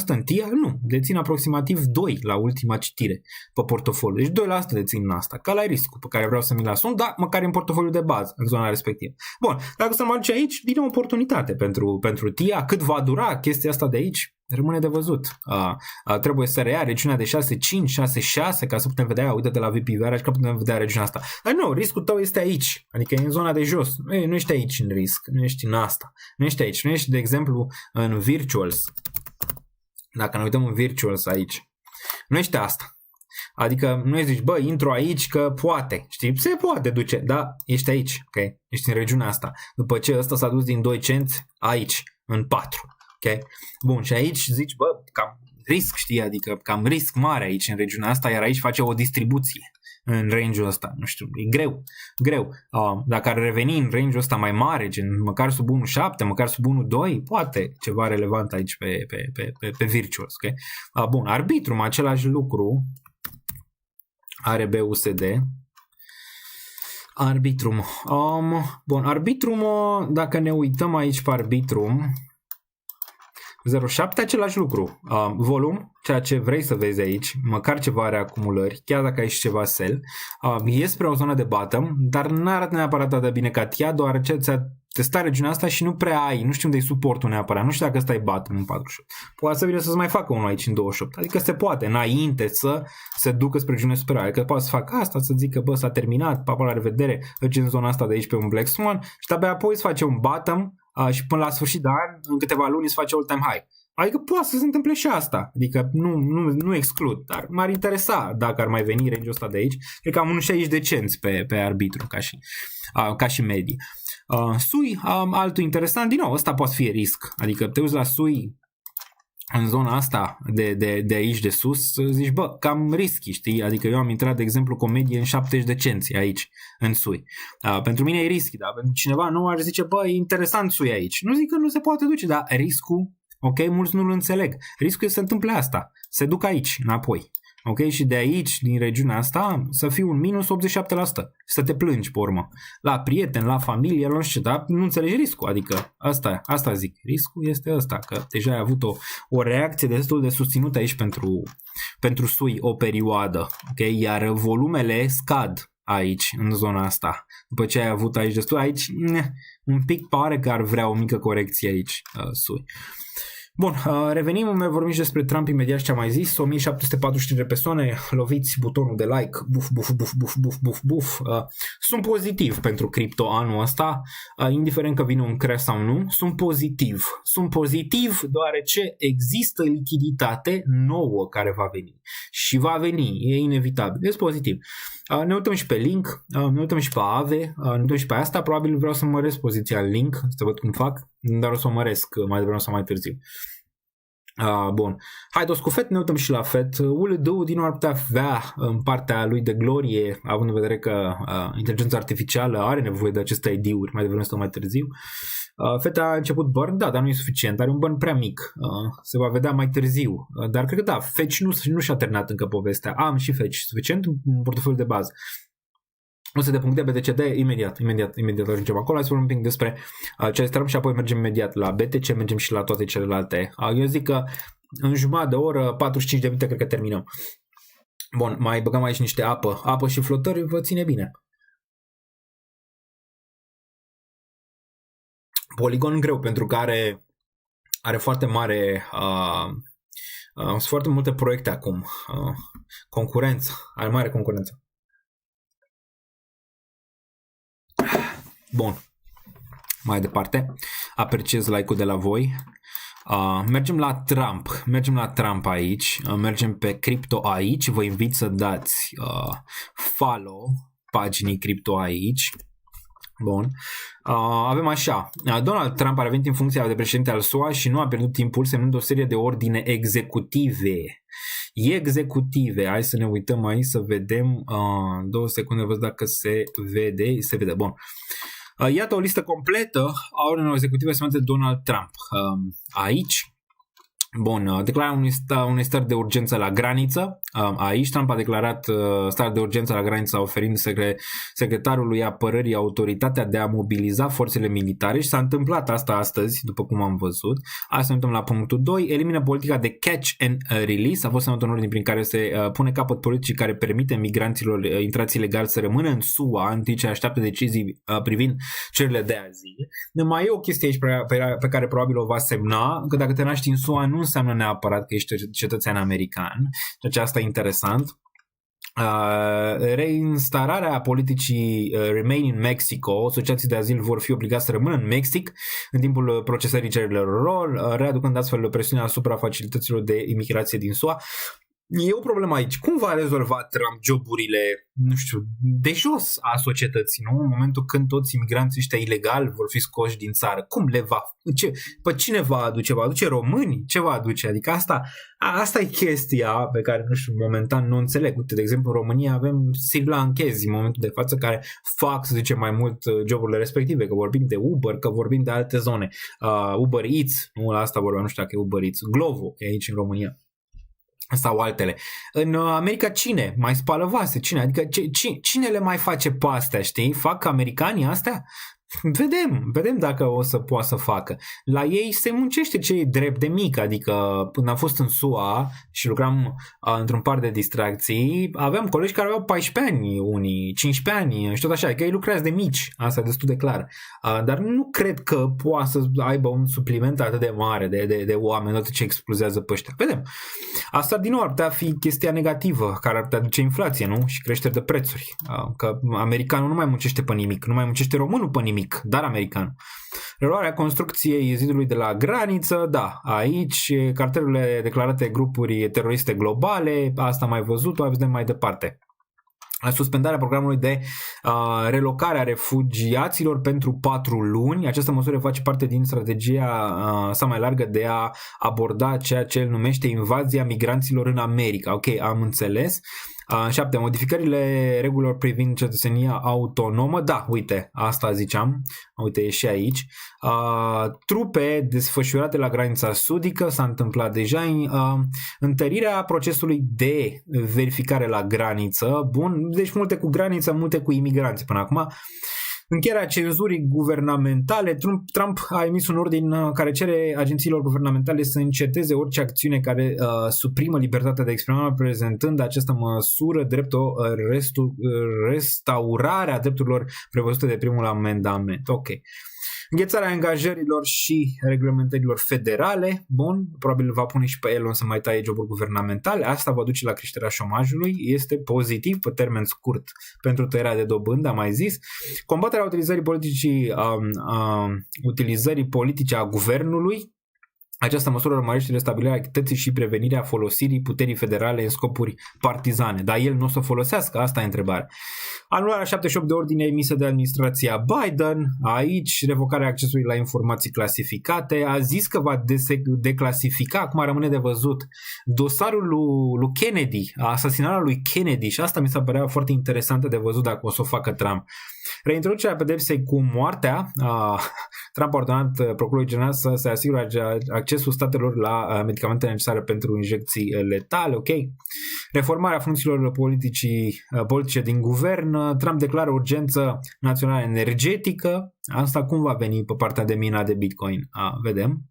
în TIA? Nu, dețin aproximativ 2% la ultima citire pe portofoliu. Deci 2% dețin în asta, ca la riscul pe care vreau să mi-l asum, dar măcar în portofoliu de bază, în zona respectivă. Bun, dacă să mă duce aici, vine o oportunitate pentru TIA. Cât va dura chestia asta de aici? Rămâne de văzut. Trebuie să reia regiunea de 6.5, 6.6 ca să putem vedea, uite de la VPVR și că putem vedea regiunea asta. Dar nu, riscul tău este aici, adică e în zona de jos. Nu ești aici în risc, nu ești în asta. Nu ești aici, nu ești, de exemplu, în Virtuals. Dacă ne uităm în Virtuals aici, nu ești asta. Adică nu zici, bă, intru aici că poate, știi? Se poate duce, dar ești aici, ok? Ești în regiunea asta. După ce ăsta s-a dus din 2 cenți aici, în 4. Okay. Bun, și aici zici, bă, cam risc, știi, adică cam risc mare aici în regiunea asta, iar aici face o distribuție în range-ul ăsta, nu știu, e greu. Dacă ar reveni în range-ul ăsta mai mare, gen măcar sub 1.7, măcar sub 1.2, poate ceva relevant aici pe Virtuals, ok? Bun, Arbitrum, același lucru, ARB-USD, Arbitrum, bun, Arbitrum, dacă ne uităm aici pe Arbitrum, 0.7, același lucru. Volum, ceea ce vrei să vezi aici, măcar ceva reacumulări, chiar dacă ai și ceva sell, e spre o zonă de bottom, dar nu arată neapărat atât de bine ca TIA, deoarece ți-a testat regiunea asta și nu prea ai, nu știu unde e suportul neapărat, nu știu dacă ăsta e bottom în 48. Poate să vină să-ți mai facă unul aici în 28, adică se poate, înainte să se ducă spre regiune superioară, adică poate să facă asta, să zică, bă, s-a terminat, papa, la revedere, merge în zona asta de aici pe un Black Swan și abia apoi îți face un bottom și până la sfârșit de an, în câteva luni, îți face all-time high. Adică poate să se întâmple și asta. Adică nu exclud, dar m-ar interesa dacă ar mai veni range-ul ăsta de aici. Cred că am 1,60 de cenți pe arbitru ca și medii. SUI, altul interesant, din nou, ăsta poate fi risc. Adică te uiți la SUI în zona asta de aici de sus, zici, bă, cam risky, știi? Adică eu am intrat, de exemplu, cu o medie în 70 de cenți aici, în SUI. Pentru mine e risky, dar pentru cineva nu ar zice, bă, e interesant SUI aici. Nu zic că nu se poate duce, dar riscul, ok, mulți nu-l înțeleg. Riscul e să se întâmple asta, se duc aici, înapoi. Ok, și de aici, din regiunea asta, să fii un minus 87%. Să te plângi, pe urmă. La prieteni, la familie, nu știu, dar nu înțelegi riscul. Adică, asta zic. Riscul este ăsta, că deja ai avut o reacție destul de susținută aici pentru SUI o perioadă. Ok, iar volumele scad aici, în zona asta. După ce ai avut aici destul, aici un pic pare că ar vrea o mică corecție aici, SUI. Bun, revenim, vorbim și despre Trump imediat și ce am mai zis. 1745 de persoane, loviți butonul de like, buf. Sunt pozitiv pentru cripto anul ăsta, indiferent că vine un crash sau nu, sunt pozitiv deoarece există lichiditate nouă care va veni și va veni, e inevitabil, este pozitiv. Ne uităm și pe Link, ne uităm și pe AVE, ne uităm și pe asta, probabil vreau să măresc poziția în Link, să văd cum fac, dar o să o măresc mai devreme sau mai târziu. Bun, haideți cu FED, ne uităm și la FED. ULD din nou ar putea avea în partea lui de glorie, având în vedere că inteligența artificială are nevoie de aceste ID-uri mai devreme sau mai târziu. FED a început burn, da, dar nu e suficient, are un burn prea mic, se va vedea mai târziu, dar cred că da, Fetch nu și-a terminat încă povestea, am și Fetch suficient în portofoliul de bază. O să depunctăm BTCD imediat ajungem acolo, hai să vorbim un pic despre ce stăm și apoi mergem imediat la BTC, mergem și la toate celelalte. Eu zic că în jumătate de oră, 45 de minute, cred că terminăm. Bun, mai băgăm aici niște apă și flotări, vă ține bine. Polygon greu, pentru că are foarte mare, sunt foarte multe proiecte acum, concurență, are mare concurență. Bun, mai departe, apreciez like-ul de la voi. Mergem la Trump aici, mergem pe cripto aici, vă invit să dați follow paginii cripto aici. Bun. Avem așa, Donald Trump a revenit în funcția de președinte al SUA și nu a pierdut timpul semnând o serie de ordine executive. Hai să ne uităm aici să vedem 2 secunde, văd dacă se vede, bun. Iată o listă completă a ordinelor executive semnate de Donald Trump. Aici, bun, declararea unei stări de urgență la graniță. Aici Trump a declarat stare de urgență la graniță, oferind secretarului apărării autoritatea de a mobiliza forțele militare și s-a întâmplat asta astăzi, după cum am văzut. Hai să ne uităm la punctul 2. Elimină politica de catch and release. A fost semnat un ordin prin care se pune capăt politicii care permite migranților intrați ilegal să rămână în SUA în timp ce așteaptă decizii privind cererile de azil. Mai e o chestie aici pe care probabil o va semna, că dacă te naști în SUA nu înseamnă neapărat că ești cetățean american. Deci asta e interesant. Reinstalarea politicii Remain in Mexico. Asociații de azil vor fi obligați să rămână în Mexic în timpul procesării cererilor lor, readucând astfel presiunea asupra facilităților de imigrație din SUA. E o problemă aici. Cum va rezolva Trump joburile, nu știu, de jos a societății, nu? În momentul când toți imigranții ăștia ilegali vor fi scoși din țară. Cum le va... Pe cine va aduce? Va aduce români? Ce va aduce? Adică asta e chestia pe care, nu știu, momentan nu înțeleg. Uite, de exemplu, în România avem sri-lanchezi în momentul de față care fac, să zicem, mai mult joburile respective, că vorbim de Uber, că vorbim de alte zone. Uber Eats, nu la asta vorbeam, nu știu dacă e Uber Eats. Glovo e aici în România. Sau altele. În America cine mai spală vase? Cine? Adică cine le mai face pe astea, știi? Fac americanii astea? Vedem dacă o să poată să facă. La ei se muncește ce e drept de mic, adică când am fost în SUA și lucram într-un par de distracții, aveam colegi care aveau 14 ani, unii 15 ani și tot așa, că ei lucrează de mici, asta e destul de clar. Dar nu cred că poate să aibă un supliment atât de mare de oameni, atât ce explozează pe ăștia. Vedem. Asta din nou ar putea fi chestia negativă, care ar putea duce inflație, nu? Și creșteri de prețuri. Că americanul nu mai muncește pe nimic, nu mai muncește românul pe nimic, dar american. Reluarea construcției zidului de la graniță, da, aici cartelurile declarate grupuri teroriste globale, asta am mai văzut-o, vedem mai departe. Suspendarea programului de relocare a refugiaților pentru 4 luni. Această măsură face parte din strategia sa mai largă de a aborda ceea ce el numește invazia migranților în America. Ok, am înțeles. 7. Modificările regulilor privind cetățenia autonomă. Da, uite, asta ziceam. Uite, e și aici. Trupe desfășurate la granița sudică. S-a întâmplat deja. Întărirea procesului de verificare la graniță. Bun, deci multe cu graniță, multe cu imigranți până acum. Încheierea cenzurii guvernamentale. Trump a emis un ordin care cere agențiilor guvernamentale să înceteze orice acțiune care suprimă libertatea de exprimare, prezentând această măsură drept o restaurare a drepturilor prevăzute de primul amendament. Ok. Înghețarea angajărilor și reglementărilor federale, bun, probabil va pune și pe Elon să mai taie joburi guvernamentale, asta va duce la creșterea șomajului, este pozitiv pe termen scurt pentru tăierea de dobândă, am mai zis. Combaterea utilizării politice a guvernului. Această măsură urmărește restabilirea echității și prevenirea folosirii puterii federale în scopuri partizane. Dar el nu o să o folosească? Asta e întrebarea. Anularea 78 de ordine emise de administrația Biden, aici revocarea accesului la informații clasificate, a zis că va declasifica, acum rămâne de văzut, dosarul lui Kennedy, asasinarea lui Kennedy, și asta mi s-a părea foarte interesantă de văzut dacă o să o facă Trump. Reintroducerea pedepsei cu moartea, Trump a ordonat procurorului general să se asigure accesul statelor la medicamentele necesare pentru injecții letale, ok? Reformarea funcțiilor politice din guvern, Trump declară urgență națională energetică, asta cum va veni pe partea de mina de Bitcoin? Vedem.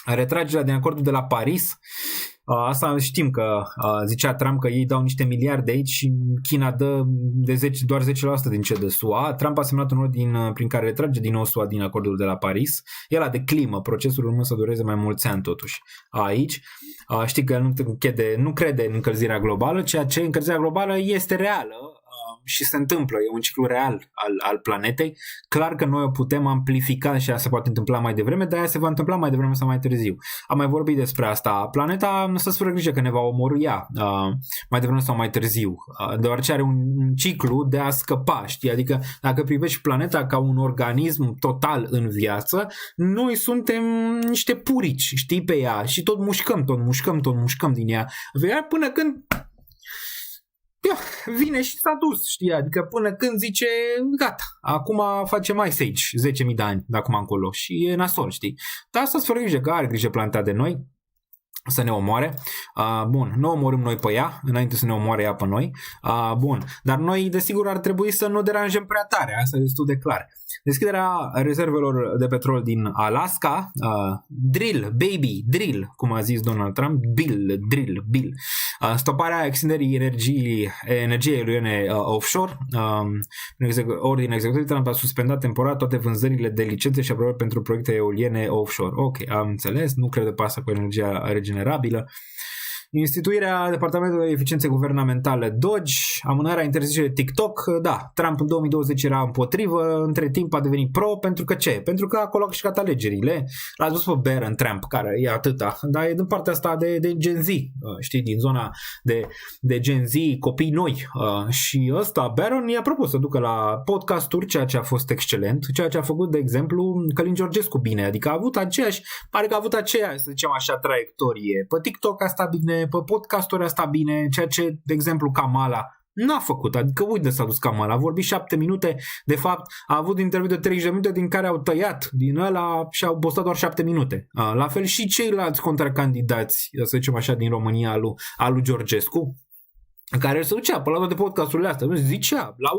Retragerea din acordul de la Paris, asta știm că zicea Trump că ei dau niște miliarde aici și China dă doar 10% din ce dă SUA. Trump a semnat un ordin prin care retrage din nou SUA din acordul de la Paris. El de climă, procesul urmă să dureze mai mulți ani totuși aici. Știi că el nu crede în încălzirea globală, ceea ce încălzirea globală este reală și se întâmplă, e un ciclu real al planetei. Clar că noi o putem amplifica și ea se poate întâmpla mai devreme, dar ea se va întâmpla mai devreme sau mai târziu. Am mai vorbit despre asta. Planeta nu să-ți fără grijă că ne va omorâ ea mai devreme sau mai târziu, deoarece are un ciclu de a scăpa, știi? Adică dacă privești planeta ca un organism total în viață, noi suntem niște purici, știi, pe ea și tot mușcăm din ea până când vine și s-a dus, știi, adică până când zice gata, acum facem Ice Age 10.000 de ani de acum încolo și e nasol, știi, dar asta-ți fără grijă că are grijă planeta de noi să ne omoare. Bun, nu omorâm noi pe ea înainte să ne omoare ea pe noi. Bun, dar noi desigur ar trebui să nu deranjăm prea tare, asta e destul de clar. Deschiderea rezervelor de petrol din Alaska, drill, cum a zis Donald Trump, drill. Stoparea extinderii energiei eoliene offshore, ordin executiv, Trump a suspendat temporar toate vânzările de licențe și aprobări pentru proiecte eoliene offshore. Ok, am înțeles, nu cred că pasă cu energia regenerabilă. Instituirea Departamentului de Eficiențe Guvernamentale DOGE, amânarea interzicerii TikTok, da, Trump în 2020 era împotrivă, între timp a devenit pro, pentru că ce? Pentru că acolo a câștigat alegerile, l-a dus pe Barron Trump, care e atâta, dar e din partea asta de Gen Z, știi, din zona de Gen Z, copii noi, și ăsta, Barron, i-a propus să ducă la podcasturi, ceea ce a fost excelent, ceea ce a făcut, de exemplu, Călin Georgescu bine, adică a avut pare că a avut aceeași, să zicem așa, traiectorie, pe TikTok a stat bine, pe podcasturi asta bine, ceea ce, de exemplu, Kamala n-a făcut, adică uite s-a dus Kamala, a vorbit 7 minute, de fapt a avut interviu de 30 de minute din care au tăiat din ăla și au postat doar 7 minute. La fel și ceilalți contracandidați, să zicem așa, din România al lui Georgescu, care se ducea pe la toate podcasturile astea, zicea la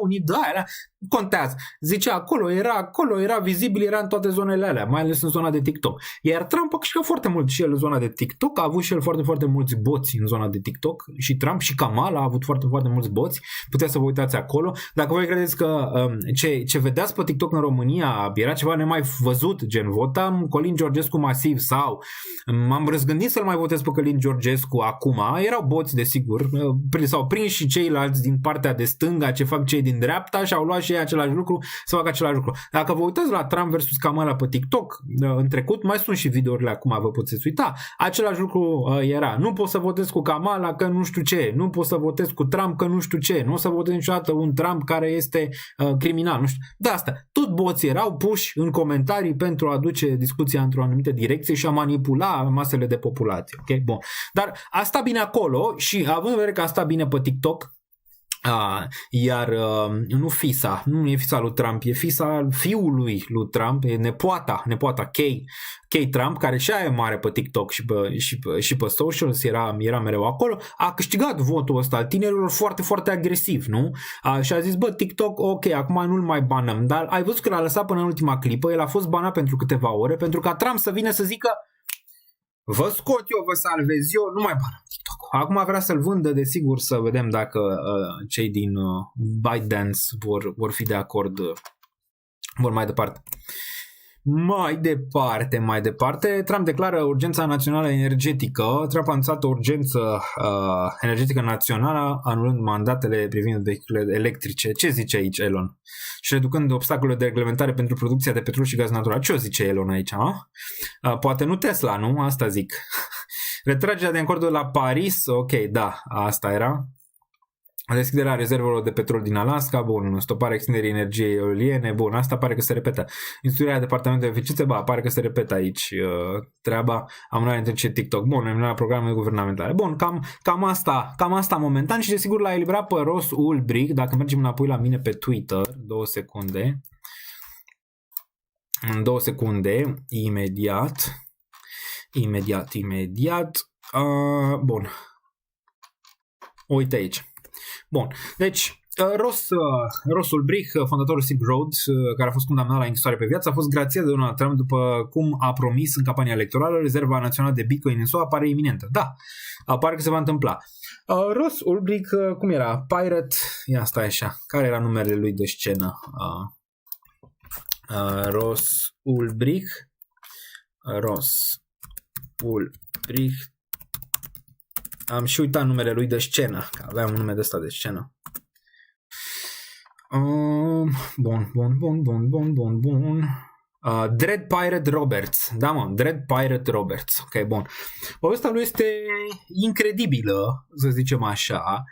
unii de aia, contează, zicea acolo era vizibil, era în toate zonele alea, mai ales în zona de TikTok. Iar Trump a câștigat foarte mult și el în zona de TikTok, a avut și el foarte, foarte mulți boți în zona de TikTok, și Trump și Kamala a avut foarte, foarte mulți boți, puteți să vă uitați acolo. Dacă voi credeți că ce vedeați pe TikTok în România era ceva nemai văzut, gen votam Călin Georgescu masiv sau m-am răzgândit să-l mai votez pe Călin Georgescu acum, erau boți desigur, s-au prins și ceilalți din partea de stânga ce fac cei din dreapta și au luat și ei același lucru să facă același lucru. Dacă vă uitați la Trump versus Kamala pe TikTok în trecut, mai sunt și videourile acum, vă puteți uita, același lucru era. Nu pot să votez cu Kamala că nu știu ce, nu pot să votez cu Trump că nu știu ce, nu o să votez niciodată un Trump care este criminal, nu știu. De asta, tot boții erau puși în comentarii pentru a aduce discuția într-o anumită direcție și a manipula masele de populație. Okay? Bun. Dar a stat bine acolo și având în vedere că a stat bine pe TikTok, iar nu e fisa lui Trump, e fisa fiului lui Trump, e nepoata Kay Trump, care și aia e mare pe TikTok și pe socials, era mereu acolo, a câștigat votul ăsta al tinerilor foarte, foarte agresiv, nu? Și a zis, TikTok, ok, acum nu-l mai banăm, dar ai văzut că l-a lăsat până în ultima clipă, el a fost banat pentru câteva ore, pentru ca Trump să vină să zică vă scot eu, vă salvez eu, nu mai banăm TikTok. Acum vrea să-l vândă, desigur, să vedem dacă cei din ByteDance vor fi de acord Bun, mai departe, Trump declară urgența națională energetică. Trump a anunțat o urgență energetică națională, anulând mandatele privind vehiculele electrice. Ce zice aici Elon? Și reducând obstacolele de reglementare pentru producția de petrol și gaz natural. Ce o zice Elon aici? Poate nu Tesla, nu? Asta zic. Retragerea de acordul la Paris. Ok, da, asta era. Deschiderea rezervelor de petrol din Alaska, bun, stoparea extinderii energiei eoliene, bun, asta pare că se repetă. Instituirea departamentului de eficiență, pare că se repetă aici treaba, amânarea întâlnirii TikTok, bun, eliminarea programului guvernamentale. Bun, cam asta momentan și desigur l-a eliberat pe Ross Ulbricht, dacă mergem înapoi la mine pe Twitter, 2 secunde, imediat. Bun. Uite aici. Bun, deci Ross Ulbricht, fondatorul Silk Road, care a fost condamnat la închisoare pe viață, a fost grațiat de Donald Trump după cum a promis în campania electorală. Rezerva națională de Bitcoin în SUA pare iminentă. Da, pare că se va întâmpla. Ross Ulbricht, cum era? Pirate, ia stai așa, care era numele lui de scenă? Ross Ulbricht, am și uitat numele lui de scenă, că aveam un nume de ăsta de scenă. Bun. Dread Pirate Roberts. Da, mă, Dread Pirate Roberts. Ok, bun. Povestea lui este incredibilă, să zicem așa.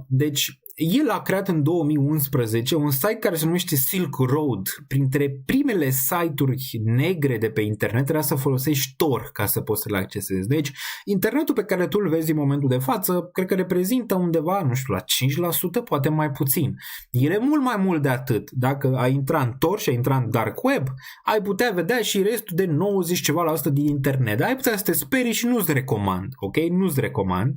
Deci, el a creat în 2011 un site care se numește Silk Road. Printre primele site-uri negre de pe internet trebuia să folosești Tor ca să poți să le accesezi. Deci, internetul pe care tu îl vezi în momentul de față, cred că reprezintă undeva, nu știu, la 5%, poate mai puțin. El e mult mai mult de atât. Dacă ai intrat în Tor și ai intrat în Dark Web, ai putea vedea și restul de 90 ceva la 100 din internet. Ai putea să te sperii și nu-ți recomand. Ok? Nu-ți recomand.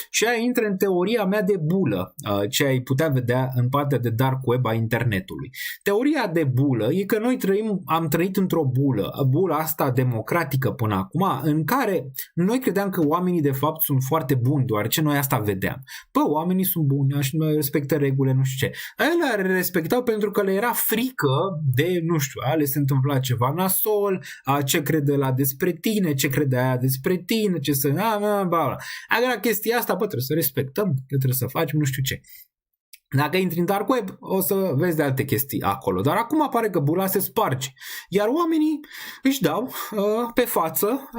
Și aia intră în teoria mea de bulă, ce ai putea vedea în partea de dark web a internetului. Teoria de bulă e că noi am trăit într-o bula asta democratică până acum, în care noi credeam că oamenii de fapt sunt foarte buni, deoarece noi asta vedeam. Oamenii sunt buni, respectă regulile, nu știu ce. Ele le respectau pentru că le era frică de, nu știu, le se întâmpla ceva nasol, ce crede ăla despre tine, ce crede aia despre tine, ce să... Era chestia asta, trebuie să respectăm, că trebuie să facem, nu știu ce. Dacă intri în dark web, o să vezi de alte chestii acolo. Dar acum apare că bula se sparge. Iar oamenii își dau pe față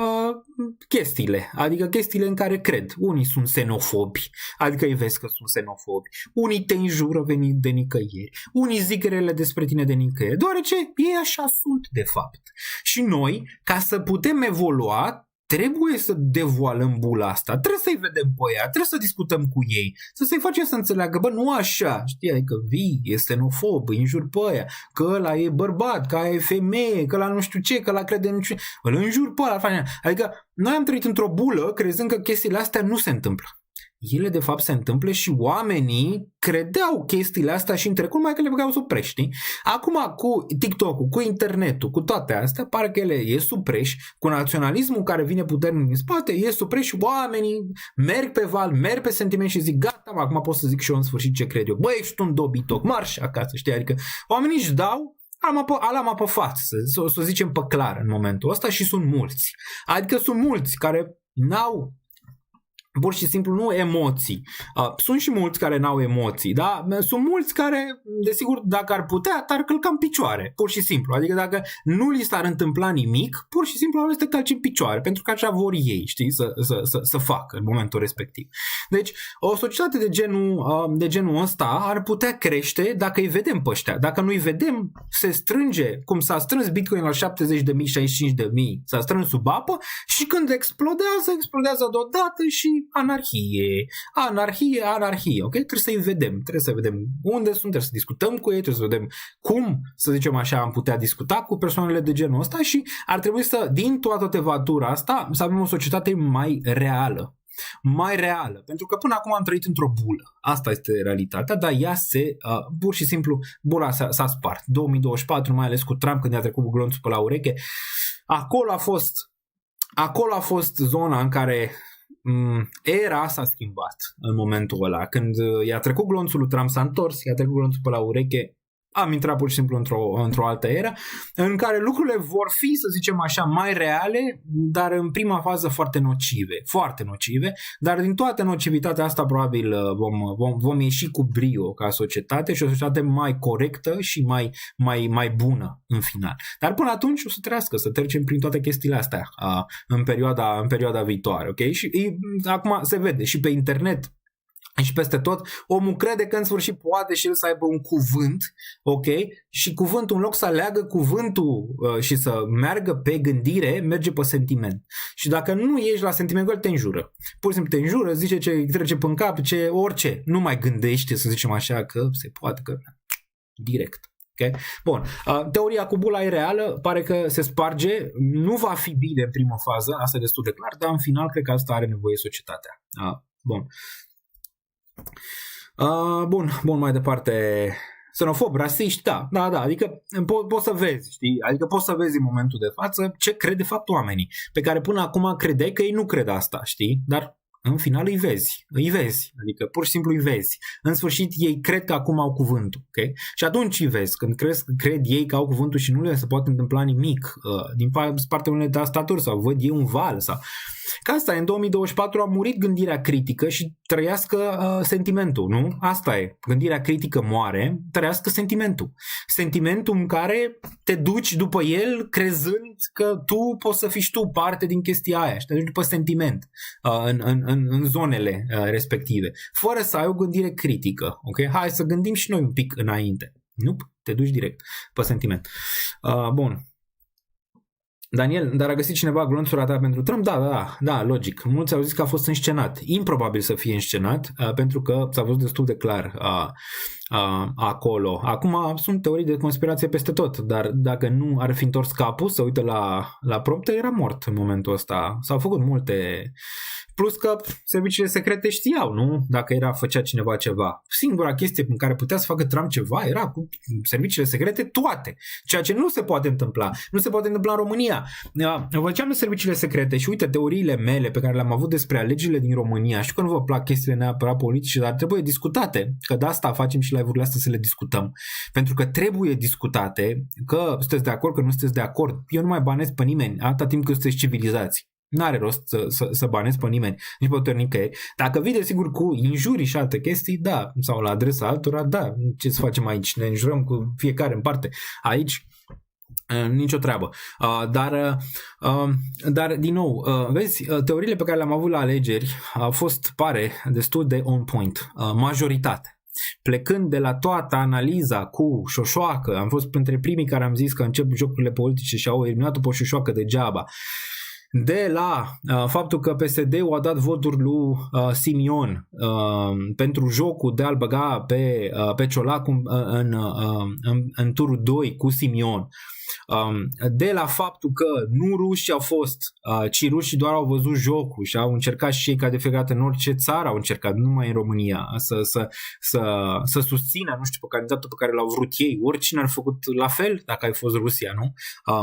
chestiile. Adică chestiile în care cred. Unii sunt xenofobi. Adică îi vezi că sunt xenofobi. Unii te înjură venit de nicăieri. Unii zic rele despre tine de nicăieri. Deoarece ei așa sunt de fapt. Și noi, ca să putem evolua, trebuie să devoalăm bula asta, trebuie să-i vedem pe ea, trebuie să discutăm cu ei, să-i facem să înțeleagă, nu așa, știi, adică vii, e xenofob, îi înjur pe aia, că ăla e bărbat, că aia e femeie, că ăla nu știu ce, că ăla crede nu știu ce, îl înjur pe ăla, adică noi am trăit într-o bulă crezând că chestiile astea nu se întâmplă. Ele de fapt se întâmplă și oamenii credeau chestiile astea și în trecut, mai că le băgau sub preș, știi? Acum cu TikTok-ul, cu internetul, cu toate astea, pare că ele e sub preș, cu naționalismul care vine puternic în spate, e sub preș și oamenii merg pe val, merg pe sentiment și zic gata, acum pot să zic și eu în sfârșit ce cred eu. Ești un dobitoc, marș acasă, știi? Adică oamenii își dau alama pe față, să zicem pe clar în momentul ăsta și sunt mulți. Adică sunt mulți care n-au pur și simplu nu emoții. Sunt și mulți care n-au emoții, da? Sunt mulți care, desigur, dacă ar putea, ar călca în picioare, pur și simplu. Adică dacă nu li s-ar întâmpla nimic, pur și simplu ar să te calci în picioare, pentru că așa vor ei, știi, să facă în momentul respectiv. Deci, o societate de genul ăsta ar putea crește dacă îi vedem pe ăștia. Dacă nu îi vedem, se strânge, cum s-a strâns Bitcoin la 70.000, 65.000, s-a strâns sub apă și când explodează deodată și anarhie, ok? Trebuie să vedem unde sunt, trebuie să discutăm cu ei, trebuie să vedem cum, să zicem așa, am putea discuta cu persoanele de genul ăsta și ar trebui să, din toată tevatura asta, să avem o societate mai reală, pentru că până acum am trăit într-o bulă. Asta este realitatea, dar ea pur și simplu, bula s-a spart. 2024, mai ales cu Trump, când i-a trecut glonțul pe la ureche, acolo a fost zona în care era s-a schimbat în momentul ăla. Când i-a trecut glonțul lui Trump, s-a întors, i-a trecut glonțul pe la ureche, am intrat pur și simplu într-o altă eră în care lucrurile vor fi, să zicem așa, mai reale, dar în prima fază foarte nocive, dar din toată nocivitatea asta probabil vom ieși cu brio ca societate și o societate mai corectă și mai bună în final. Dar până atunci o să trească, să trecem prin toate chestiile astea în perioada viitoare, ok? Și acum se vede și pe internet și peste tot, omul crede că în sfârșit poate și el să aibă un cuvânt, ok? Și cuvântul, în loc să aleagă cuvântul și să meargă pe gândire, merge pe sentiment. Și dacă nu ești la sentiment, el te înjură. Pur și simplu te înjură, zice ce trece pe cap, orice. Nu mai gândește, să zicem așa, că se poate, că direct. Okay? Bun, teoria cu bula e reală, pare că se sparge, nu va fi bine în prima fază, asta e destul de clar, dar în final cred că asta are nevoie societatea. Bun. Bun, mai departe. Xenofob, rasiști, da, adică poți să vezi, știi? Adică poți să vezi în momentul de față ce cred de fapt oamenii, pe care până acum credeai că ei nu cred asta, știi? Dar în final îi vezi, adică pur și simplu îi vezi. În sfârșit ei cred că acum au cuvântul, ok? Și atunci îi vezi, când cred ei că au cuvântul și nu le se poate întâmpla nimic din partea unei tastaturi sau văd ei un val sau... Că asta e, în 2024 a murit gândirea critică și trăiască sentimentul, nu? Asta e, gândirea critică moare, trăiască sentimentul. Sentimentul în care te duci după el crezând că tu poți să fii tu parte din chestia aia și te duci după sentiment în zonele respective, fără să ai o gândire critică, ok? Hai să gândim și noi un pic înainte. Nu? Te duci direct pe sentiment. Bun. Daniel, dar a găsit cineva glonțura ta pentru Trump? Da, logic. Mulți au zis că a fost înscenat. Improbabil să fie înscenat, pentru că s-a văzut destul de clar acolo. Acum sunt teorii de conspirație peste tot, dar dacă nu ar fi întors capul să uită la prompter, era mort în momentul ăsta. S-au făcut multe... Plus că serviciile secrete știau, nu? Dacă făcea cineva ceva. Singura chestie în care putea să facă Trump ceva era cu serviciile secrete toate. Ceea ce nu se poate întâmpla. Nu se poate întâmpla în România. Făceam serviciile secrete și uite teoriile mele pe care le-am avut despre alegerile din România. Știu că nu vă plac chestiile neapărat politice, dar trebuie discutate. Că de asta facem și live-urile astea să le discutăm. Pentru că trebuie discutate, că sunteți de acord, că nu sunteți de acord. Eu nu mai banez pe nimeni atâta timp cât sunteți civilizați. N-are rost să banezi pe nimeni, nici pe nicăieri. Dacă vii, desigur, cu injurii și alte chestii, da, sau la adresa altora, da, ce să facem aici? Ne înjurăm cu fiecare în parte. Aici, nicio treabă. Dar din nou, vezi, teoriile pe care le-am avut la alegeri au fost, pare, destul de on point. Majoritate. Plecând de la toată analiza cu Șoșoacă, am fost printre primii care am zis că încep jocurile politice și au eliminat-o pe Șoșoacă degeaba. De la faptul că PSD-ul a dat voturi lui Simion pentru jocul de a-l băga pe Ciolacu în turul 2 cu Simion, de la faptul că nu rușii au fost, ci rușii doar au văzut jocul și au încercat și ei, ca de fiecare dată în orice țară au încercat, nu numai în România, să susțină, nu știu, pe candidatul pe care l-au vrut ei. Oricine ar făcut la fel dacă ai fost Rusia, nu?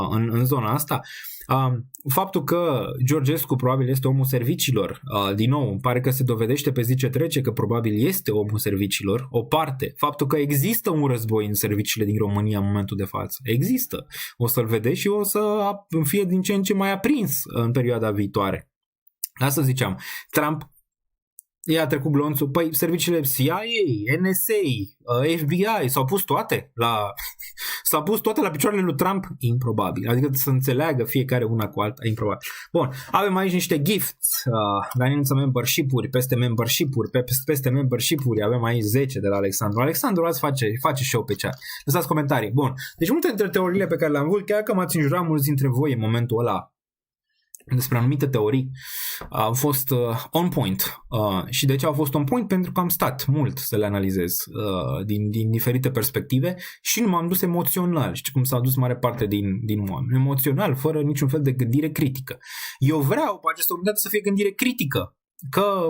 În zona asta. Faptul că Georgescu probabil este omul serviciilor, din nou, îmi pare că se dovedește pe zi ce trece că probabil este omul serviciilor, o parte. Faptul că există un război în serviciile din România în momentul de față. Există. O să-l vedeți și o să fie din ce în ce mai aprins în perioada viitoare. Asta ziceam. Trump i-a trecut glonțul. Păi serviciile CIA, NSA, FBI s-au pus toate la picioarele lui Trump? Improbabil. Adică să înțeleagă fiecare una cu alta. Improbabil. Bun. Avem aici niște gifts. Danință membership-uri, peste membership-uri, peste membership-uri. Avem aici 10 de la Alexandru. Alexandru azi face show pe chat. Lăsați comentarii. Bun. Deci multe dintre teoriile pe care le-am avut, chiar că m-ați înjurat mulți dintre voi în momentul ăla despre anumite teorii, au fost on point. Și de ce au fost on point? Pentru că am stat mult să le analizez din diferite perspective și nu m-am dus emoțional. Știi cum s-a dus mare parte din oameni. Emoțional, fără niciun fel de gândire critică. Eu vreau pe această unitate să fie gândire critică. Că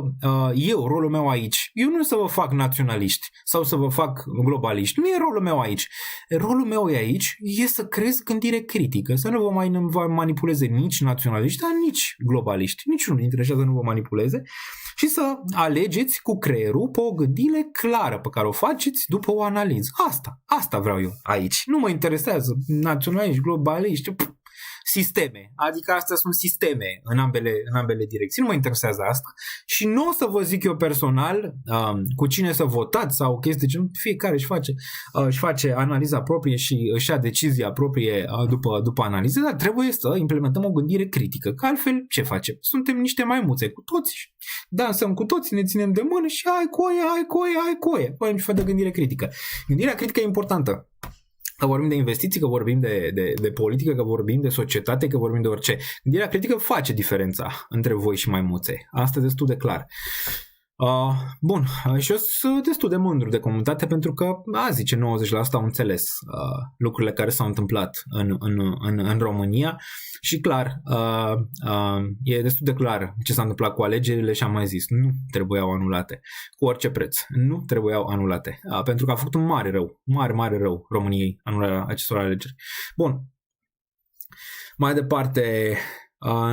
rolul meu aici, eu nu să vă fac naționaliști sau să vă fac globaliști, nu e rolul meu aici. Rolul meu aici e să creez gândire critică, să nu vă manipuleze nici naționaliști, dar nici globaliști, niciunul dintre aceștia să nu vă manipuleze și să alegeți cu creierul pe o gândire clară pe care o faceți după o analiză. Asta vreau eu aici. Nu mă interesează naționaliști, globaliști, sisteme. Adică astea sunt sisteme în ambele direcții. Nu mă interesează asta și nu o să vă zic eu personal cu cine să votați sau chestii de genul. Fiecare își face analiza proprie și își ia decizia proprie după analiză, dar trebuie să implementăm o gândire critică, că altfel ce facem? Suntem niște maimuțe cu toți, dansăm cu toți, ne ținem de mână și hai coie. Păi nici fel de gândire critică. Gândirea critică e importantă. Că vorbim de investiții, că vorbim de politică, că vorbim de societate, că vorbim de orice. Gândirea critică face diferența între voi și maimuțe. Asta e destul de clar. Bun, și eu sunt destul de mândru de comunitate pentru că, zice, 90% au înțeles lucrurile care s-au întâmplat în România și clar, e destul de clar ce s-a întâmplat cu alegerile și am mai zis, nu trebuiau anulate cu orice preț, nu trebuiau anulate, pentru că a făcut un mare rău României anularea acestor alegeri. Bun, mai departe.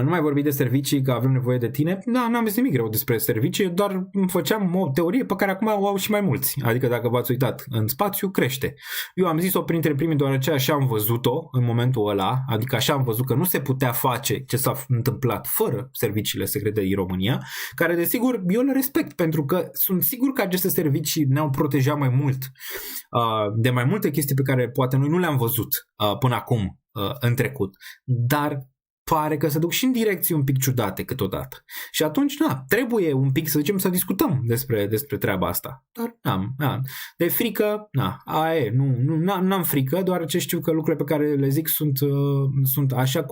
Nu mai vorbi de servicii, că avem nevoie de tine. Da, n-am zis nimic rău despre servicii, eu doar făceam o teorie pe care acum o au și mai mulți. Adică dacă v-ați uitat în spațiu, crește. Eu am zis-o printre primii deoarece așa am văzut-o în momentul ăla, adică așa am văzut că nu se putea face ce s-a întâmplat fără serviciile secrete din România, care desigur eu le respect, pentru că sunt sigur că aceste servicii ne-au protejat mai mult de mai multe chestii pe care poate noi nu le-am văzut până acum în trecut. Dar pare că se duc și în direcții un pic ciudate câteodată. Și atunci, trebuie un pic, să zicem, să discutăm despre treaba asta. Dar, de frică, n-am frică, doar ce știu că lucrurile pe care le zic sunt așa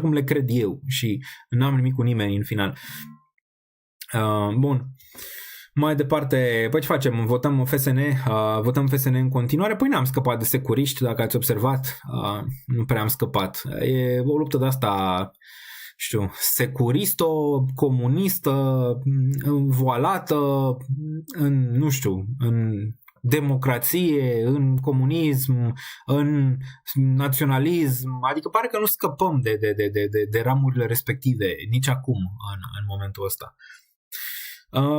cum le cred eu și n-am nimic cu nimeni în final. Bun. Mai departe, păi ce facem? Votăm FSN în continuare? Păi n-am scăpat de securiști, dacă ați observat. Nu prea am scăpat. E o luptă de asta, securistă, voalată, în democrație, în comunism, în naționalism, adică pare că nu scăpăm de ramurile respective nici acum, în momentul ăsta.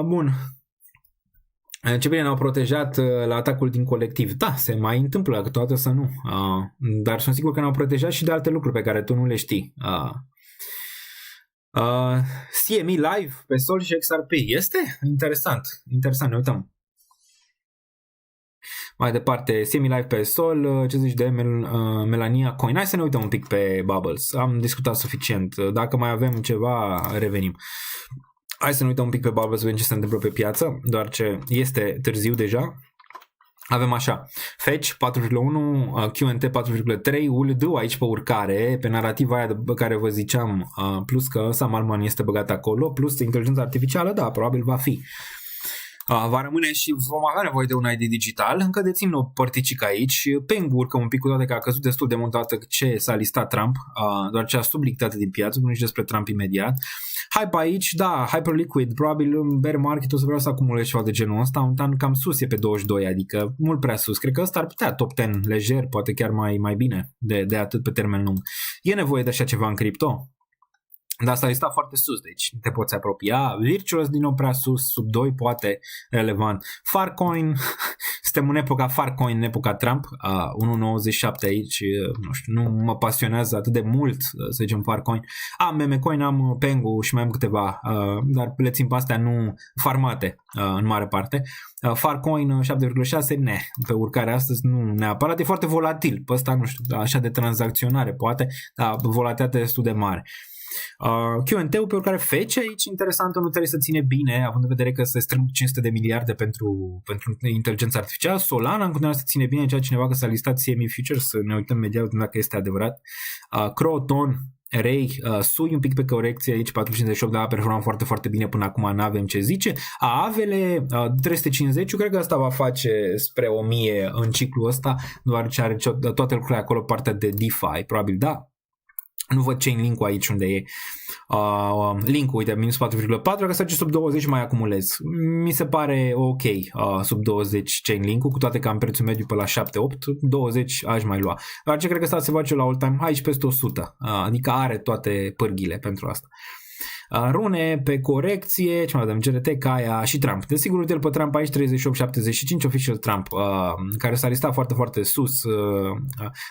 Bun. Ce bine ne-au protejat la atacul din colectiv. Da, se mai întâmplă câteodată să nu. Dar sunt sigur că ne-au protejat și de alte lucruri pe care tu nu le știi. CME Live pe Sol și XRP. Este? Interesant, ne uităm. Mai departe, CME Live pe Sol, ce zici de Melania Coin? Hai să ne uităm un pic pe Bubbles. Am discutat suficient. Dacă mai avem ceva, revenim. Hai să ne uităm un pic pe Bubbles să vedem ce se întâmplă pe piață, doar ce este târziu deja. Avem așa, Fetch 4,1, QNT 4,3, ULD aici pe urcare, pe narativa aia pe care vă ziceam, plus că Sam Altman este băgat acolo, plus inteligența artificială, da, probabil va fi. Va rămâne și vom avea nevoie de un ID digital. Încă dețin o părticică aici. Peng urcă un pic, cu toate că a căzut destul de mult odată ce s-a listat Trump, doar ce a sublictat din piață, nu nici despre Trump imediat. Hype aici, da, Hyperliquid, probabil în bear market o să vreau să acumulez ceva de genul ăsta, un tan cam sus e pe 22, adică mult prea sus. Cred că ăsta ar putea top 10 lejer, poate chiar mai bine de atât pe termen lung. E nevoie de așa ceva în cripto? Dar asta listat foarte sus, deci te poți apropia. Virtuos din nou prea sus, sub 2 poate, relevant. Farcoin, suntem în epoca Farcoin, în epoca Trump, 1.97 aici, nu mă pasionează atât de mult, să zicem Farcoin. Am Memecoin, am Pengu și mai am câteva, dar le țin pe astea nu farmate în mare parte. Farcoin 7,6, pe urcare astăzi nu neapărat, e foarte volatil, pe ăsta nu știu, așa de tranzacționare poate, dar volatilitatea destul de mare. QNT-ul pe urcare Fetch aici interesantă, nu trebuie să ține bine având în vedere că se strâng 500 de miliarde pentru inteligența artificială. Solana în continuare să ține bine, ceea cineva că s-a listat CME Futures, să ne uităm imediat dacă este adevărat. Croton, Ray, Sui un pic pe corecție aici 458, dar a performat foarte, foarte bine până acum, n-avem ce zice. Avele 350, eu cred că asta va face spre 1000 în ciclul ăsta, doar ce are toate lucrurile acolo, partea de DeFi, probabil da. Nu văd chain link-ul aici unde e. Link-ul, uite, minus 4,4, dacă se sub 20 mai acumulez. Mi se pare ok sub 20 chain link-ul, cu toate că am prețul mediu pe la 7-8, 20 aș mai lua. Dar ce cred că asta se face la all-time high și peste 100, adică are toate pârghile pentru asta. Rune pe corecție, ce mai dăm, GRT, Caia și Trump. Desigur, uite-l pe Trump aici, 38-75, official Trump, care s-a listat foarte, foarte sus.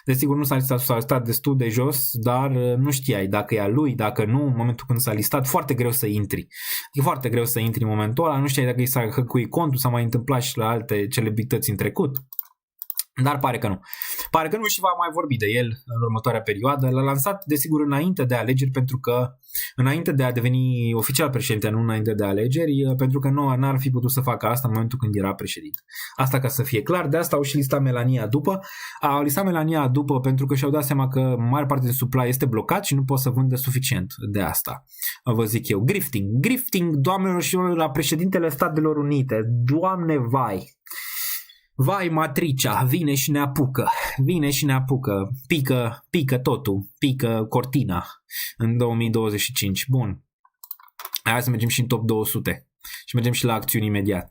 Desigur, nu s-a listat sus, s-a listat destul de jos, dar nu știai dacă e a lui, dacă nu, în momentul când s-a listat, foarte greu să intri. E foarte greu să intri în momentul ăla, nu știai dacă i s-a hăcuit contul, s-a mai întâmplat și la alte celebrități în trecut. Dar pare că nu. Pare că nu și va mai vorbi de el în următoarea perioadă. L-a lansat, desigur, înainte de alegeri, pentru că înainte de a deveni oficial președinte, nu înainte de alegeri, pentru că nu n-ar fi putut să facă asta în momentul când era președinte. Asta ca să fie clar, de asta au și listat Melania după. Au listat Melania după pentru că și-au dat seama că mare parte din supply este blocat și nu pot să vândă suficient de asta. Vă zic eu. Grifting, doamnelor și domnilor, la președintele Statelor Unite. Doamne, vai! Vai, matricea, vine și ne apucă, pică totul, pică cortina în 2025. Bun, hai să mergem și în top 200 și mergem și la acțiuni imediat.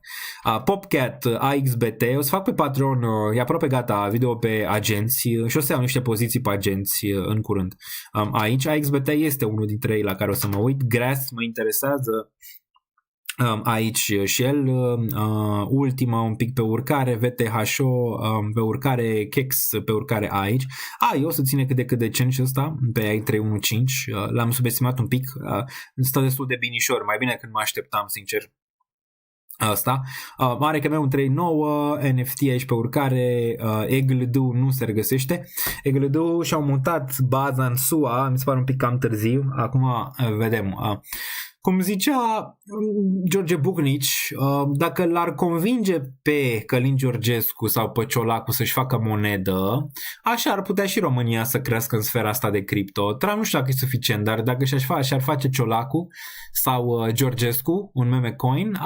Popcat, AXBT, o să fac pe Patreon, e aproape gata video pe agenți și o să iau niște poziții pe agenți în curând. Aici AXBT este unul dintre ei la care o să mă uit. Grass mă interesează. Aici și el, ultima un pic pe urcare, VTHO pe urcare, Kex pe urcare aici. Eu o să ține cât de cât decent și ăsta pe i315, l-am subestimat un pic, stă destul de binișor, mai bine când mă așteptam, sincer. Asta. Are că un 3.9, NFT aici pe urcare, EGLD nu se regăsește. EGLD și-au mutat baza în SUA, mi se pare un pic cam târziu, acum vedem. Cum zicea George Bucnici, dacă l-ar convinge pe Călin Georgescu sau pe Ciolacu să-și facă monedă, așa ar putea și România să crească în sfera asta de cripto. Trump nu știu dacă e suficient, dar dacă și-ar face Ciolacu sau Georgescu un meme coin,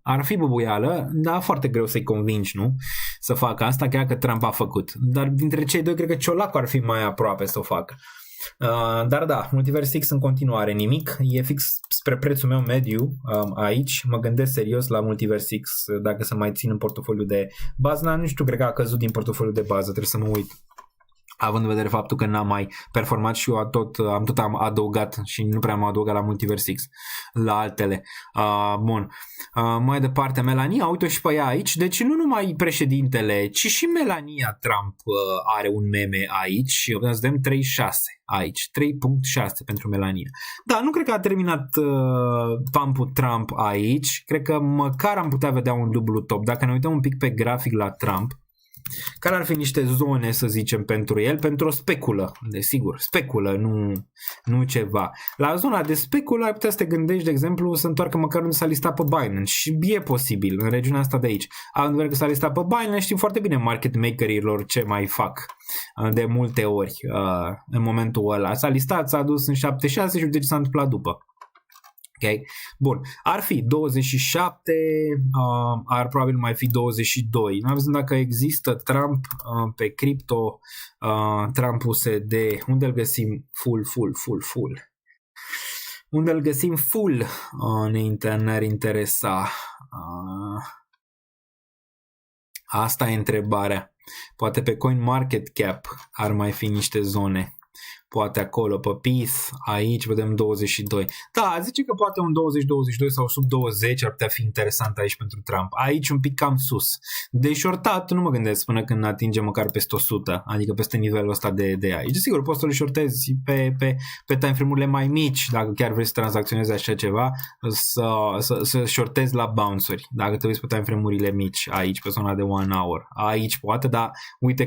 ar fi bubuială, dar foarte greu să-i convingi, nu? Să facă asta, chiar că Trump a făcut. Dar dintre cei doi, cred că Ciolacu ar fi mai aproape să o facă. Dar da, Multiverse X în continuare nimic, e fix spre prețul meu mediu aici, mă gândesc serios la Multiverse X dacă să mai țin în portofoliu de bază, nu știu, cred că a căzut din portofoliu de bază, trebuie să mă uit. Având în vedere faptul că n-am mai performat și eu am adăugat și nu prea am adăugat la Multiverse X, la altele. Bun. Mai departe, Melania, uite și pe ea aici. Deci nu numai președintele, ci și Melania Trump are un meme aici. O să vedem 3.6 aici. 3.6 pentru Melania. Da, nu cred că a terminat pumpul Trump aici. Cred că măcar am putea vedea un dublu top. Dacă ne uităm un pic pe grafic la Trump, care ar fi niște zone, să zicem, pentru el, pentru o speculă, desigur, speculă, nu ceva. La zona de speculă ai putea să te gândești, de exemplu, să întoarcă măcar unde s-a listat pe Binance și e posibil, în regiunea asta de aici. Având în vedere că s-a listat pe Binance, știm foarte bine market makerilor ce mai fac de multe ori în momentul ăla. S-a listat, s-a dus în 76 și uite ce s-a întâmplat după. Okay. Bun, ar fi 27, ar probabil mai fi 22. Nu am văzut dacă există Trump pe cripto, Trump USD, unde îl găsim full. Unde îl găsim full, ne-ar interesa. Asta e întrebarea. Poate pe CoinMarketCap ar mai fi niște zone. Poate acolo pe Peace, aici vedem 22. Da, zice că poate un 20-22 sau sub 20 ar putea fi interesant aici pentru Trump. Aici un pic cam sus. De shortat nu mă gândesc până când atinge măcar peste 100, adică peste nivelul ăsta de aici. Desigur, poți să-l shortezi pe timeframe-urile mai mici, dacă chiar vrei să tranzacționezi așa ceva, să shortezi la bounce-uri. Dacă te uiți pe timeframe-urile mici, aici, pe zona de 1 hour. Aici poate, dar uite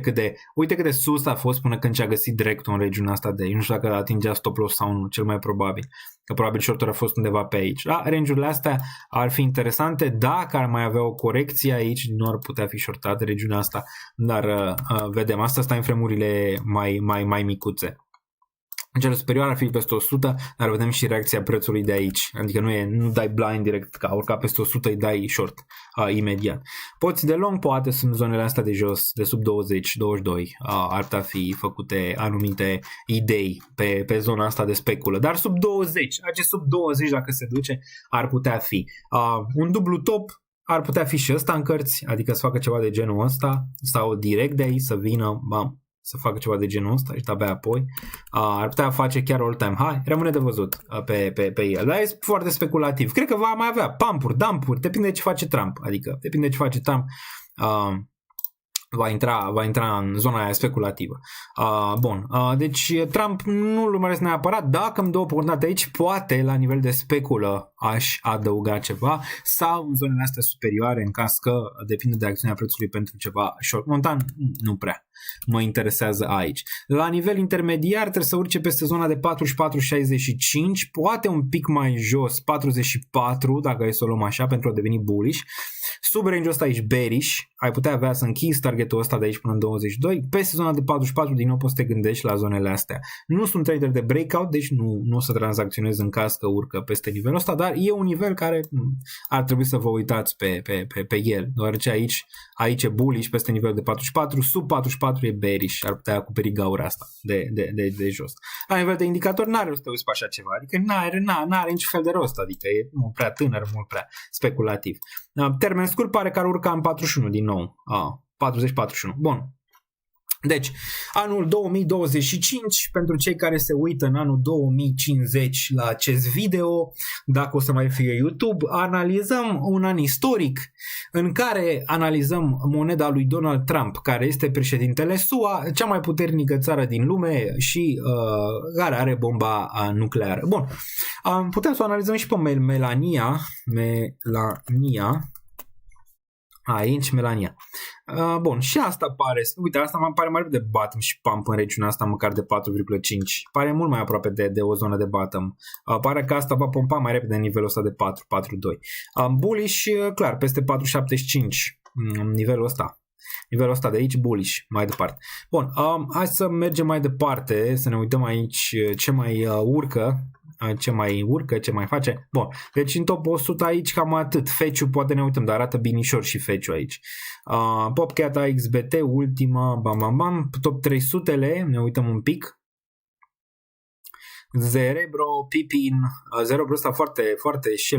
cât de sus a fost până când și-a găsit directul în regiunea asta de aici. Nu știu dacă atingea stop loss sau nu, cel mai probabil. Că probabil short-ul a fost undeva pe aici. Da, range-urile astea ar fi interesante. Dacă ar mai avea o corecție aici, nu ar putea fi shortat regiunea asta. Dar vedem, asta stă în fremurile mai micuțe. În cele superioare ar fi peste 100, dar vedem și reacția prețului de aici. Adică nu dai blind direct, ca urca peste 100 îi dai short imediat. Poți de long, poate sunt zonele astea de jos, de sub 20, 22, ar putea fi făcute anumite idei pe zona asta de speculă. Dar sub 20, acest sub 20 dacă se duce, ar putea fi. Un dublu top ar putea fi și ăsta în cărți, adică să facă ceva de genul ăsta, sau direct de aici să vină, să facă ceva de genul ăsta și abia apoi ar putea face chiar all-time high. Rămâne de văzut pe el. Dar e foarte speculativ. Cred că va mai avea pumpuri, dumpuri, depinde de ce face Trump. Adică depinde de ce face Trump. Va intra în zona aia speculativă. Deci Trump nu-l urmăresc neapărat. Dacă îmi dă o oportunitate aici, poate la nivel de speculă aș adăuga ceva sau în zonele astea superioare, în caz că depinde de acțiunea prețului pentru ceva short. Momentan nu prea mă interesează aici. La nivel intermediar trebuie să urce peste zona de 44-65, poate un pic mai jos, 44 dacă e să o luăm așa pentru a deveni bullish. Sub range-ul ăsta aici bearish, ai putea avea să închizi targetul ăsta de aici până în 22, peste zona de 44 din nou poți să te gândești la zonele astea. Nu sunt trader de breakout, deci nu o să tranzacționez în caz că urcă peste nivelul ăsta, dar e un nivel care ar trebui să vă uitați pe el, deoarece aici e bullish peste nivelul de 44, sub 44 e bearish, ar putea acoperi gaura asta de jos. La nivel de indicator n-are rost să te uiți pe așa ceva, adică n-are niciun fel de rost, adică e mult prea tânăr, mult prea speculativ. Termen scurt pare că ar urca în 41 din nou. 40-41. Bun. Deci, anul 2025, pentru cei care se uită în anul 2050 la acest video, dacă o să mai fie YouTube, analizăm un an istoric în care analizăm moneda lui Donald Trump, care este președintele SUA, cea mai puternică țară din lume și care are bomba nucleară. Bun, putem să o analizăm și pe Melania. Aici, Melania. Bun, și asta pare, uite, asta mă pare mai repede de bottom și pump în regiunea asta, măcar de 4,5. Pare mult mai aproape de o zonă de bottom. Pare că asta va pompa mai repede în nivelul ăsta de 4,42. Bullish, clar, peste 4,75 nivelul ăsta. Nivelul ăsta de aici, bullish, mai departe. Bun, hai să mergem mai departe, să ne uităm aici ce mai urcă. Ce mai face. Bun, deci în top 100 aici cam atât. Fetch-ul poate ne uităm, dar arată binișor și Fetch-ul aici. Popcat AXBT, ultima, top 300-le, ne uităm un pic. Zerebro, Pipin, Zerebro ăsta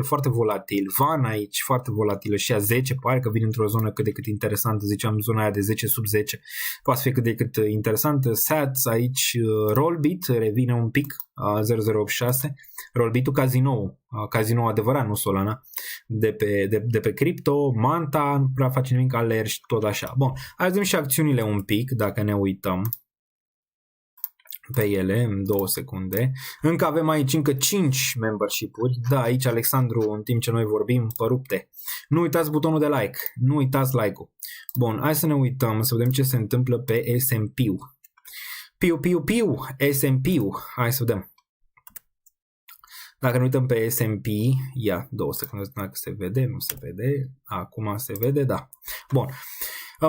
foarte volatil. Van aici, foarte volatilă și a 10, pare că vine într-o zonă cât de cât interesantă, ziceam zona aia de 10 sub 10, poate fi cât de cât interesantă. Sats aici, Rollbit, revine un pic, 0086, Rollbit-ul Casino adevărat, nu Solana, de pe cripto, Manta, nu prea face nimic, Aler și tot așa. Bun, hai să vedem și acțiunile un pic, dacă ne uităm pe ele, în 2 secunde. Încă avem aici încă 5 membership-uri. Da, aici Alexandru, în timp ce noi vorbim, părupte. Nu uitați butonul de like. Nu uitați like-ul. Bun, hai să ne uităm, să vedem ce se întâmplă pe S&P-ul. S&P-ul. Hai să vedem. Dacă ne uităm pe S&P, 2 secunde, dacă se vede, nu se vede. Acum se vede, da. Bun.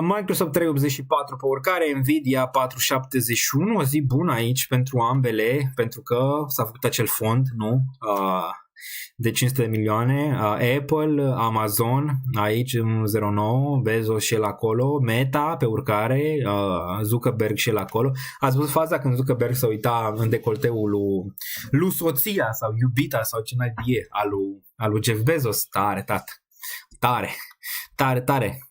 Microsoft 384 pe urcare, Nvidia 471, o zi bună aici pentru ambele, pentru că s-a făcut acel fond, nu? De 500 de milioane, Apple, Amazon, aici 109, Bezos și el acolo, Meta pe urcare, Zuckerberg și el acolo. Ați văzut faza când Zuckerberg se uita în decolteul lui soția sau iubita sau ce naibii e, al lui Jeff Bezos? Tare, tată. Tare.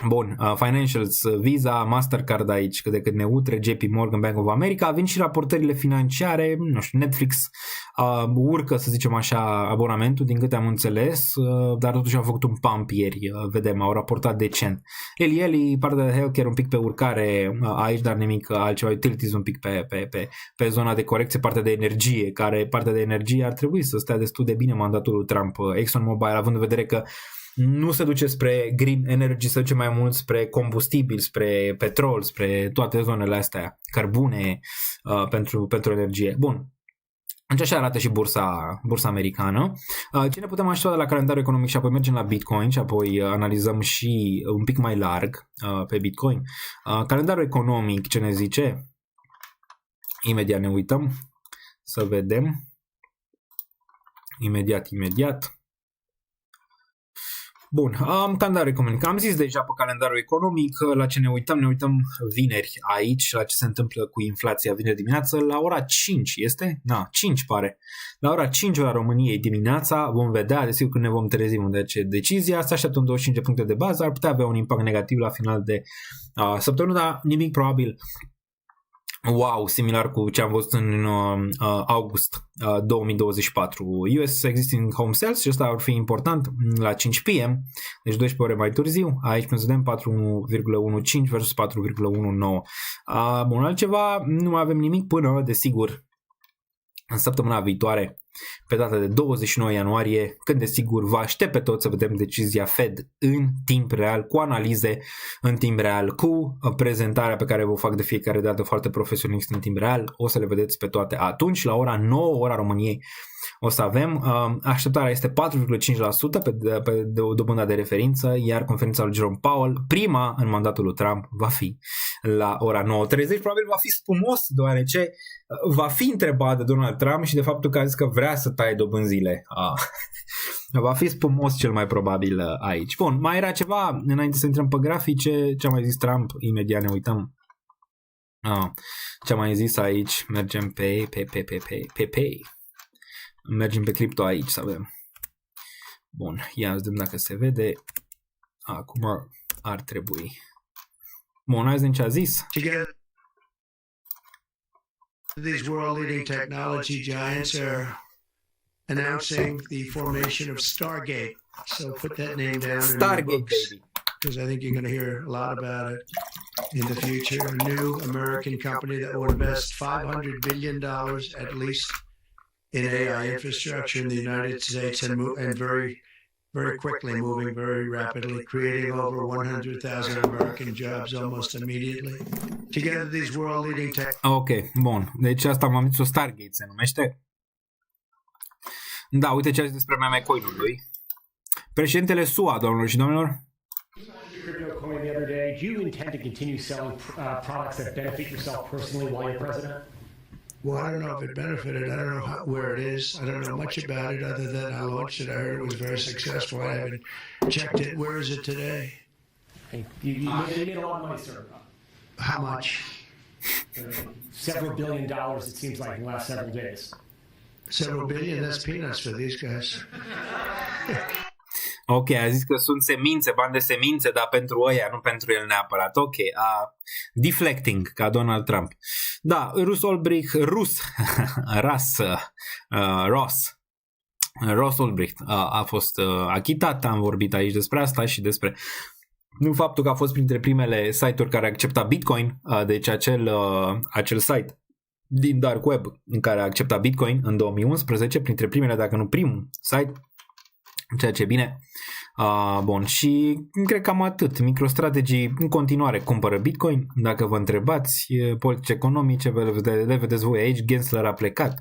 Bun, Financials, Visa, Mastercard aici, cât de cât neutre, JP Morgan, Bank of America, vin și raportările financiare, nu știu, Netflix urcă, să zicem așa, abonamentul, din câte am înțeles, dar totuși au făcut un pump ieri, vedem, au raportat decent. Eli, partea de healthcare un pic pe urcare aici, dar nimic altceva, utilities un pic pe zona de corecție, partea de energie, ar trebui să stea destul de bine mandatul lui Trump, ExxonMobil, având în vedere că nu se duce spre green energy, se duce mai mult spre combustibil, spre petrol, spre toate zonele astea, cărbune pentru energie. Bun. Deci așa arată și bursa americană. Ce ne putem aștepta de la calendarul economic și apoi mergem la Bitcoin și apoi analizăm și un pic mai larg pe Bitcoin. Calendarul economic, ce ne zice? Imediat ne uităm să vedem. Imediat. Bun, calendarul economic. Am zis deja pe calendarul economic la ce ne uităm vineri aici, la ce se întâmplă cu inflația vineri dimineață, la ora 5 este? 5 pare. La ora 5 ora României dimineața vom vedea, desigur când ne vom trezi de ce decizia, se așteaptă 25 de puncte de bază, ar putea avea un impact negativ la final de săptămână, dar nimic probabil wow, similar cu ce am văzut în august 2024. US Existing Home Sales și ăsta ar fi important la 5 p.m., deci 12 ore mai târziu. Aici când vedem 4,15 versus 4,19. Bun, altceva, nu mai avem nimic până, desigur, în săptămâna viitoare, pe data de 29 ianuarie, când desigur vă aștept pe toți să vedem decizia Fed în timp real, cu analize în timp real, cu prezentarea pe care vă fac de fiecare dată foarte profesionist în timp real. O să le vedeți pe toate atunci, la ora 9, ora României, o să avem. Așteptarea este 4,5% pe dobânda de referință, iar conferința lui Jerome Powell, prima în mandatul lui Trump, va fi la ora 9:30. Probabil va fi spumos, deoarece va fi întrebat de Donald Trump și de faptul că a zis că vrea să taie dobânzile. Va fi spumos cel mai probabil aici. Bun, mai era ceva înainte să intrăm pe grafice, ce a mai zis Trump, imediat ne uităm. Ce a mai zis aici, mergem pe. Mergem pe cripto aici să avem. Bun, ia vedem dacă se vede. Acum ar trebui. Bun, hai să vedem ce a zis. These world-leading technology giants are announcing the formation of Stargate. So put that name down Stargate, in the books, baby. because I think you're going to hear a lot about it in the future. A new American company that will invest $500 billion at least in AI infrastructure in the United States and very quickly, moving very rapidly, creating over 100,000 American jobs almost immediately. Together, these world-leading tech... Ok, bun. Deci asta m-am zis-o, Stargate se numește. Da, uite ce a zis despre meme-coinului. Președintele SUA, doamnelor și domnilor. CryptoCoin the other day. Do you intend to continue selling products that benefit yourself personally while you're president? Well, I don't know if it benefited. I don't know where it is. I don't know much about it other than I launched it. I heard it was very successful. I haven't checked it. Where is it today? You made a lot of money, sir. How much? Several $billion, it seems like, in the last several days. Several billion? That's peanuts for these guys. Ok, a zis că sunt semințe, bani de semințe, dar pentru ăia, nu pentru el neapărat. Ok, deflecting, ca Donald Trump. Da, Ross Ulbricht a fost achitat, am vorbit aici despre asta și despre faptul că a fost printre primele site-uri care accepta Bitcoin, deci acel site din Dark Web în care a acceptat Bitcoin în 2011, printre primele, dacă nu primul site, ceea ce e bine. Bun, și cred că cam atât. MicroStrategy în continuare cumpără Bitcoin. Dacă vă întrebați, politici economice, le vedeți voi aici. Gensler a plecat,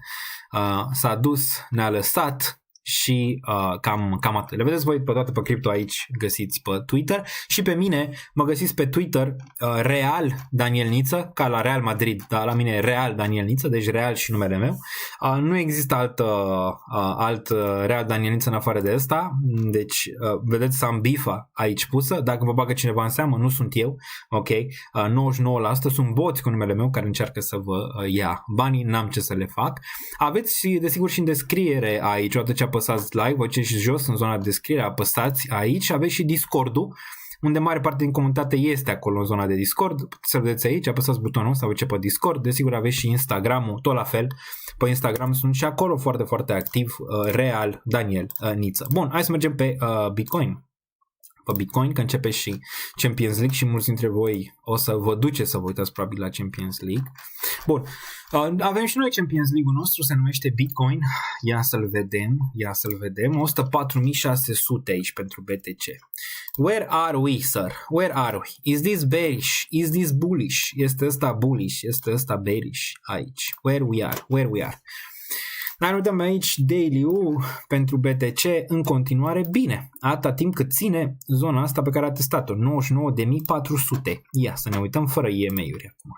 s-a dus, ne-a lăsat și cam atât. Le vedeți voi pe toate pe cripto aici, găsiți pe Twitter și pe mine mă găsiți pe Twitter Real Daniel Niță, ca la Real Madrid, dar la mine Real Daniel Niță, deci Real și numele meu. Nu există alt Real Daniel Niță în afară de ăsta, deci vedeți să am bifa aici pusă, dacă vă bagă cineva în seamă, nu sunt eu, ok? 99% sunt boți cu numele meu care încearcă să vă ia banii, n-am ce să le fac. Aveți desigur și în descriere aici, odată ce apăsați like, vă ce și jos în zona de descriere, apăsați aici, aveți și Discord-ul, unde mare parte din comunitate este acolo în zona de Discord, puteți să vedeți aici, apăsați butonul ăsta, ce pe Discord, desigur aveți și Instagram-ul, tot la fel, pe Instagram sunt și acolo foarte, foarte activ, Real Daniel Niță. Bun, hai să mergem pe Bitcoin. Pe Bitcoin, că începe și Champions League și mulți dintre voi o să vă duceți să vă uitați probabil la Champions League. Bun, avem și noi Champions League-ul nostru, se numește Bitcoin. Ia să-l vedem. 104.600 aici pentru BTC. Where are we, sir? Where are we? Is this bearish? Is this bullish? Este ăsta bullish? Este ăsta bearish? Aici. Where we are? Dar uităm aici daily-ul pentru BTC în continuare bine, atâta timp cât ține zona asta pe care a testat-o, 99.400. Ia să ne uităm fără EMA-uri acum.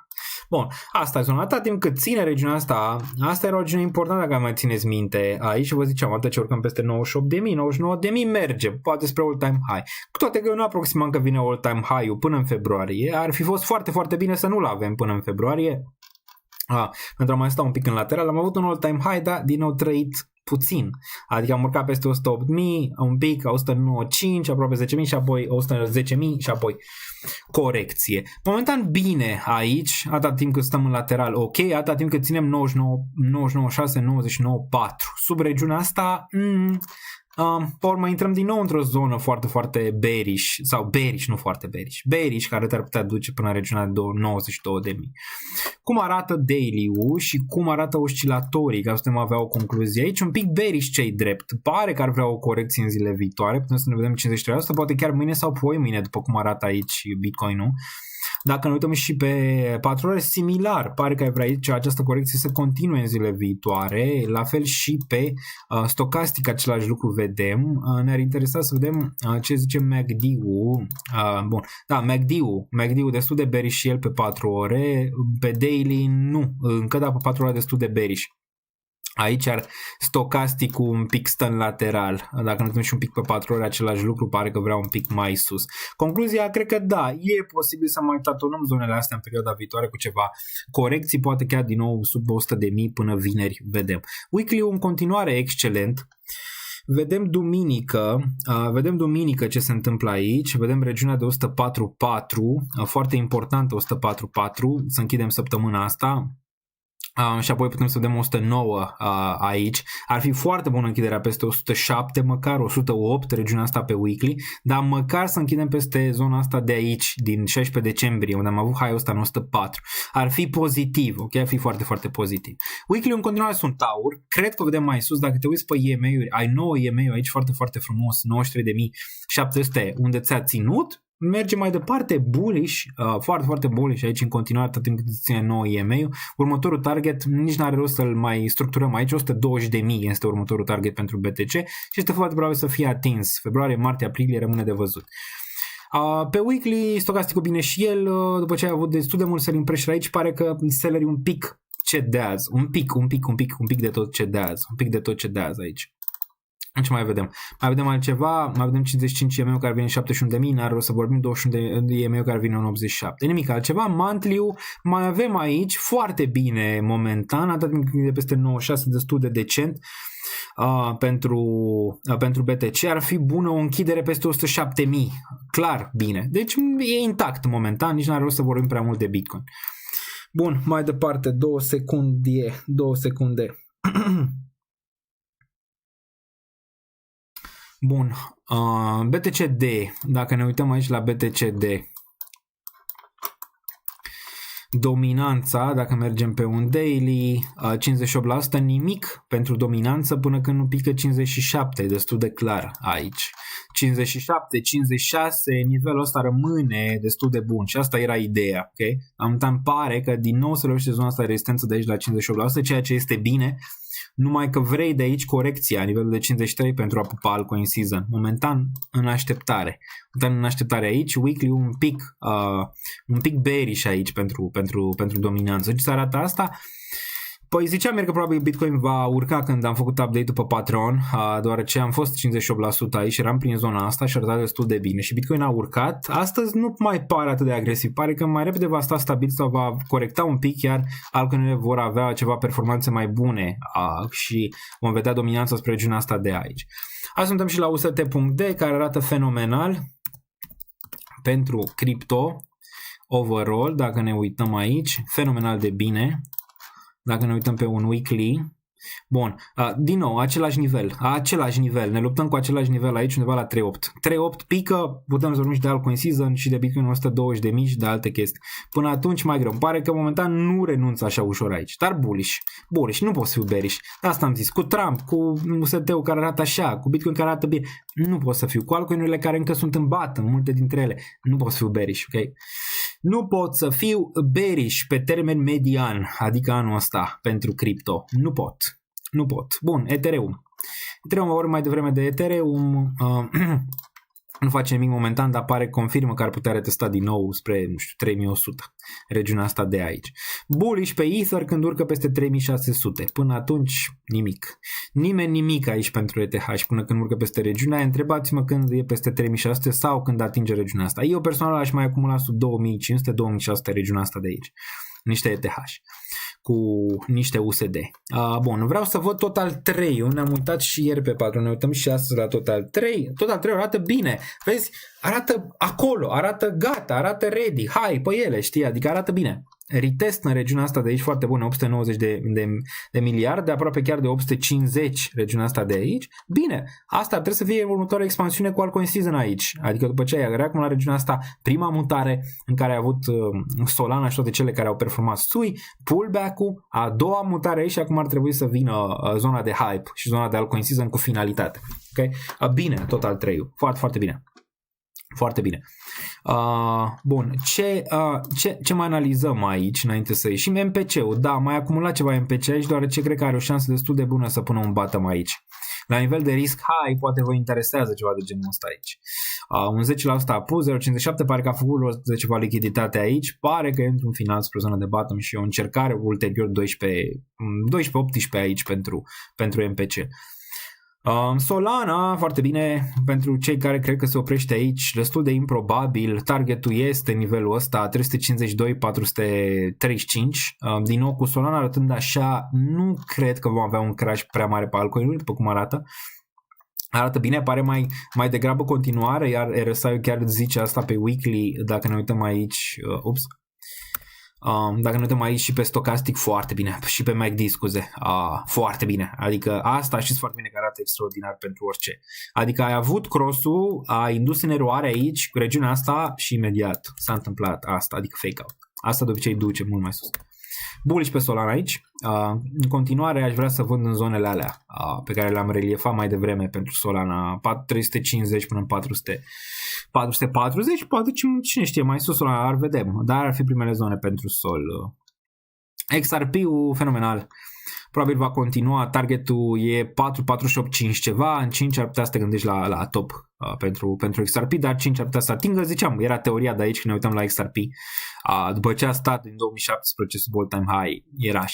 Bun, asta e zona, atâta timp cât ține regiunea asta, asta era o regiune importantă dacă mai țineți minte aici, vă ziceam, atât ce urcăm peste 98.000, 99.000 merge, poate spre all-time high. Cu toate că eu nu aproximam că vine all-time high-ul până în februarie, ar fi fost foarte, foarte bine să nu-l avem până în februarie. pentru a mai sta un pic în lateral, am avut un all-time high, dar din nou trăit puțin. Adică am urcat peste 108.000, un pic, 195, aproape 10.000 și apoi 110.000 și apoi corecție. Momentan bine aici, atâta timp cât stăm în lateral, ok, atâta timp cât ținem 99.6, 99.4. Sub regiunea asta, pe urmă intrăm din nou într-o zonă foarte, foarte bearish, sau bearish, nu foarte bearish, care te-ar putea duce până în regiunea de 92.000. Cum arată daily-ul și cum arată oscilatorii, ca să putem avea o concluzie aici? Un pic bearish cei drept. Pare că ar vrea o corecție în zile viitoare, putem să ne vedem 53%, poate chiar mâine sau poi mâine, după cum arată aici Bitcoin-ul. Dacă ne uităm și pe 4 ore, similar, pare că ai vrea aici această corecție să continue în zile viitoare, la fel și pe stocastic același lucru vedem. Ne-ar interesa să vedem ce zice MACD-ul. Bun, da, MACD-ul destul de bearish și el pe 4 ore, pe daily nu, încă da, pe 4 ore destul de bearish. Aici ar stocasticul un pic stă în lateral. Dacă ne uităm și un pic pe 4 ore, același lucru, pare că vrea un pic mai sus. Concluzia, cred că da, e posibil să mai tatonăm zonele astea în perioada viitoare cu ceva corecții, poate chiar din nou sub 100.000 până vineri, vedem. Weekly-ul în continuare excelent. Vedem duminică ce se întâmplă aici, vedem regiunea de 104.4, foarte importantă 104.4, să închidem săptămâna asta. Și apoi putem să vedem 109 aici. Ar fi foarte bună închiderea peste 107, măcar 108, regiunea asta pe weekly, dar măcar să închidem peste zona asta de aici, din 16 decembrie, unde am avut high-ul ăsta în 104. Ar fi pozitiv, ok? Ar fi foarte, foarte pozitiv. Weekly în continuare sunt aur. Cred că vedem mai sus, dacă te uiți pe EMA-uri, ai 9 EMA-uri aici foarte, foarte frumos, 93.700, unde ți-a ținut. Merge mai departe, bullish, foarte, foarte bullish aici în continuare, atât timp cât ține 9 EMA-ul. Următorul target, nici n-are rost să-l mai structurăm aici, 120.000 este următorul target pentru BTC și este foarte probabil să fie atins. Februarie, martie, aprilie, rămâne de văzut. Pe weekly, stocasticul bine și el, după ce ai avut destul de mult selling pressure aici, pare că sellerii un pic cedează, un pic de tot cedează aici. Ce mai vedem? Mai vedem altceva, mai vedem 55 EMA care vine în 71.000, n-are rost să vorbim, 21 de EMA care vine în 87. Nimic altceva, monthly-ul mai avem aici foarte bine momentan, atât de peste 96, destul de decent pentru BTC. Ar fi bună o închidere peste 107.000, clar bine. Deci e intact momentan, nici n-are rost să vorbim prea mult de Bitcoin. Bun, mai departe, 2 secunde. Bun, BTCD, dacă ne uităm aici la BTCD, dominanța, dacă mergem pe un daily, 58%, nimic pentru dominanță până când nu pică 57, destul de clar aici. 57, 56, nivelul ăsta rămâne destul de bun și asta era ideea, ok? Îmi pare că din nou se reușește zona asta de rezistență de aici la 58%, ceea ce este bine, numai că vrei de aici corecția, nivelul de 53 pentru a pupa altcoin season. Momentan în așteptare. Aici, weekly un pic bearish aici pentru dominanță. Ce arată asta? Păi ziceam eu că probabil Bitcoin va urca când am făcut update-ul pe Patreon, deoarece am fost 58% aici, eram prin zona asta și arăta destul de bine și Bitcoin a urcat. Astăzi nu mai pare atât de agresiv, pare că mai repede va sta stabil sau va corecta un pic, iar altcoinele vor avea ceva performanțe mai bune și vom vedea dominanța spre regiunea asta de aici. Azi suntem și la UST.D, care arată fenomenal pentru cripto overall, dacă ne uităm aici, fenomenal de bine. Dacă ne uităm pe un weekly, bun, din nou, același nivel, ne luptăm cu același nivel aici undeva la 3.8. 3.8 pică, putem să vorbim și de altcoin season și de Bitcoin 120.000 și de alte chestii. Până atunci mai greu, pare că momentan nu renunță așa ușor aici, dar bullish, nu pot să fiu bearish. Asta am zis, cu Trump, cu UST-ul care arată așa, cu Bitcoin care arată bine, nu pot să fiu, cu altcoinurile care încă sunt în bată, multe dintre ele, nu pot să fiu bearish, ok? Nu pot să fiu bearish pe termen median, adică anul ăsta, pentru cripto. Nu pot. Bun, Ethereum vorbim mai devreme de Ethereum. Nu face nimic momentan, dar confirmă că ar putea retesta din nou spre, 3100, regiunea asta de aici. Bullish pe Ether când urcă peste 3600. Până atunci, nimic. Nimeni nimic aici pentru ETH până când urcă peste regiunea. Întrebați-mă când e peste 3600 sau când atinge regiunea asta. Eu personal aș mai acumula sub 2500-2600 regiunea asta de aici. Niște ETH. cu niște USD. Bun, vreau să văd Total 3. Eu ne-am uitat și ieri pe patru, ne uităm și astăzi la Total 3. Total 3 arată bine. Vezi, arată acolo, arată gata, arată ready. Hai pe ele, știi? Adică arată bine. Retest în regiunea asta de aici foarte bună, 890 de miliarde, aproape chiar de 850 regiunea asta de aici. Bine, asta trebuie să fie următoarea expansiune cu altcoin season aici. Adică după ce ai reacumulat regiunea asta, prima mutare în care ai avut Solana și toate cele care au performat SUI, pullback-ul, a doua mutare aici și acum ar trebui să vină zona de hype și zona de altcoin season cu finalitate. Okay? Bine, Total 3, foarte, foarte bine. Foarte bine. Bun, ce mai analizăm aici înainte să ieșim? MPC-ul, da, mai acumulat ceva MPC aici, deoarece cred că are o șansă destul de bună să pună un bottom aici. La nivel de risc high, poate vă interesează ceva de genul ăsta aici. Un 10% apus, 0,57, pare că a făcut de ceva lichiditate aici, pare că într-un final spre zona de bottom și o încercare ulterior 12-18 aici pentru MPC. Solana, foarte bine, pentru cei care cred că se oprește aici, destul de improbabil, targetul este nivelul ăsta 352-435, din nou cu Solana arătând așa, nu cred că vom avea un crash prea mare pe altcoin-uri, după cum arată bine, pare mai degrabă continuare, iar RSI chiar zice asta pe weekly, dacă ne uităm aici, dacă ne uităm aici și pe Stochastic, foarte bine, și pe MACD, scuze, foarte bine, adică asta știți foarte bine că arată extraordinar pentru orice, adică ai avut cross-ul, ai indus în eroare aici cu regiunea asta și imediat s-a întâmplat asta, adică fake out, asta de obicei duce mult mai sus. Bullish pe Solana aici, în continuare aș vrea să vând în zonele alea pe care le-am reliefat mai devreme pentru Solana, 350 până în 440, poate cine știe, mai sus Solana, ar vedem, dar ar fi primele zone pentru Sol. XRP-ul fenomenal, probabil va continua, targetul e 4,485 ceva, în 5 ar putea să te gândești la top pentru XRP, dar 5 ar putea să atingă, ziceam, era teoria de aici când ne uităm la XRP, după ce a stat în 2017 sub all-time high, era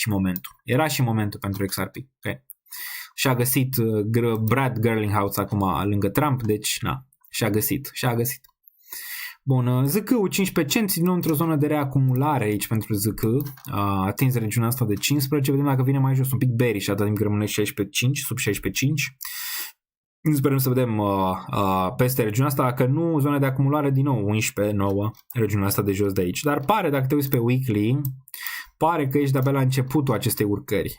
și momentul pentru XRP, okay. Și-a găsit Brad Garlinghouse acum lângă Trump, deci și-a găsit. Bun, ZK-ul 15 cenți, din nou într-o zonă de reacumulare aici pentru ZK, a atins regiunea asta de 15, vedem dacă vine mai jos un pic bearish, atât timp că rămâne 16,5, sub 16,5. Sperăm să vedem peste regiunea asta, că nu, zona de acumulare din nou, 11, 9, regiunea asta de jos de aici. Dar pare, dacă te uiți pe weekly, pare că ești de-abia la începutul acestei urcări,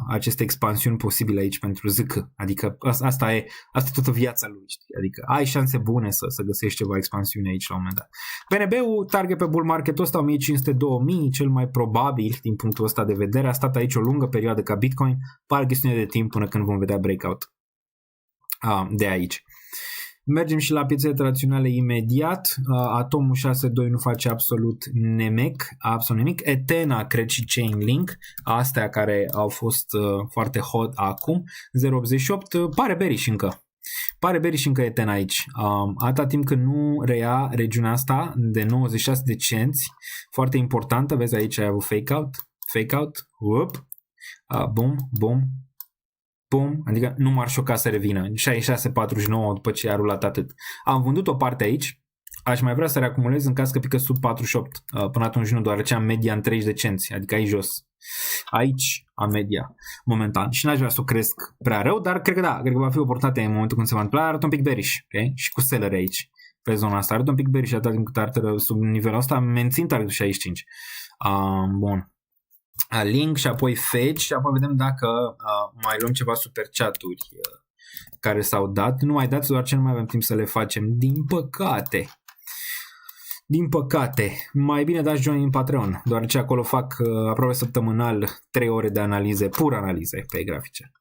aceste expansiuni posibile aici pentru ZK. Adică asta e toată viața lui, știi? Adică ai șanse bune să găsești ceva expansiune aici la un moment dat. BNB-ul, target pe bull market-ul ăsta 1500-2000, cel mai probabil din punctul ăsta de vedere. A stat aici o lungă perioadă ca Bitcoin, pare chestiune de timp până când vom vedea breakout de aici. Mergem și la piețele tradiționale imediat. Atomul 6.2 nu face absolut nimic. Ethena, cred, și Chainlink, astea care au fost foarte hot acum. 0.88, pare bearish încă Ethena aici. Atâta timp când nu reia regiunea asta de 96 de cenți, foarte importantă, vezi aici ai avut fake out, boom, adică nu m-ar șoca să revină 66-49 după ce a rulat atât. Am vândut o parte aici, aș mai vrea să reacumulez în caz că pică sub 48, până atunci nu, deoarece am media în 30 de cenți, adică aici jos. Aici am media momentan și n-aș vrea să o cresc prea rău, dar cred că va fi o oportunitate în momentul când se va întâmpla. Arată un pic bearish, okay? Și cu seller aici pe zona asta, arată un pic bearish, atât timp cât arată sub nivelul ăsta, mențin targetul 65. Bun. Link și apoi fetch și apoi vedem dacă mai luăm ceva super chat-uri care s-au dat. Nu mai dați, doar ce nu mai avem timp să le facem, din păcate. Mai bine dați join în Patreon, deoarece acolo fac aproape săptămânal 3 ore de analize, pur analize pe grafice,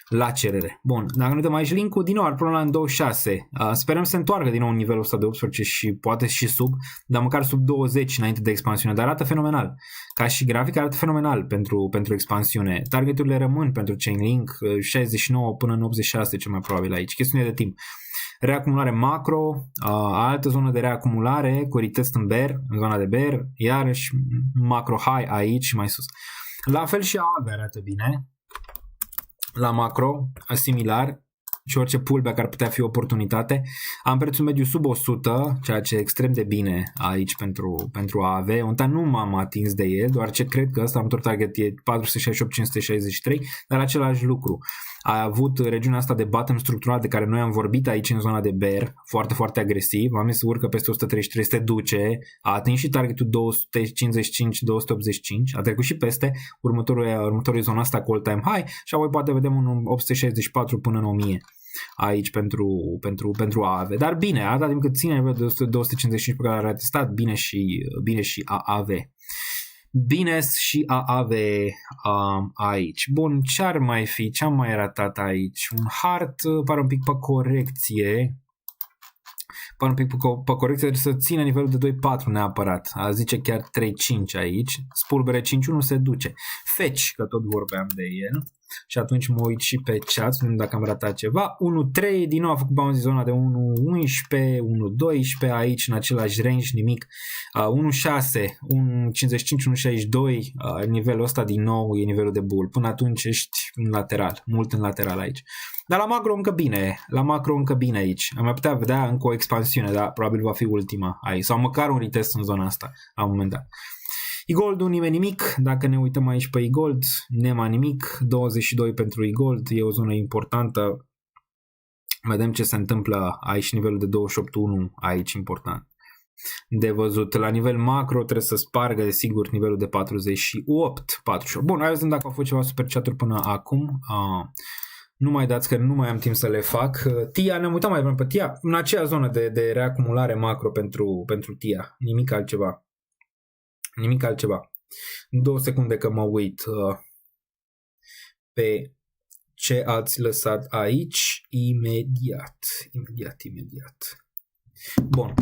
la cerere. Bun, dacă nu dăm aici link-ul, din nou ar pune la în 26. Sperăm să se întoarcă din nou în nivelul ăsta de 18 și poate și sub, dar măcar sub 20 înainte de expansiune. Dar arată fenomenal. Ca și grafic arată fenomenal pentru expansiune. Targeturile rămân pentru Chainlink, 69 până în 86 cel mai probabil aici. Chestiune de timp. Reacumulare macro, altă zonă de reacumulare cu retest în bear, în zona de bear, iarăși macro high aici și mai sus. La fel și AVE arată bine. La macro, similar, și orice pullback ar putea fi o oportunitate. Am prețul mediu sub 100, ceea ce e extrem de bine aici pentru AAV. Unta nu m-am atins de el, doar ce cred că ăsta am tot target e 468-563, dar același lucru. A avut regiunea asta de bottom structural de care noi am vorbit aici în zona de bear, foarte, foarte agresiv. Am zis să urcă peste 133, se duce, a atins și targetul 255-285, a trecut și peste următorul zona asta cu all-time high și apoi poate vedem un 864 până în 1000 aici pentru AAV. Dar bine, atâta timp cât ține nivelul de 255 pe care l-a testat, bine și AAV. Bine și AAV aici. Bun, ce-ar mai fi? Ce-am mai ratat aici? Un hard pare un pic pe corecție. Pare un pic pe corecție, deci să țină nivelul de 2.4 neapărat. A zice chiar 3.5 aici. Spulbere 5.1 se duce. Fetch, că tot vorbeam de el. Și atunci mă uit și pe chat, să vedem dacă am ratat ceva. 1.3, din nou a făcut bounce zona de 1.11, 1.12, aici în același range, nimic. 1.6, 1.55, 1.62, nivelul ăsta din nou e nivelul de bull. Până atunci ești în lateral, mult în lateral aici. Dar la macro încă bine aici. Am mai putea vedea încă o expansiune, dar probabil va fi ultima aici. Sau măcar un retest în zona asta, la un moment dat. E-Gold-ul nimeni nimic, dacă ne uităm aici pe E-Gold, nema nimic, 22 pentru E-Gold, e o zonă importantă, vedem ce se întâmplă aici, nivelul de 28.1, aici important de văzut. La nivel macro trebuie să spargă, desigur, nivelul de 48. Bun, hai vedem dacă au fost ceva super chat-uri până acum. Nu mai dați că nu mai am timp să le fac. TIA, ne-am uitat mai bine pe TIA, în aceea zonă de reacumulare macro pentru TIA, nimic altceva. Nimic altceva. 2 secunde că mă uit pe ce ați lăsat aici. Imediat. Bun,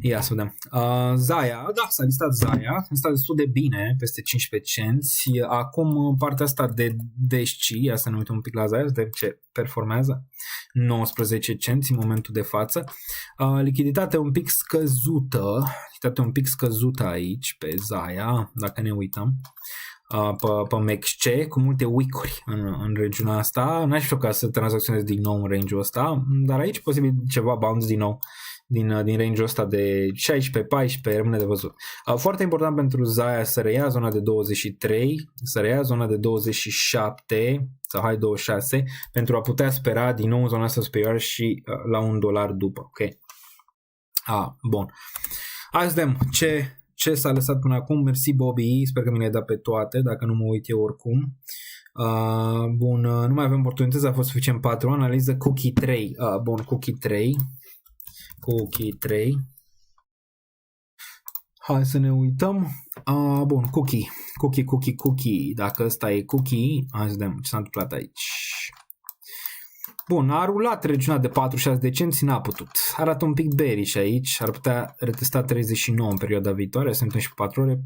ia să vedem. Zaya, da, s-a listat Zaya, s-a destul de bine, peste 15 cenți. Acum partea asta de DSC, ia să ne uităm un pic la Zaya, să vedem ce performează. 19 cenți în momentul de față. Lichiditate un pic scăzută aici pe Zaya, dacă ne uităm. Pe MXC, cu multe wick-uri în regiunea asta. N-aș știu ca să tranzacționez din nou în range-ul ăsta, dar aici posibil ceva bounce din nou din range-ul ăsta de 16-14, rămâne de văzut. Foarte important pentru Zaya să reia zona de 23, să reia zona de 27 sau hai 26, pentru a putea spera din nou zona asta superioară și la $1 după. Ok. Bun. Hai să vedem ce s-a lăsat până acum. Mersi Bobby, sper că mi le-ai dat pe toate, dacă nu mă uit eu oricum. Bun, nu mai avem oportunități, a fost suficient 4. Analiză Cookie 3. Bun, Cookie 3. Hai să ne uităm. Bun, Cookie. Dacă ăsta e Cookie, hai să vedem ce s-a întâmplat aici. Bun, a rulat regiunea de 46 de cenți, n-a putut. Arată un pic bearish aici, ar putea retesta 39 în perioada viitoare, se întâmplă și 4 ore,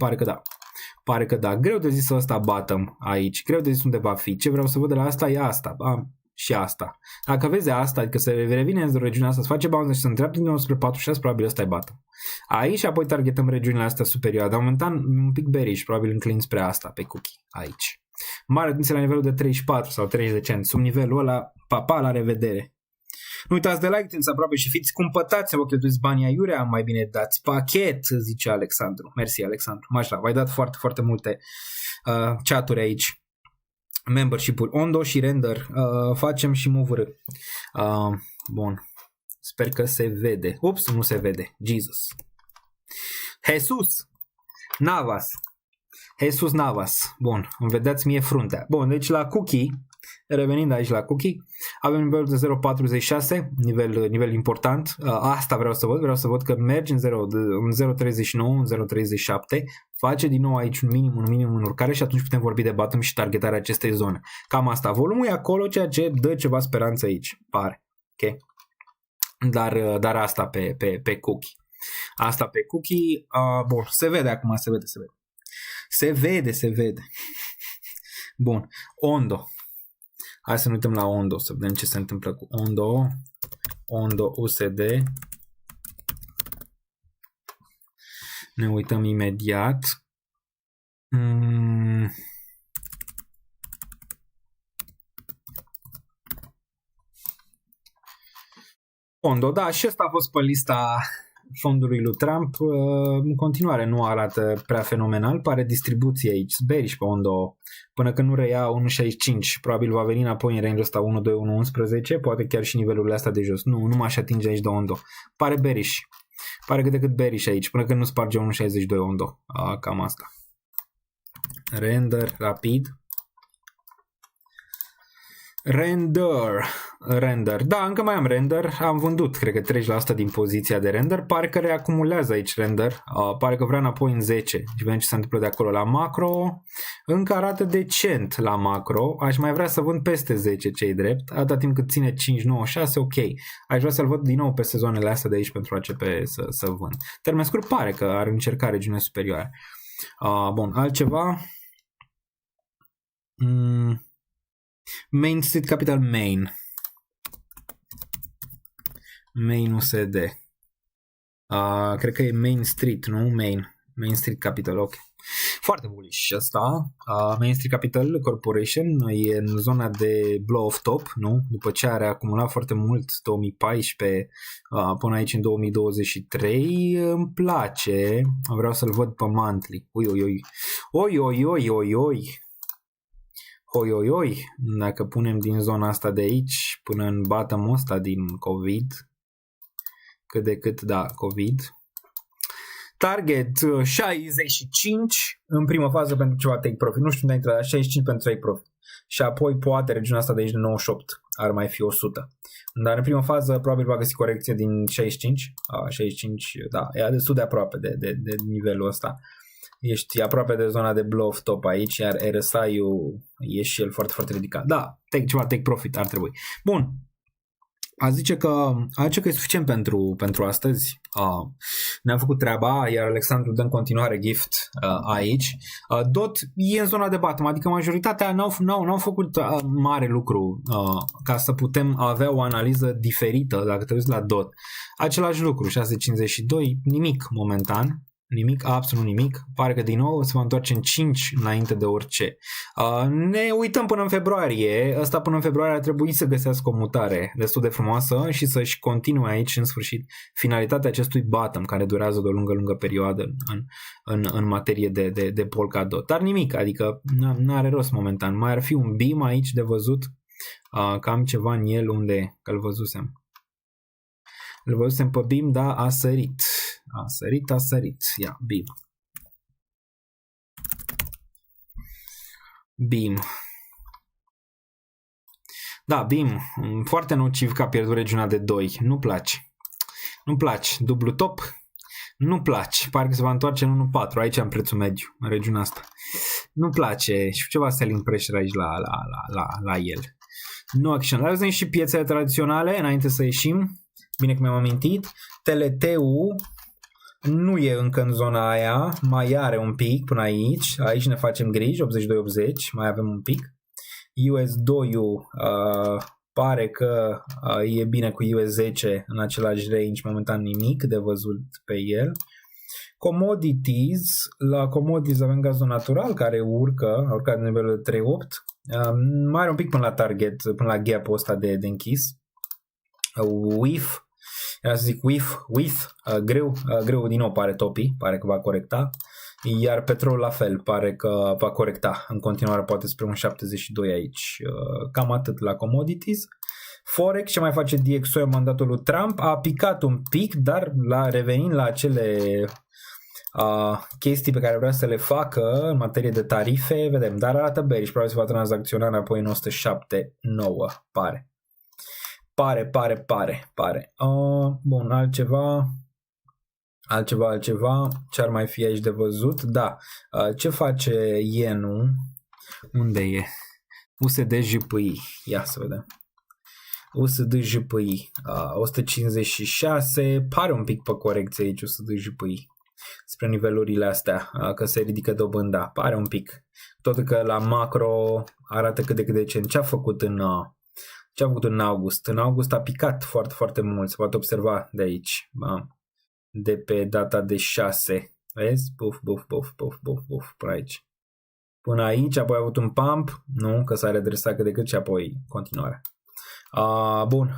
pare că da. Greu de zis ăsta bottom aici, greu de zis unde va fi. Ce vreau să văd de la asta e asta, și asta. Dacă vezi asta, adică să revine în regiunea asta, să face bounce și să întreaptă din nou spre 46, probabil ăsta e bottom. Aici apoi targetăm regiunile astea superioare, dar momentan un pic bearish, probabil înclin spre asta pe Cookie, aici. Mare atenție la nivelul de 34 sau 30 de cenți, sub nivelul ăla, la revedere. Nu uitați de like, țineți aproape și fiți cumpătați, să vă cheltuiți banii aiurea, mai bine dați pachet, zice Alexandru. Mersi, Alexandru. Mașa, v-ai dat foarte, foarte multe chaturi aici. Membership-uri, Ondo și Render, facem și move-uri. Bun, sper că se vede. Ups, nu se vede, Jesus. Jesus Navas, bun, îmi vedeți mie fruntea. Bun, deci la Cookie, revenind aici la Cookie, avem nivelul de 0.46, nivel important. Asta vreau să văd că merge în 0.39, în 0.37, face din nou aici un minim în urcare și atunci putem vorbi de bottom și targetarea acestei zone. Cam asta, volumul e acolo, ceea ce dă ceva speranță aici, pare. Ok? Dar asta pe Cookie. Asta pe Cookie, bun, se vede acum, se vede. Bun, Ondo. Hai să ne uităm la Ondo, să vedem ce se întâmplă cu Ondo USD. Ne uităm imediat. Fondo, da, și ăsta a fost pe lista fondului lui Trump. În continuare nu arată prea fenomenal, pare distribuție aici, bearish pe Fondo până când nu reia 1.65, probabil va veni înapoi în range-ul ăsta 1.2-1.11, poate chiar și nivelurile astea de jos. Nu m-aș atinge aici de Fondo. Pare bearish. Pare cât de cât bearish aici, până când nu sparge 1.62 Fondo. Cam asta. Render, rapid. Render. Da, încă mai am render. Am vândut, cred că 30% din poziția de render. Pare că reacumulează aici render. Pare că vrea înapoi în 10. Și vedem ce se întâmplă de acolo la macro. Încă arată decent la macro. Aș mai vrea să vând peste 10, ce-i drept. Atâta timp cât ține 5, 9, 6, ok. Aș vrea să-l văd din nou pe sezoanele astea de aici pentru a începe să vând. Termen scurt pare că ar încerca regiune superioare. Bun, altceva. Main Street Capital Main USD. Cred că e Main Street, nu? Main Street Capital, ok. Foarte bullish ăsta. Main Street Capital Corporation e în zona de blow off top, nu? După ce are acumulat foarte mult 2014 până aici în 2023, îmi place. Vreau să-l văd pe monthly. Oi, dacă punem din zona asta de aici până în bottom-ul ăsta din COVID, cât de cât, da, COVID. Target 65 în prima fază pentru ceva take profit, nu știu unde intră, dar 65 pentru take profit. Și apoi poate regiunea asta de aici de 98 ar mai fi 100. Dar în prima fază probabil va găsi corecție din 65, 65, da, e destul de aproape de nivelul ăsta. Ești aproape de zona de blow off top aici, iar RSI-ul e și el foarte, foarte ridicat. Da, take profit ar trebui. Bun. Zice că e suficient pentru astăzi. Ne-am făcut treaba, iar Alexandru dă în continuare gift aici. DOT e în zona de bottom, adică majoritatea n-au făcut mare lucru ca să putem avea o analiză diferită dacă te uiți la DOT. Același lucru, 6.52, nimic momentan. Nimic, absolut nimic. Pare că din nou se va întoarce în 5 înainte de orice. Ne uităm până în februarie. Ăsta până în februarie ar trebui să găsească o mutare destul de frumoasă și să-și continue aici în sfârșit finalitatea acestui bottom care durează de o lungă perioadă în materie de Polkadot. Dar nimic, adică n-are rost momentan. Mai ar fi un beam aici de văzut. Cam ceva în el unde îl văzusem. Îl văzusem pe beam, da, a sărit. A sărit. Ia, Beam. Da, Beam. Foarte nociv că a pierdut regiunea de 2. Nu place. Dublu top. Nu place. Pare că se va întoarce în 1.4. Aici am prețul mediu, în regiunea asta. Nu place. Și ceva selling pressure aici la el. Nu action. Dar vedem și piețele tradiționale înainte să ieșim. Bine că mi-am amintit. TLT-ul nu e încă în zona aia, mai are un pic până aici. Aici ne facem griji, 82-80, mai avem un pic. US2-ul pare că e bine cu US10 în același range, momentan nimic de văzut pe el. Commodities, la commodities avem gazul natural care a urcat de nivelul de 3.8. Mai are un pic până la target, până la gap-ul ăsta de închis. Era să zic greu din nou pare topi, pare că va corecta, iar petrolul la fel pare că va corecta în continuare, poate spre un 72 aici. Cam atât la commodities. Forex, ce mai face DXY, mandatul lui Trump, a picat un pic, dar revenind la acele chestii pe care vrea să le facă în materie de tarife, vedem, dar arată bearish, probabil se va tranzacționa înapoi în 107.9, pare. Bun, altceva. Ce ar mai fi aici de văzut? Da. Ce face yenul? Unde e? USD JPY. Ia să vedem. USD JPY. 156. Pare un pic pe corecție aici USD JPY. Spre nivelurile astea. Că se ridică dobânda. Pare un pic. Tot că la macro arată cât de decent. Ce a făcut în august? În august a picat foarte, foarte mult. Se poate observa de aici. De pe data de 6. Vezi? Buf, până aici. Până aici, apoi a avut un pump. Nu, că s-a redresat cât de cât și apoi continuare. Bun,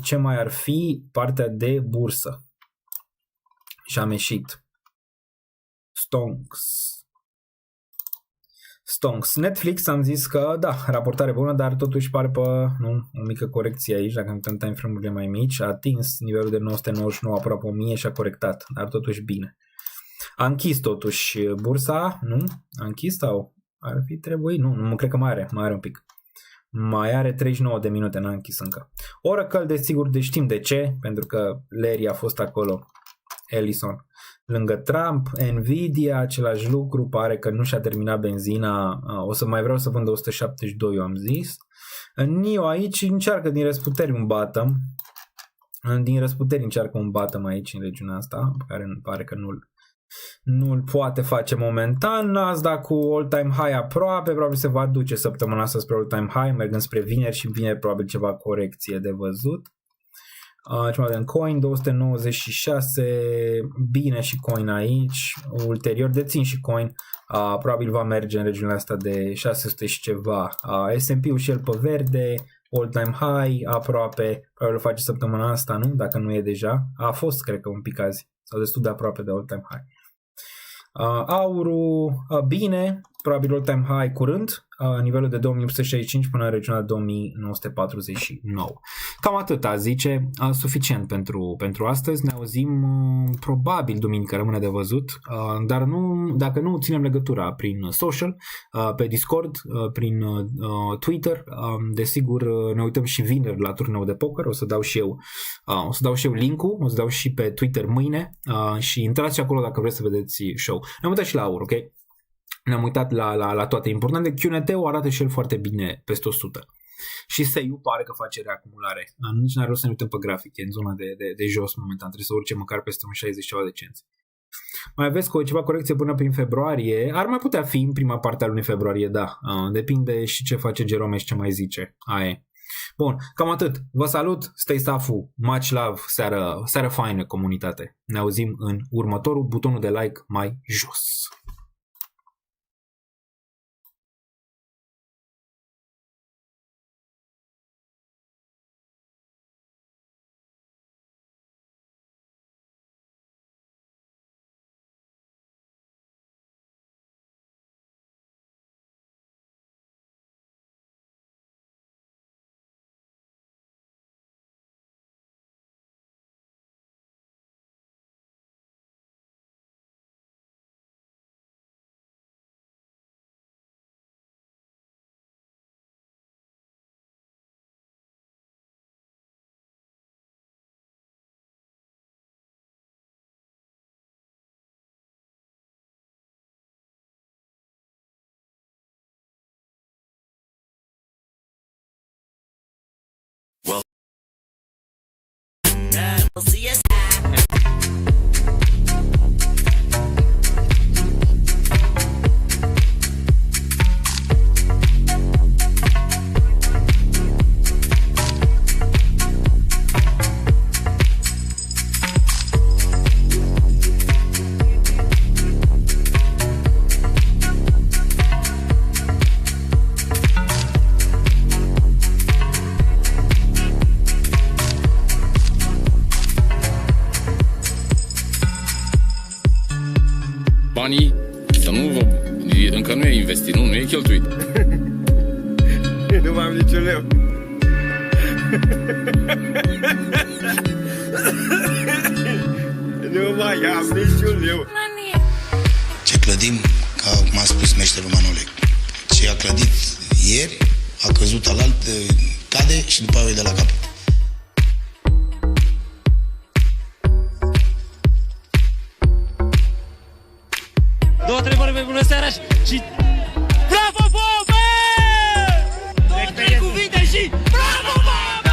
ce mai ar fi partea de bursă? Și am ieșit. Stonks. Netflix am zis că da, raportare bună, dar totuși pare pe o mică corecție aici, dacă am time frame-urile mai mici, a atins nivelul de 999, aproape 1000 și a corectat, dar totuși bine. A închis totuși bursa, nu? A închis sau ar fi trebuit? Nu cred că mai are un pic. Mai are 39 de minute, n-a închis încă. Oracle, desigur, știm de ce, pentru că Larry a fost acolo, Ellison, lângă Trump. Nvidia, același lucru, pare că nu și-a terminat benzina, o să mai vreau să vând 172, eu am zis. NIO aici încearcă din răsputeri un bottom, aici în regiunea asta, pe care pare că nu-l poate face momentan. Nasdaq cu all-time high aproape, probabil se va duce săptămâna asta spre all-time high, mergând spre vineri și vineri probabil ceva corecție de văzut. Ce mai avem? Coin 296, bine și Coin aici, ulterior dețin și Coin, probabil va merge în regiunea asta de 600 și ceva. S&P-ul și el pe verde, all-time high aproape, probabil o face săptămâna asta, nu? Dacă nu e deja, a fost cred că un pic azi, sau destul de aproape de all-time high. Aurul bine, probabil all-time high curând, nivelul de 2865 până în regiunea 2949. Cam atât, zice, suficient pentru astăzi. Ne auzim probabil duminică, rămâne de văzut, dar dacă nu ținem legătura prin social, pe Discord, prin Twitter, desigur ne uităm și vineri la turneu de poker, o să dau și eu link-ul, o să dau și pe Twitter mâine și intrați acolo dacă vreți să vedeți show. Ne-am uitat și la aur, ok? Ne-am uitat la toate importante. QNT-ul arată și el foarte bine peste 100. Și SEIU pare că face reacumulare. Nici n-are rost să ne uităm pe grafic, e în zona de jos momentan. Trebuie să urce măcar peste un 60 ceva de cenți. Mai aveți ceva corecție până prin februarie? Ar mai putea fi în prima parte a lunii februarie, da. Depinde și ce face Jerome și ce mai zice. Aia. Bun, cam atât. Vă salut, stay safe, much love, seară faină comunitate. Ne auzim în următorul, butonul de like mai jos. Banii, să nu vă... Încă nu e investit, nu e cheltuit. Nu mai am niciun leu. Nu mai am niciun leu. Ce clădim, ca m-a spus meșterul Manole, ce a clădit ieri, a căzut alalt, cade și după aia e de la cap. Două, trei vorbe, bună seara și... Bravo, Bobe! Două, trei cuvinte și... Bravo, Bobe!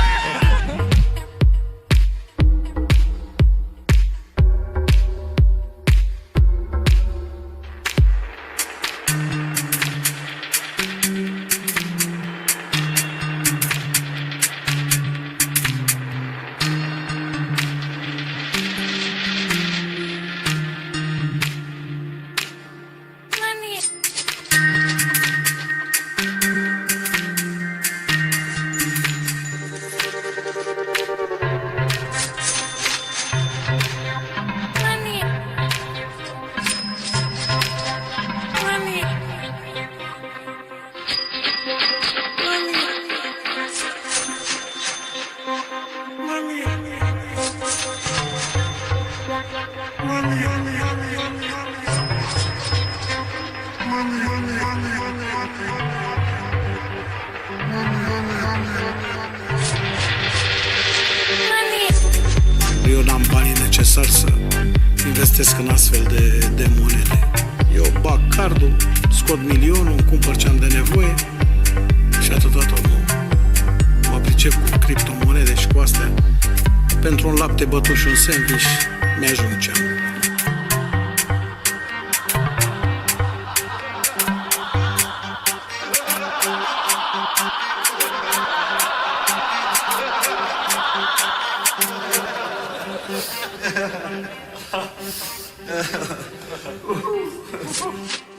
Eu n-am banii necesari să investesc în astfel de monede. Eu bag cardul, scot milionul, îmi cumpăr ce am de nevoie și atâta tot. Mă pricep cu criptomonede și cu astea. Pentru un lapte bătut și un sandwich mi-ajung ce am. Ha ha ha.